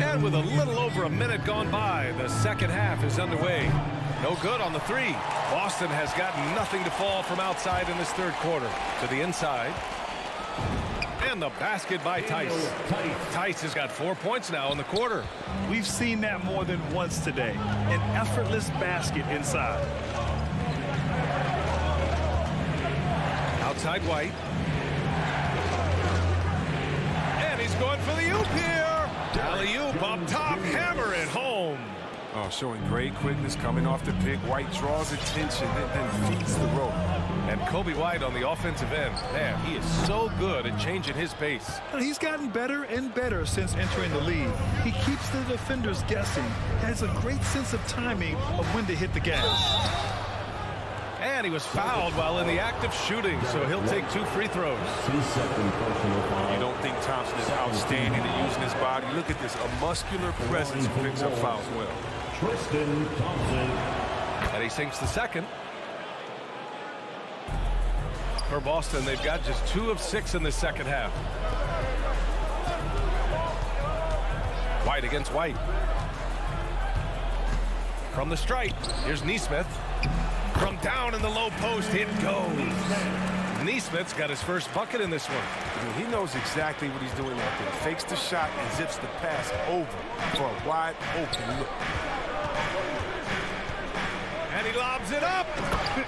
And with a little over a minute gone by, the second half is underway. No good on the 3. Boston has gotten nothing to fall from outside in this third quarter. To the inside. And the basket by Tice. Tice has got 4 points now in the quarter. We've seen that more than once today. An effortless basket inside. Outside White. And he's going for the oop here. Alley-oop up top, hammer it home. Oh, showing great quickness coming off the pick. White draws attention, then feeds the rope. And Kobe White on the offensive end. Man, he is so good at changing his pace. He's gotten better and better since entering the league. He keeps the defenders guessing. Has a great sense of timing of when to hit the gas. And he was fouled while in the act of shooting, so he'll take 2 free throws. You don't think Thompson is outstanding at using his body? Look at this, a muscular presence who picks up fouls well. Tristan Thompson. And he sinks the second. For Boston, they've got just 2 of 6 in the second half. White against White. From the stripe, here's Neesmith. From down in the low post, it goes. Neesmith's got his first bucket in this one. He knows exactly what he's doing out there. Fakes the shot and zips the pass over for a wide open look. And he lobs it up.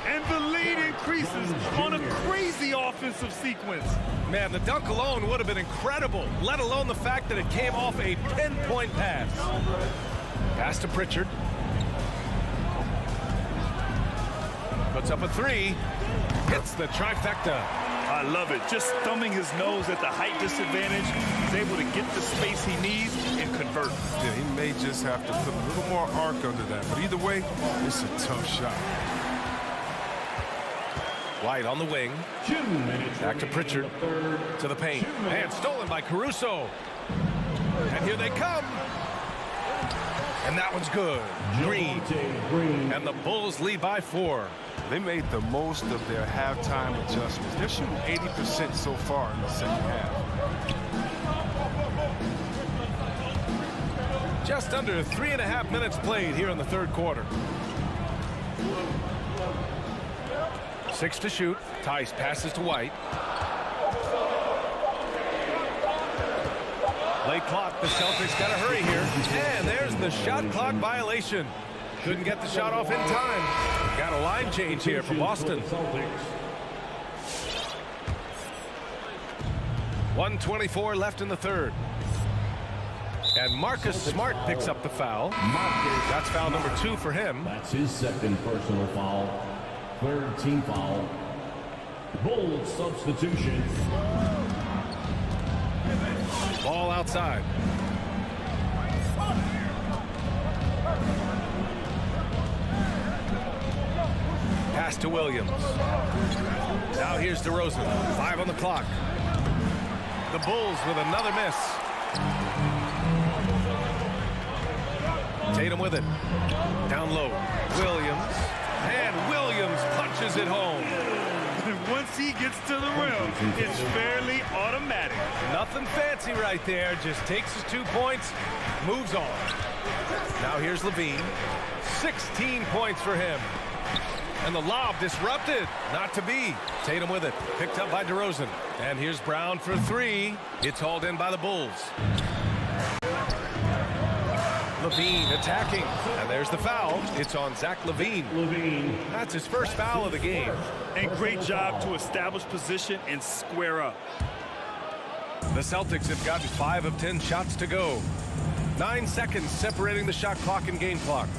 And the lead increases on a crazy offensive sequence. Man, the dunk alone would have been incredible, let alone the fact that it came off a pinpoint pass. Pass to Pritchard. Puts up a three. Hits the trifecta. I love it. Just thumbing his nose at the height disadvantage. He's able to get the space he needs and convert. Yeah, he may just have to put a little more arc under that. But either way, it's a tough shot. White on the wing. Back to Pritchard. To the paint. And stolen by Caruso. And here they come. And that one's good. Green. And the Bulls lead by 4. They made the most of their halftime adjustments. They're shooting 80% so far in the second half. Just under 3.5 minutes played here in the third quarter. 6 to shoot. Tice passes to White. Late clock. The Celtics got to hurry here. And there's the shot clock violation. Couldn't get the shot off in time. Got a line change here for Boston. 1:24 left in the third. And Marcus Smart picks up the foul. That's foul number 2 for him. That's his second personal foul. Third team foul. Bulls substitution. Ball outside. Pass to Williams. Now here's DeRozan. 5 on the clock. The Bulls with another miss. Tatum with it. Down low. Williams. And Williams punches it home. And once he gets to the rim, it's fairly automatic. Nothing fancy right there. Just takes his 2 points, moves on. Now here's Levine. 16 points for him. And the lob disrupted. Not to be. Tatum with it. Picked up by DeRozan. And here's Brown for 3. It's hauled in by the Bulls. Levine attacking. And there's the foul. It's on Zach LaVine. That's his first foul of the game. And great job to establish position and square up. The Celtics have gotten 5 of 10 shots to go. 9 seconds separating the shot clock and game clock.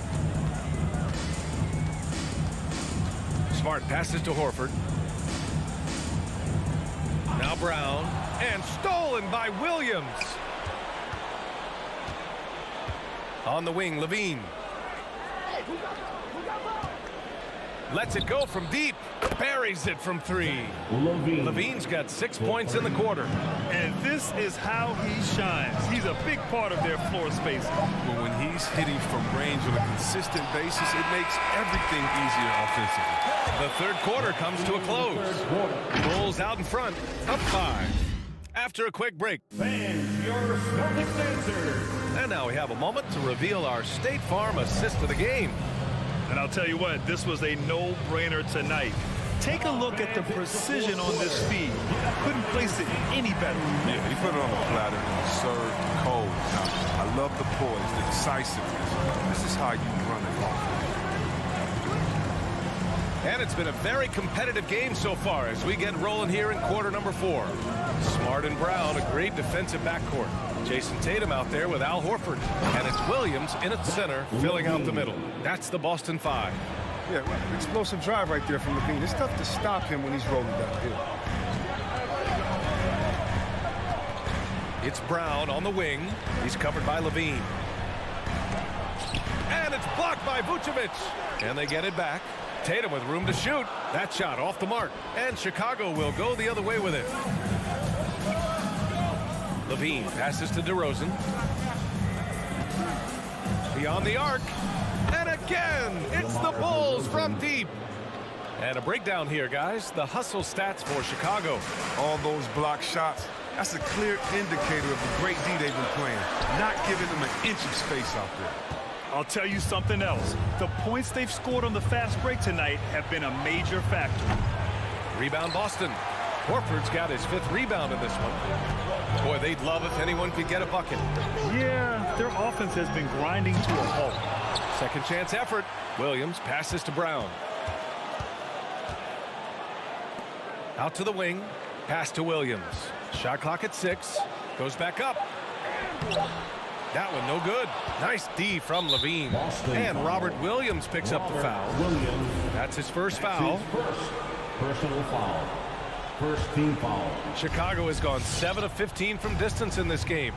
Smart passes to Horford. Now Brown. And stolen by Williams. On the wing, Levine. Lets it go from deep. Buries it from 3. Levine's got 6 points in the quarter. And this is how he shines. He's a big part of their floor space. But when he's hitting from range on a consistent basis, it makes everything easier offensively. The third quarter comes to a close. Bulls out in front, up 5. After a quick break. And now we have a moment to reveal our State Farm assist of the game. And I'll tell you what, this was a no-brainer tonight. Take a look at the precision on this feed. Couldn't place it any better. Yeah, he put it on the platter and served cold. Now, I love the poise, the decisiveness. This is how you run it off. And it's been a very competitive game so far as we get rolling here in quarter number 4. Smart and Brown, a great defensive backcourt. Jason Tatum out there with Al Horford. And it's Williams in at center, filling out the middle. That's the Boston 5. Yeah, explosive drive right there from Levine. It's tough to stop him when he's rolling downhill. It's Brown on the wing. He's covered by Levine. And it's blocked by Vucevic. And they get it back. Tatum with room to shoot. That shot off the mark. And Chicago will go the other way with it. Levine passes to DeRozan. Beyond the arc. And again, it's the Bulls from deep. And a breakdown here, guys. The hustle stats for Chicago. All those block shots, That's a clear indicator of the great D they've been playing, not giving them an inch of space out there. I'll tell you something else. The points they've scored on the fast break tonight have been a major factor. Rebound Boston. Horford's got his 5th rebound in this one. Boy, they'd love if anyone could get a bucket. Yeah, their offense has been grinding to a halt. Second chance effort. Williams passes to Brown. Out to the wing. Pass to Williams. Shot clock at 6. Goes back up. That one no good. Nice D from Levine. And Robert Williams picks up the foul. That's his first foul. Personal foul. First team foul. Chicago has gone 7 of 15 from distance in this game.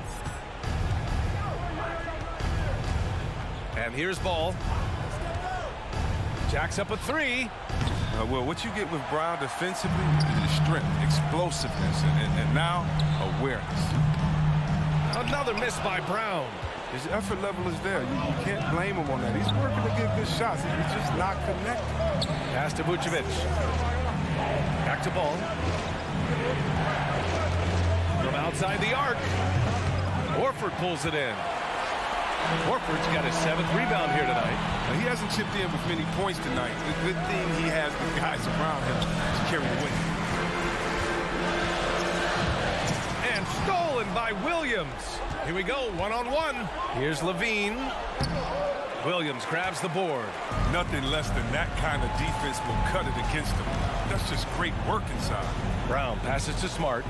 And here's Ball. Jacks up a 3. Well, what you get with Brown defensively is strength, explosiveness, and now awareness. Another miss by Brown. His effort level is there. You can't blame him on that. He's working to get good shots. He's just not connected. Pass to Vucevic. Back to Ball. From outside the arc. Horford pulls it in. Horford's got his 7th rebound here tonight. Now, he hasn't chipped in with many points tonight. The good thing he has the guys around him to carry the weight. And stolen by Williams. Here we go, one-on-one. Here's Levine. Williams grabs the board. Nothing less than that kind of defense will cut it against him. That's just great work inside. Brown passes to Smart.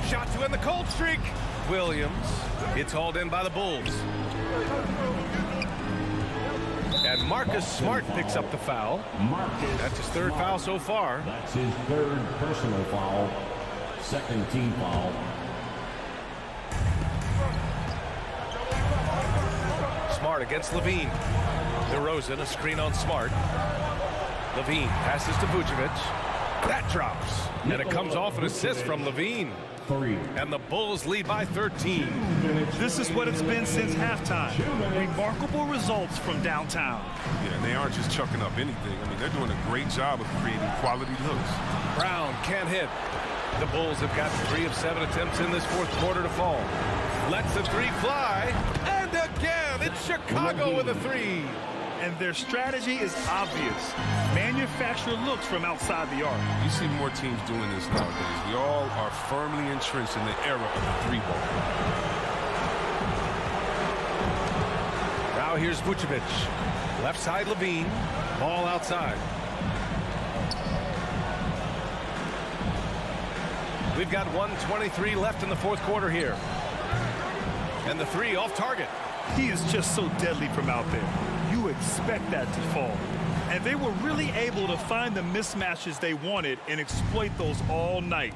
Shot to end the cold streak. Williams gets hauled in by the Bulls. And Marcus Smart picks up the foul. That's his 3rd foul so far. That's his 3rd personal foul. 2nd team foul. Smart against Levine. DeRozan, a screen on Smart. Levine passes to Vucevic. That drops. And it comes off an assist from Levine. 3. And the Bulls lead by 13. This is what it's been since halftime. Remarkable results from downtown. Yeah, and they aren't just chucking up anything. I mean, they're doing a great job of creating quality looks. Brown can't hit. The Bulls have got 3 of 7 attempts in this 4th quarter to fall. Lets the 3 fly. And again, it's Chicago with a 3. And their strategy is obvious. Manufacture looks from outside the arc. You see more teams doing this nowadays. We all are firmly entrenched in the era of the 3-ball. Now here's Vucevic. Left side Levine. Ball outside. We've got 1:23 left in the 4th quarter here. And the 3 off target. He is just so deadly from out there. You expect that to fall. And they were really able to find the mismatches they wanted and exploit those all night.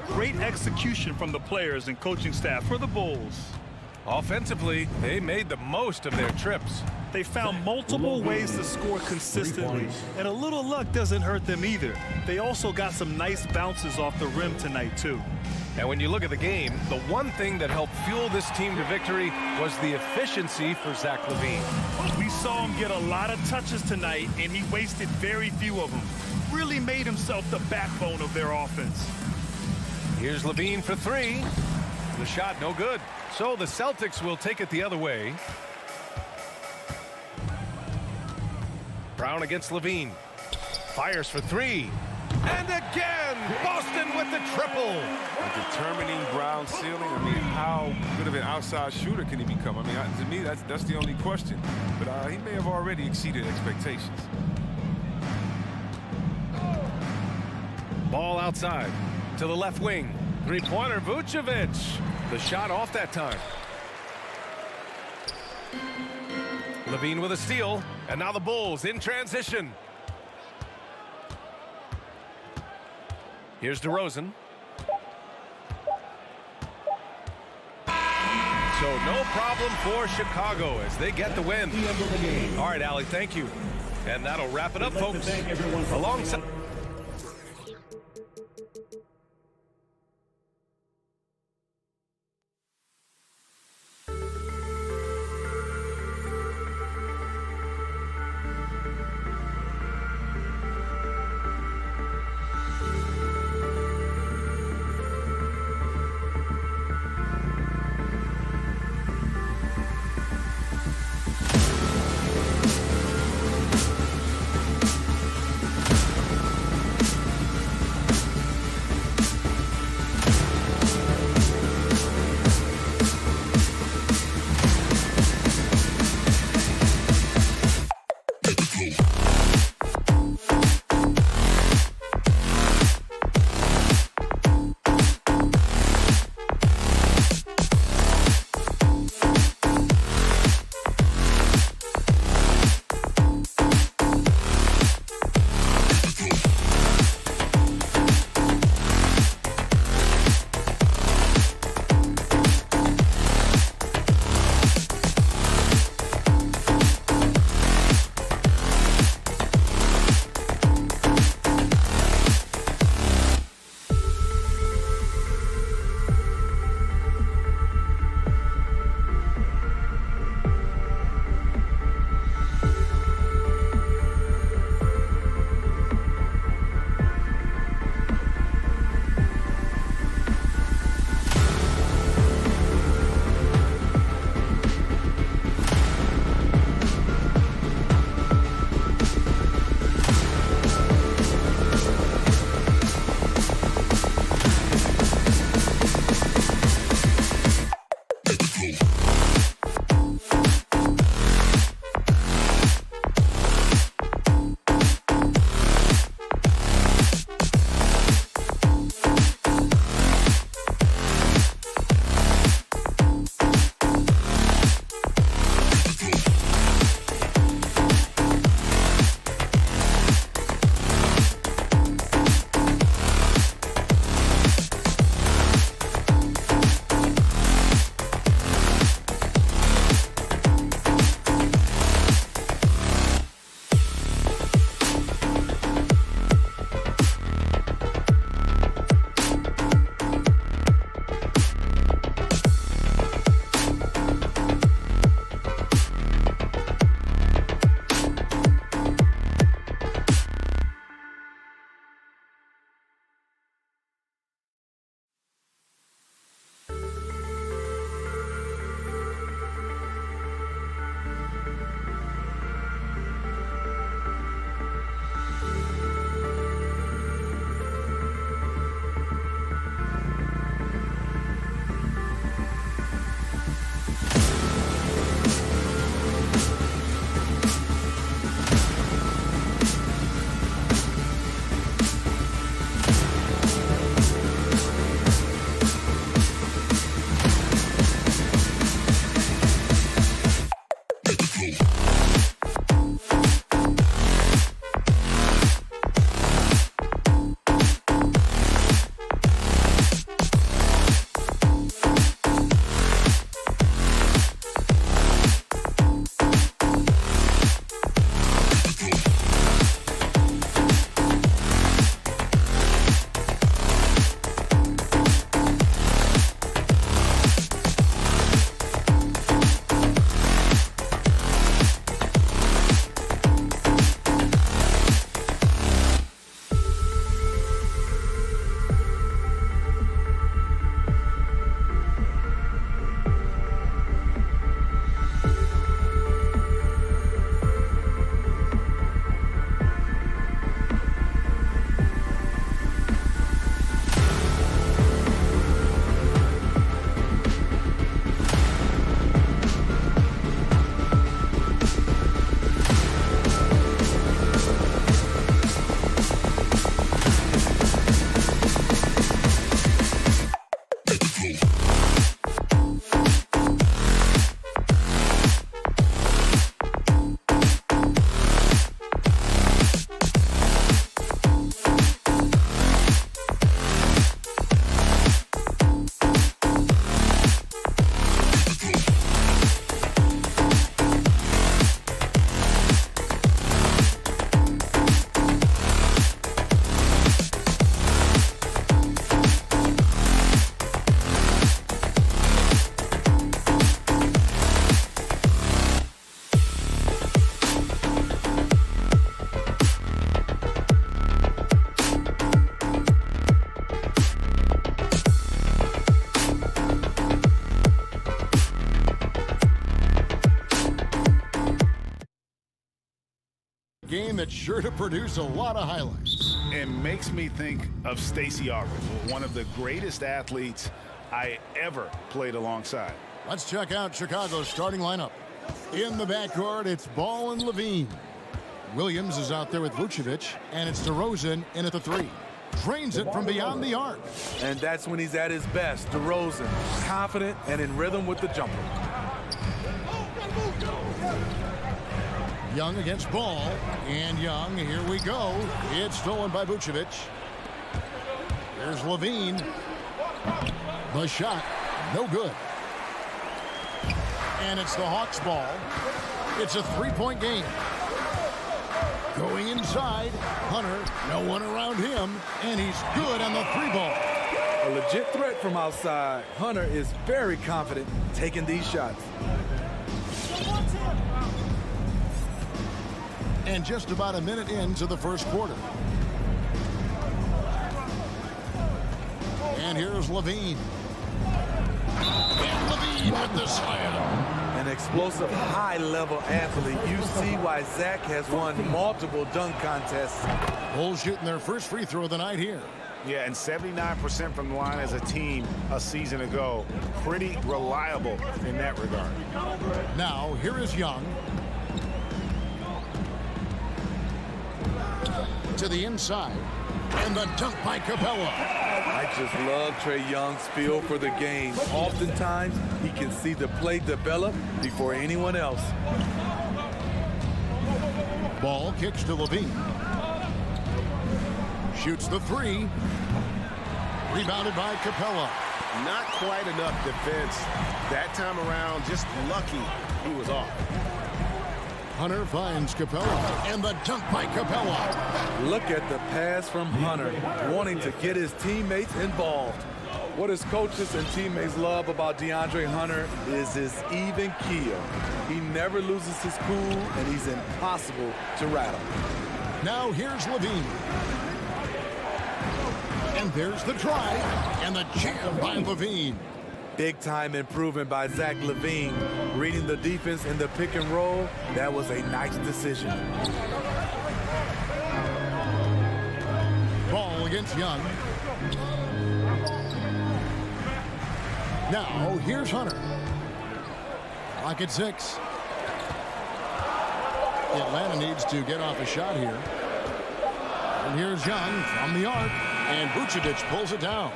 Great execution from the players and coaching staff for the Bulls. Offensively, they made the most of their trips. They found multiple ways to score consistently, and a little luck doesn't hurt them either. They also got some nice bounces off the rim tonight, too. And when you look at the game, the one thing that helped fuel this team to victory was the efficiency for Zach LaVine. We saw him get a lot of touches tonight, and he wasted very few of them. Really made himself the backbone of their offense. Here's LaVine for 3. The shot no good. So the Celtics will take it the other way. Brown against LaVine. Fires for 3. And again, Boston with the triple. Determining Brown's ceiling. I mean, how good of an outside shooter can he become? I mean, to me, that's the only question. But he may have already exceeded expectations. Ball outside to the left wing. Three-pointer, Vucevic. The shot off that time. LaVine with a steal. And now the Bulls in transition. Here's DeRozan. So no problem for Chicago as they get the win. All right, Allie, thank you. And that'll wrap it up, folks. Alongside. that's sure to produce a lot of highlights. It makes me think of Stacey Augers, one of the greatest athletes I ever played alongside. Let's check out Chicago's starting lineup. In the backcourt, it's Ball and Levine. Williams is out there with Vucevic, and it's DeRozan in at the 3. Drains it from beyond the arc. And that's when he's at his best. DeRozan, confident and in rhythm with the jumper. Young against Ball, and Young, here we go. It's stolen by Vucevic. Here's Levine. The shot, no good. And it's the Hawks ball. It's a 3-point game. Going inside, Hunter, no one around him, and he's good on the 3-ball. A legit threat from outside. Hunter is very confident taking these shots. And just about a minute into the first quarter. And here's Levine. And Levine with the slam. An explosive, high-level athlete. You see why Zach has won multiple dunk contests. Bulls shooting their first free throw of the night here. Yeah, and 79% from the line as a team a season ago. Pretty reliable in that regard. Now, here is Young. To the inside. And the dunk by Capella. I just love Trae Young's feel for the game. Oftentimes, he can see the play develop before anyone else. Ball kicks to Levine. Shoots the 3. Rebounded by Capella. Not quite enough defense that time around. Just lucky he was off. Hunter finds Capella, and the dunk by Capella. Look at the pass from Hunter, wanting to get his teammates involved. What his coaches and teammates love about DeAndre Hunter is his even keel. He never loses his cool, and he's impossible to rattle. Now here's Levine. And there's the drive, and the jam by Levine. Big-time improvement by Zach LaVine. Reading the defense in the pick and roll, that was a nice decision. Ball against Young. Now, here's Hunter. Clock at 6. Atlanta needs to get off a shot here. And here's Young from the arc, and Vucevic pulls it down.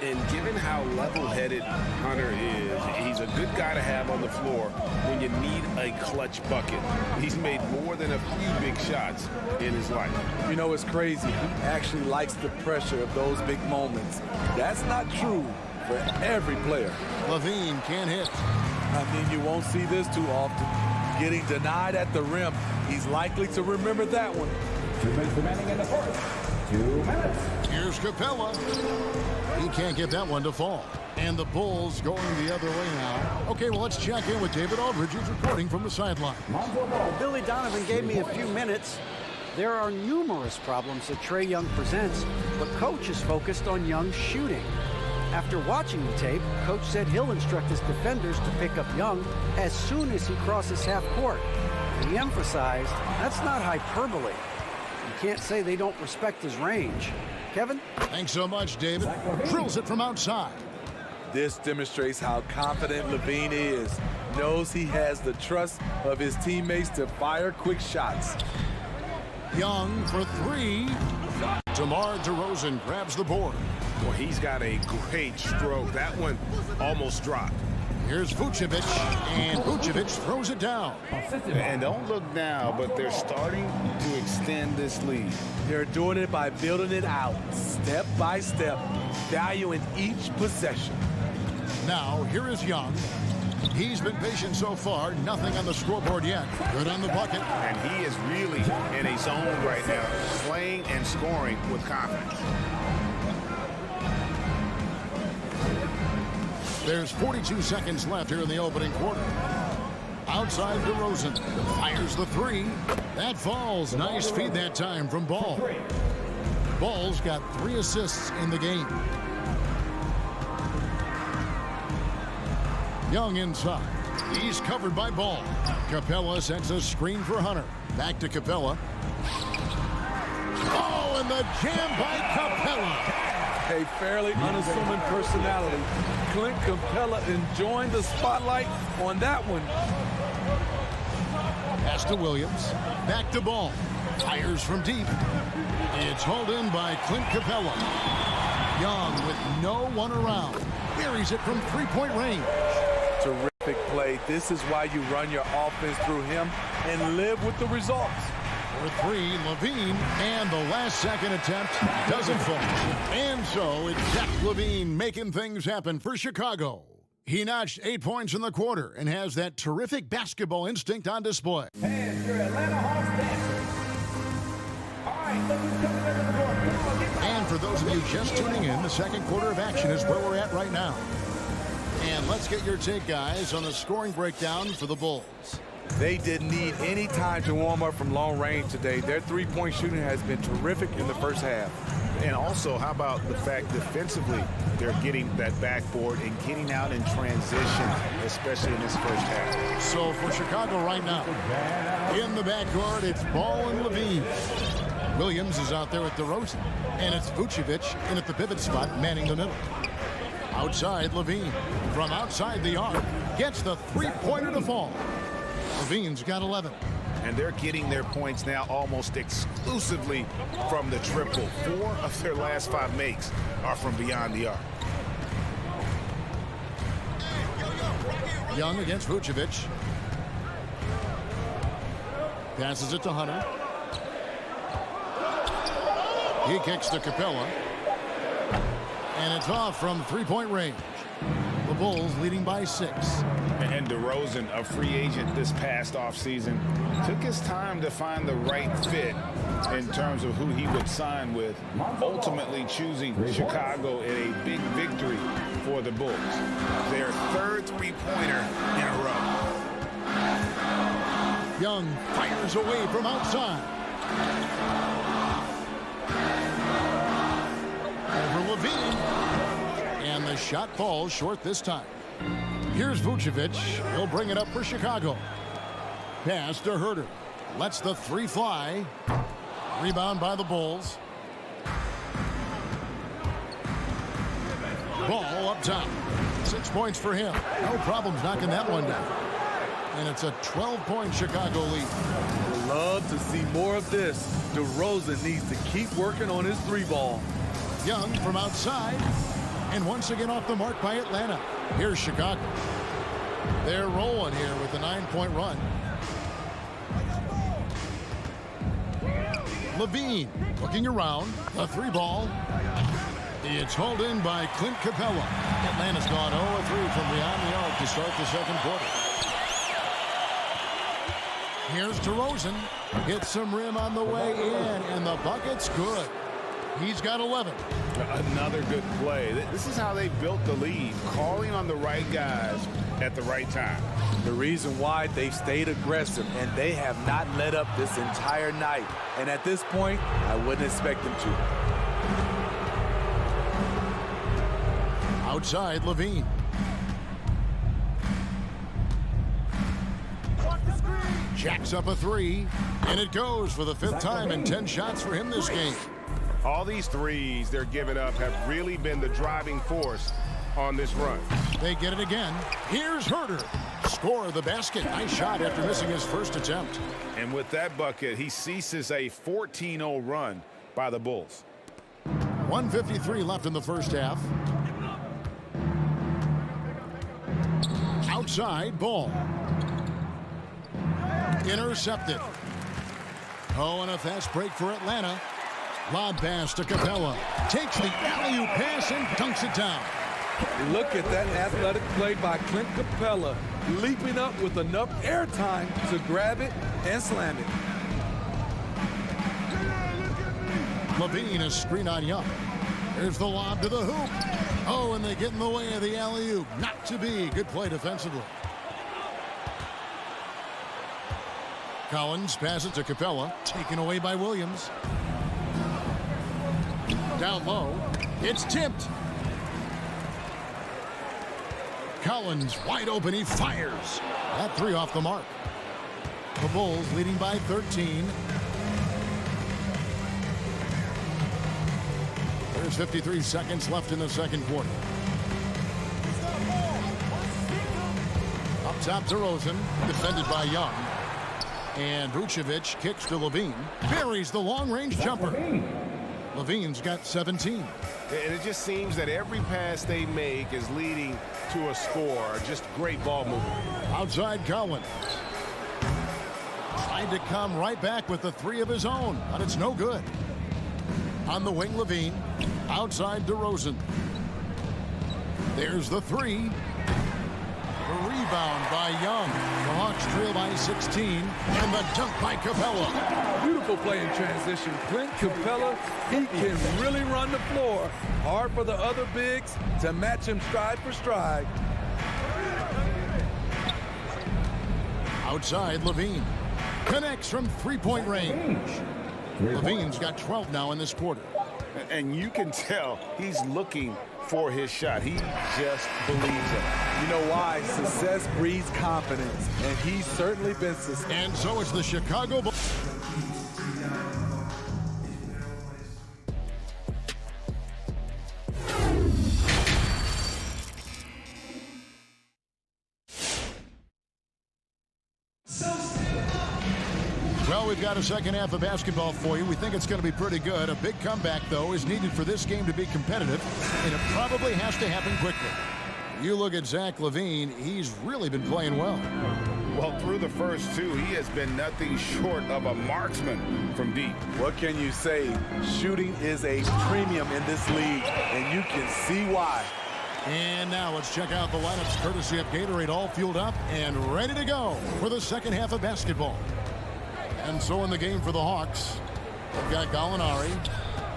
And given how level-headed Hunter is, he's a good guy to have on the floor when you need a clutch bucket. He's made more than a few big shots in his life. You know, it's crazy. He actually likes the pressure of those big moments. That's not true for every player. Levine can't hit. I mean, you won't see this too often. Getting denied at the rim, he's likely to remember that one. 2 minutes remaining in the first. 2 minutes. Here's Capella. He can't get that one to fall. And the Bulls going the other way now. Okay, well, let's check in with David Aldridge, who's reporting from the sideline. Billy Donovan gave me a few minutes. There are numerous problems that Trae Young presents, but Coach is focused on Young's shooting. After watching the tape, Coach said he'll instruct his defenders to pick up Young as soon as he crosses half court. He emphasized that's not hyperbole. You can't say they don't respect his range. Kevin? Thanks so much, David. Drills it from outside. This demonstrates how confident LaVine is. Knows he has the trust of his teammates to fire quick shots. Young for 3. DeMar DeRozan grabs the board. Well, he's got a great stroke. That one almost dropped. Here's Vucevic, and Vucevic throws it down. And don't look now, but they're starting to extend this lead. They're doing it by building it out, step by step, valuing each possession. Now, here is Young. He's been patient so far, nothing on the scoreboard yet. Good on the bucket. And he is really in a zone right now, playing and scoring with confidence. There's 42 seconds left here in the opening quarter. Outside DeRozan fires the 3. That falls. Nice feed that time from Ball. Ball's got 3 assists in the game. Young inside. He's covered by Ball. Capella sends a screen for Hunter. Back to Capella. Oh, and the jam by Capella. A fairly unassuming personality. Clint Capella enjoying the spotlight on that one. Pass to Williams. Back to Ball. Fires from deep. It's hauled in by Clint Capella. Young with no one around. Buries it from three-point range. Terrific play. This is why you run your offense through him and live with the results. For three, Levine, and the last second attempt doesn't fall. And so it's Zach Levine making things happen for Chicago. He notched 8 points in the quarter and has that terrific basketball instinct on display. And your Atlanta Hawks dancers. All right, look who's coming into the court. And for those of you just tuning in, the second quarter of action is where we're at right now. And let's get your take, guys, on the scoring breakdown for the Bulls. They didn't need any time to warm up from long range today. Their three-point shooting has been terrific in the first half. And also, how about the fact defensively, they're getting that backboard and getting out in transition, especially in this first half. So for Chicago right now, in the backcourt, it's Ball and Levine. Williams is out there with DeRozan, and it's Vucevic in at the pivot spot, manning the middle. Outside, Levine, from outside the arc, gets the three-pointer to fall. Levine's got 11. And they're getting their points now almost exclusively from the triple. 4 of their last 5 makes are from beyond the arc. Young against Vucevic. Passes it to Hunter. He kicks to Capella. And it's off from three-point range. The Bulls leading by 6. And DeRozan, a free agent this past offseason, took his time to find the right fit in terms of who he would sign with, ultimately choosing Chicago in a big victory for the Bulls. Their third three-pointer in a row. Young fires away from outside. Over Levine. And the shot falls short this time. Here's Vucevic. He'll bring it up for Chicago. Pass to Herter. Lets the three fly. Rebound by the Bulls. Ball up top. 6 points for him. No problems knocking that one down. And it's a 12-point Chicago lead. Would love to see more of this. DeRozan needs to keep working on his three ball. Young from outside. And once again off the mark by Atlanta. Here's Chicago. They're rolling here with a 9-point run. Levine looking around. A three ball. It's hauled in by Clint Capella. Atlanta's gone 0-3 from beyond the arc to start the second quarter. Here's DeRozan. Hits some rim on the way in, and the bucket's good. He's got 11. Another good play. This is how they built the lead, calling on the right guys at the right time. The reason why they stayed aggressive, and they have not let up this entire night. And at this point, I wouldn't expect them to. Outside, Levine. Jacks up a three, and it goes for the 5th time in 10 shots for him this game. All these threes they're giving up have really been the driving force on this run. They get it again. Here's Herter. Score the basket. Nice shot after missing his first attempt. And with that bucket, he ceases a 14-0 run by the Bulls. 1:53 left in the first half. Outside, Ball. Intercepted. Oh, and a fast break for Atlanta. Lob pass to Capella. Takes the alley-oop pass and dunks it down. Look at that athletic play by Clint Capella, leaping up with enough airtime to grab it and slam it. Levine, a screen on Young. There's the lob to the hoop. Oh, and they get in the way of the alley-oop. Not to be. Good play defensively. Collins passes to Capella. Taken away by Williams. Down low. It's tipped. Collins wide open. He fires. That three off the mark. The Bulls leading by 13. There's 53 seconds left in the second quarter. Up top to Rosen, defended by Young. And Vucevic kicks to Levine. Buries the long-range jumper. Levine's got 17. And it just seems that every pass they make is leading to a score. Just great ball movement. Outside Collins. Tried to come right back with the three of his own, but it's no good. On the wing, Levine. Outside DeRozan. There's the three. The rebound by Young. The Hawks trail by 16. And the dunk by Capella. Beautiful play in transition. Clint Capella, he can really run the floor. Hard for the other bigs to match him stride for stride. Outside, Levine. Connects from three-point range. Levine's got 12 now in this quarter. And you can tell he's looking for his shot. He just believes it. You know why? Success breeds confidence, and he's certainly been successful. And so it's the Chicago Bulls. Well, we've got a second half of basketball for you. We think it's going to be pretty good. A big comeback, though, is needed for this game to be competitive, and it probably has to happen quickly. You look at Zach LaVine, he's really been playing well. Well, through the first two, he has been nothing short of a marksman from deep. What can you say? Shooting is a premium in this league, and you can see why. And now let's check out the lineups courtesy of Gatorade, all fueled up and ready to go for the second half of basketball. And so in the game for the Hawks, we've got Gallinari.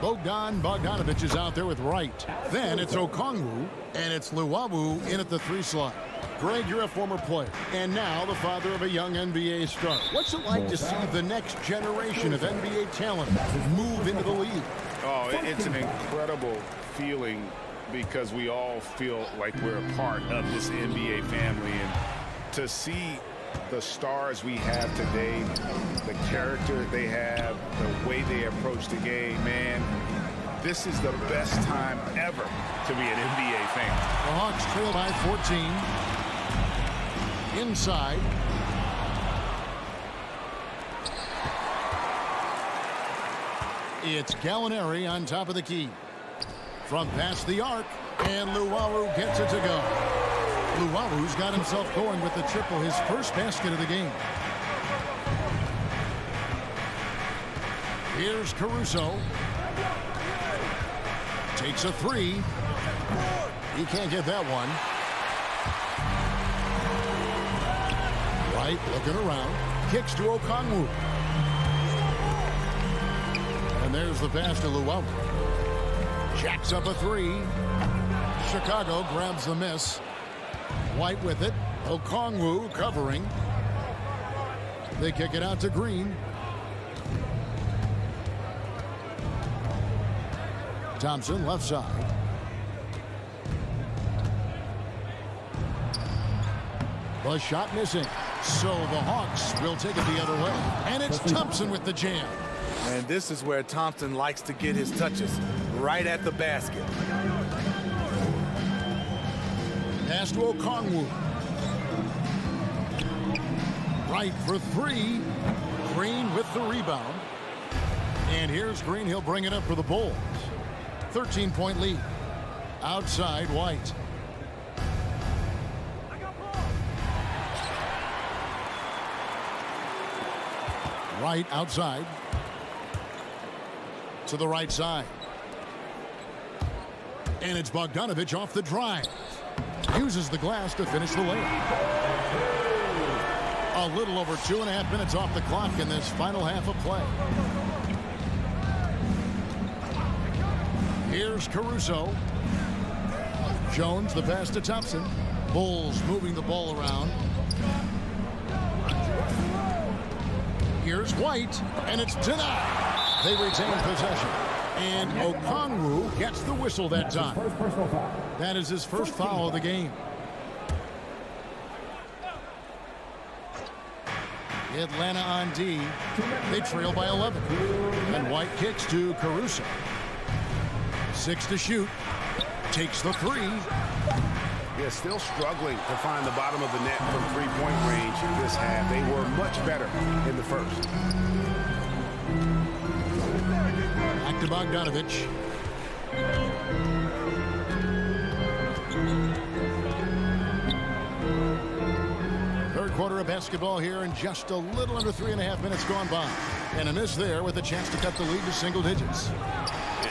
Bogdan Bogdanovic is out there with Wright. Then it's Okongwu, and it's Luwawu in at the three slot. Greg, you're a former player, and now the father of a young NBA star. What's it like to see the next generation of NBA talent move into the league? Oh, it's an incredible feeling because we all feel like we're a part of this NBA family. And to see the stars we have today, the character they have, the way they approach the game, man, this is the best time ever to be an NBA fan. The Hawks trail by 14. Inside. It's Gallinari on top of the key. From past the arc, and Luwawu gets it to go. Luwawu's got himself going with the triple, his first basket of the game. Here's Caruso. Takes a three. He can't get that one. Wright looking around. Kicks to Okongwu. And there's the pass to Luwawu. Jacks up a three. Chicago grabs the miss. White with it. Okongwu covering. They kick it out to Green. Thompson left side. The shot missing. So the Hawks will take it the other way. And it's Thompson with the jam. And this is where Thompson likes to get his touches, right at the basket. Pass to Okongwu. Right for three. Green with the rebound. And here's Green. He'll bring it up for the Bulls. 13-point lead. Outside, White. White outside. To the right side. And it's Bogdanovic off the drive. Uses the glass to finish the layup. A little over 2.5 minutes off the clock in this final half of play. Here's Caruso. Jones, the pass to Thompson. Bulls moving the ball around. Here's White, and it's denied. They retain possession. And Okongwu gets the whistle that time. That is his first foul of the game. Atlanta on D. They trail by 11. And White kicks to Caruso. 6 to shoot. Takes the 3. Yeah, still struggling to find the bottom of the net from three-point range this half. They were much better in the first. Back to Bogdanovich. Third quarter of basketball here, and just a little under 3.5 minutes gone by. And a miss there with a chance to cut the lead to single digits.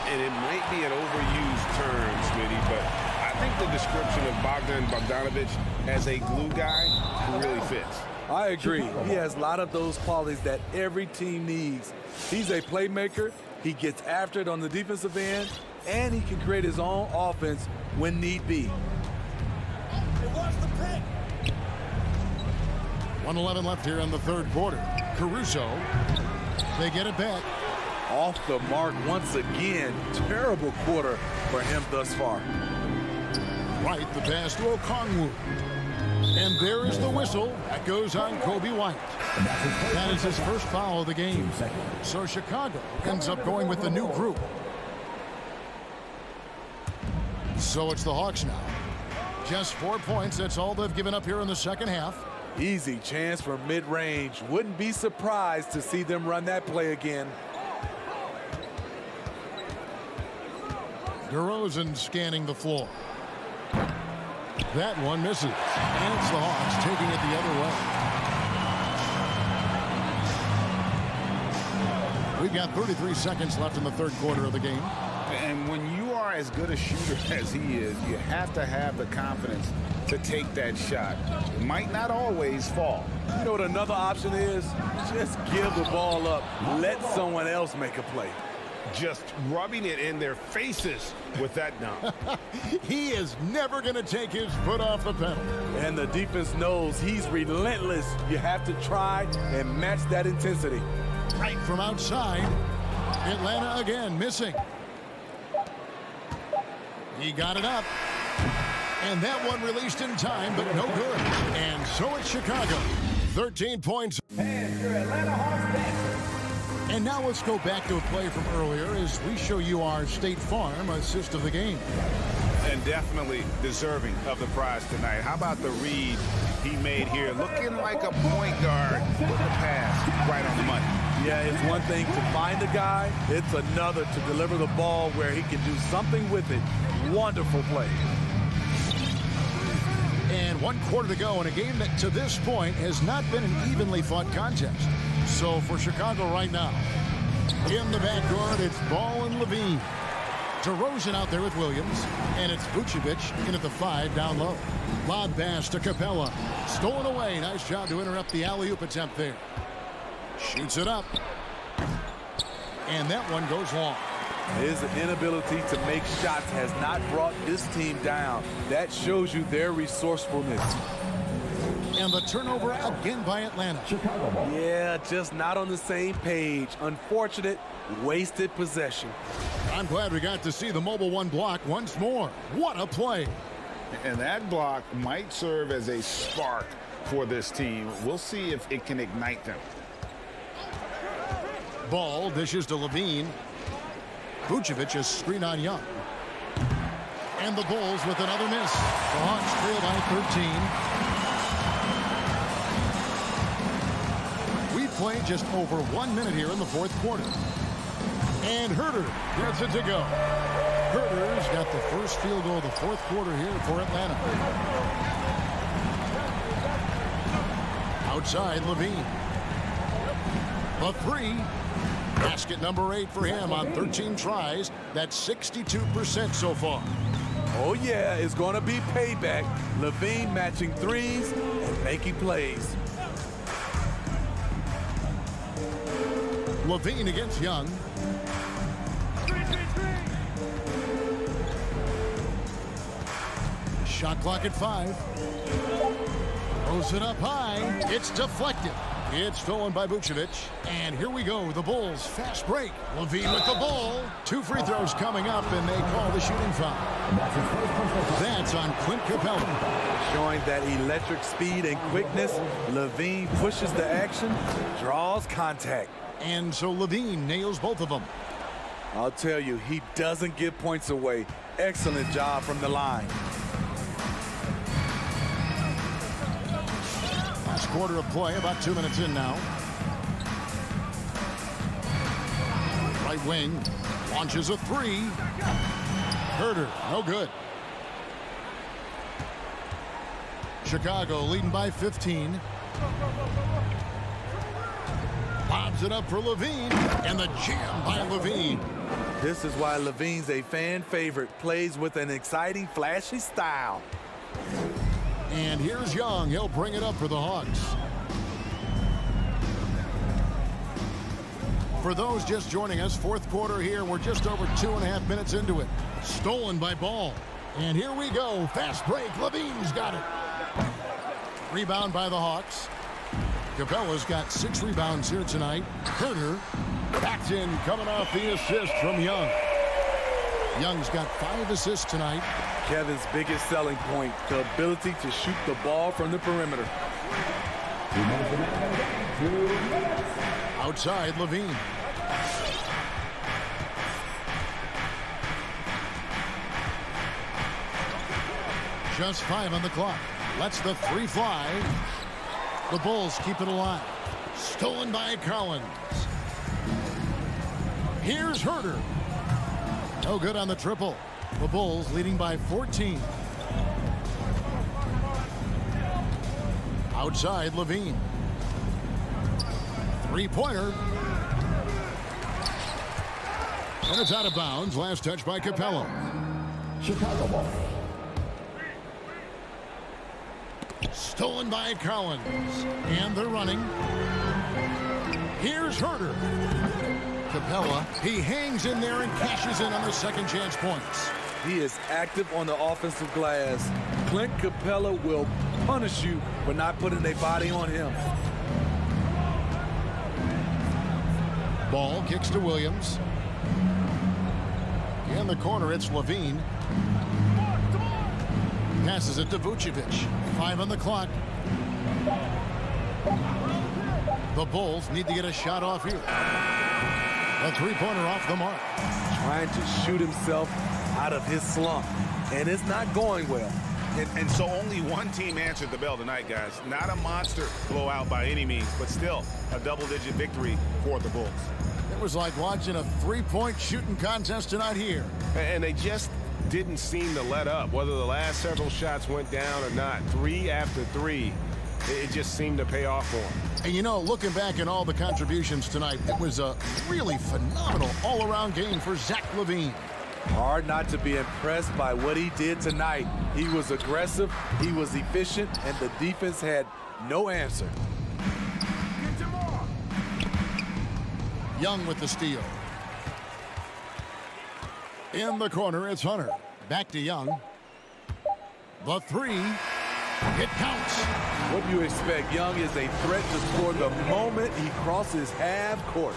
And it might be an overused term, Smitty, but I think the description of Bogdanovich as a glue guy really fits. I agree. He has a lot of those qualities that every team needs. He's a playmaker. He gets after it on the defensive end, and he can create his own offense when need be. 1:11 left here in the third quarter. Caruso, they get it back. Off the mark once again. Terrible quarter for him thus far. Right, the pass to Okongwu. And there is the whistle. That goes on Kobe White. That is his first foul of the game. So Chicago ends up going with the new group. So it's the Hawks now. Just 4 points. That's all they've given up here in the second half. Easy chance for mid-range. Wouldn't be surprised to see them run that play again. DeRozan scanning the floor. That one misses. And it's the Hawks taking it the other way. We've got 33 seconds left in the third quarter of the game. And when you are as good a shooter as he is, you have to have the confidence to take that shot. It might not always fall. You know what another option is? Just give the ball up. Let someone else make a play. Just rubbing it in their faces with that dunk. He is never going to take his foot off the pedal. And the defense knows he's relentless. You have to try and match that intensity. Right from outside. Atlanta again missing. He got it up. And that one released in time, but no good. And so it's Chicago. 13 points. And your Atlanta Hawks Dancers. And now let's go back to a play from earlier as we show you our State Farm assist of the game. And definitely deserving of the prize tonight. How about the read he made here? Looking like a point guard with the pass right on the money. Yeah, it's one thing to find a guy. It's another to deliver the ball where he can do something with it. Wonderful play. And 1 quarter to go in a game that to this point has not been an evenly fought contest. So for Chicago right now, in the backcourt, it's Ball and Levine. DeRozan out there with Williams, and it's Vucevic in at the 5 down low. Lob pass to Capella. Stolen away. Nice job to interrupt the alley-oop attempt there. Shoots it up. And that one goes long. His inability to make shots has not brought this team down. That shows you their resourcefulness. And the turnover again by Atlanta. Yeah, just not on the same page. Unfortunate, wasted possession. I'm glad we got to see the mobile one block once more. What a play. And that block might serve as a spark for this team. We'll see if it can ignite them. Ball dishes to Levine. Vucevic is screen on Young. And the Bulls with another miss. The Hawks trail by 13. We played just over 1 minute here in the fourth quarter. And Herter gets it to go. Herter's got the first field goal of the fourth quarter here for Atlanta. Outside Levine. The 3. Basket number 8 for him on 13 tries. That's 62% so far. Oh, yeah, it's going to be payback. Levine matching threes and making plays. Levine against Young. Shot clock at 5. Throws it up high. It's deflected. It's stolen by Vucevic. And here we go. The Bulls fast break. Levine with the ball. 2 free throws coming up, and they call the shooting foul. That's on Clint Capella. Showing that electric speed and quickness, Levine pushes the action, draws contact. And so Levine nails both of them. I'll tell you, he doesn't give points away. Excellent job from the line. Last quarter of play, about 2 minutes in now. Right wing launches a three. Herder, no good. Chicago leading by 15. Lobs it up for Levine, and the jam by Levine. This is why Levine's a fan favorite. Plays with an exciting, flashy style. And here's Young. He'll bring it up for the Hawks. For those just joining us, fourth quarter here. We're just over 2.5 minutes into it. Stolen by Ball. And here we go. Fast break. Levine's got it. Rebound by the Hawks. Capella's got 6 rebounds here tonight. Herder backed in, coming off the assist from Young. Young's got 5 assists tonight. Kevin's biggest selling point, the ability to shoot the ball from the perimeter. Outside, Levine. Just 5 on the clock. Lets the 3 fly. The Bulls keep it alive. Stolen by Collins. Here's Herder. No good on the triple. The Bulls leading by 14. Outside, Levine. Three-pointer. And it's out of bounds. Last touch by Capella. Chicago ball. Stolen by Collins. And they're running. Here's Herder. Capella, he hangs in there and cashes in on their second chance points. He is active on the offensive glass. Clint Capella will punish you for not putting a body on him. Ball kicks to Williams. In the corner, it's Levine. Passes it to Vucevic. 5 on the clock. The Bulls need to get a shot off here. A three-pointer off the mark. Trying to shoot himself out of his slump, and it's not going well. And so only one team answered the bell tonight, guys. Not a monster blowout by any means, but still a double-digit victory for the Bulls. It was like watching a three-point shooting contest tonight here. And they just didn't seem to let up, whether the last several shots went down or not. 3 after 3, it just seemed to pay off for them. And you know, looking back at all the contributions tonight, it was a really phenomenal all-around game for Zach LaVine. Hard not to be impressed by what he did tonight. He was aggressive, he was efficient, and the defense had no answer. Young with the steal. In the corner, it's Hunter. Back to Young. The 3. It counts. What do you expect? Young is a threat to score the moment he crosses half court.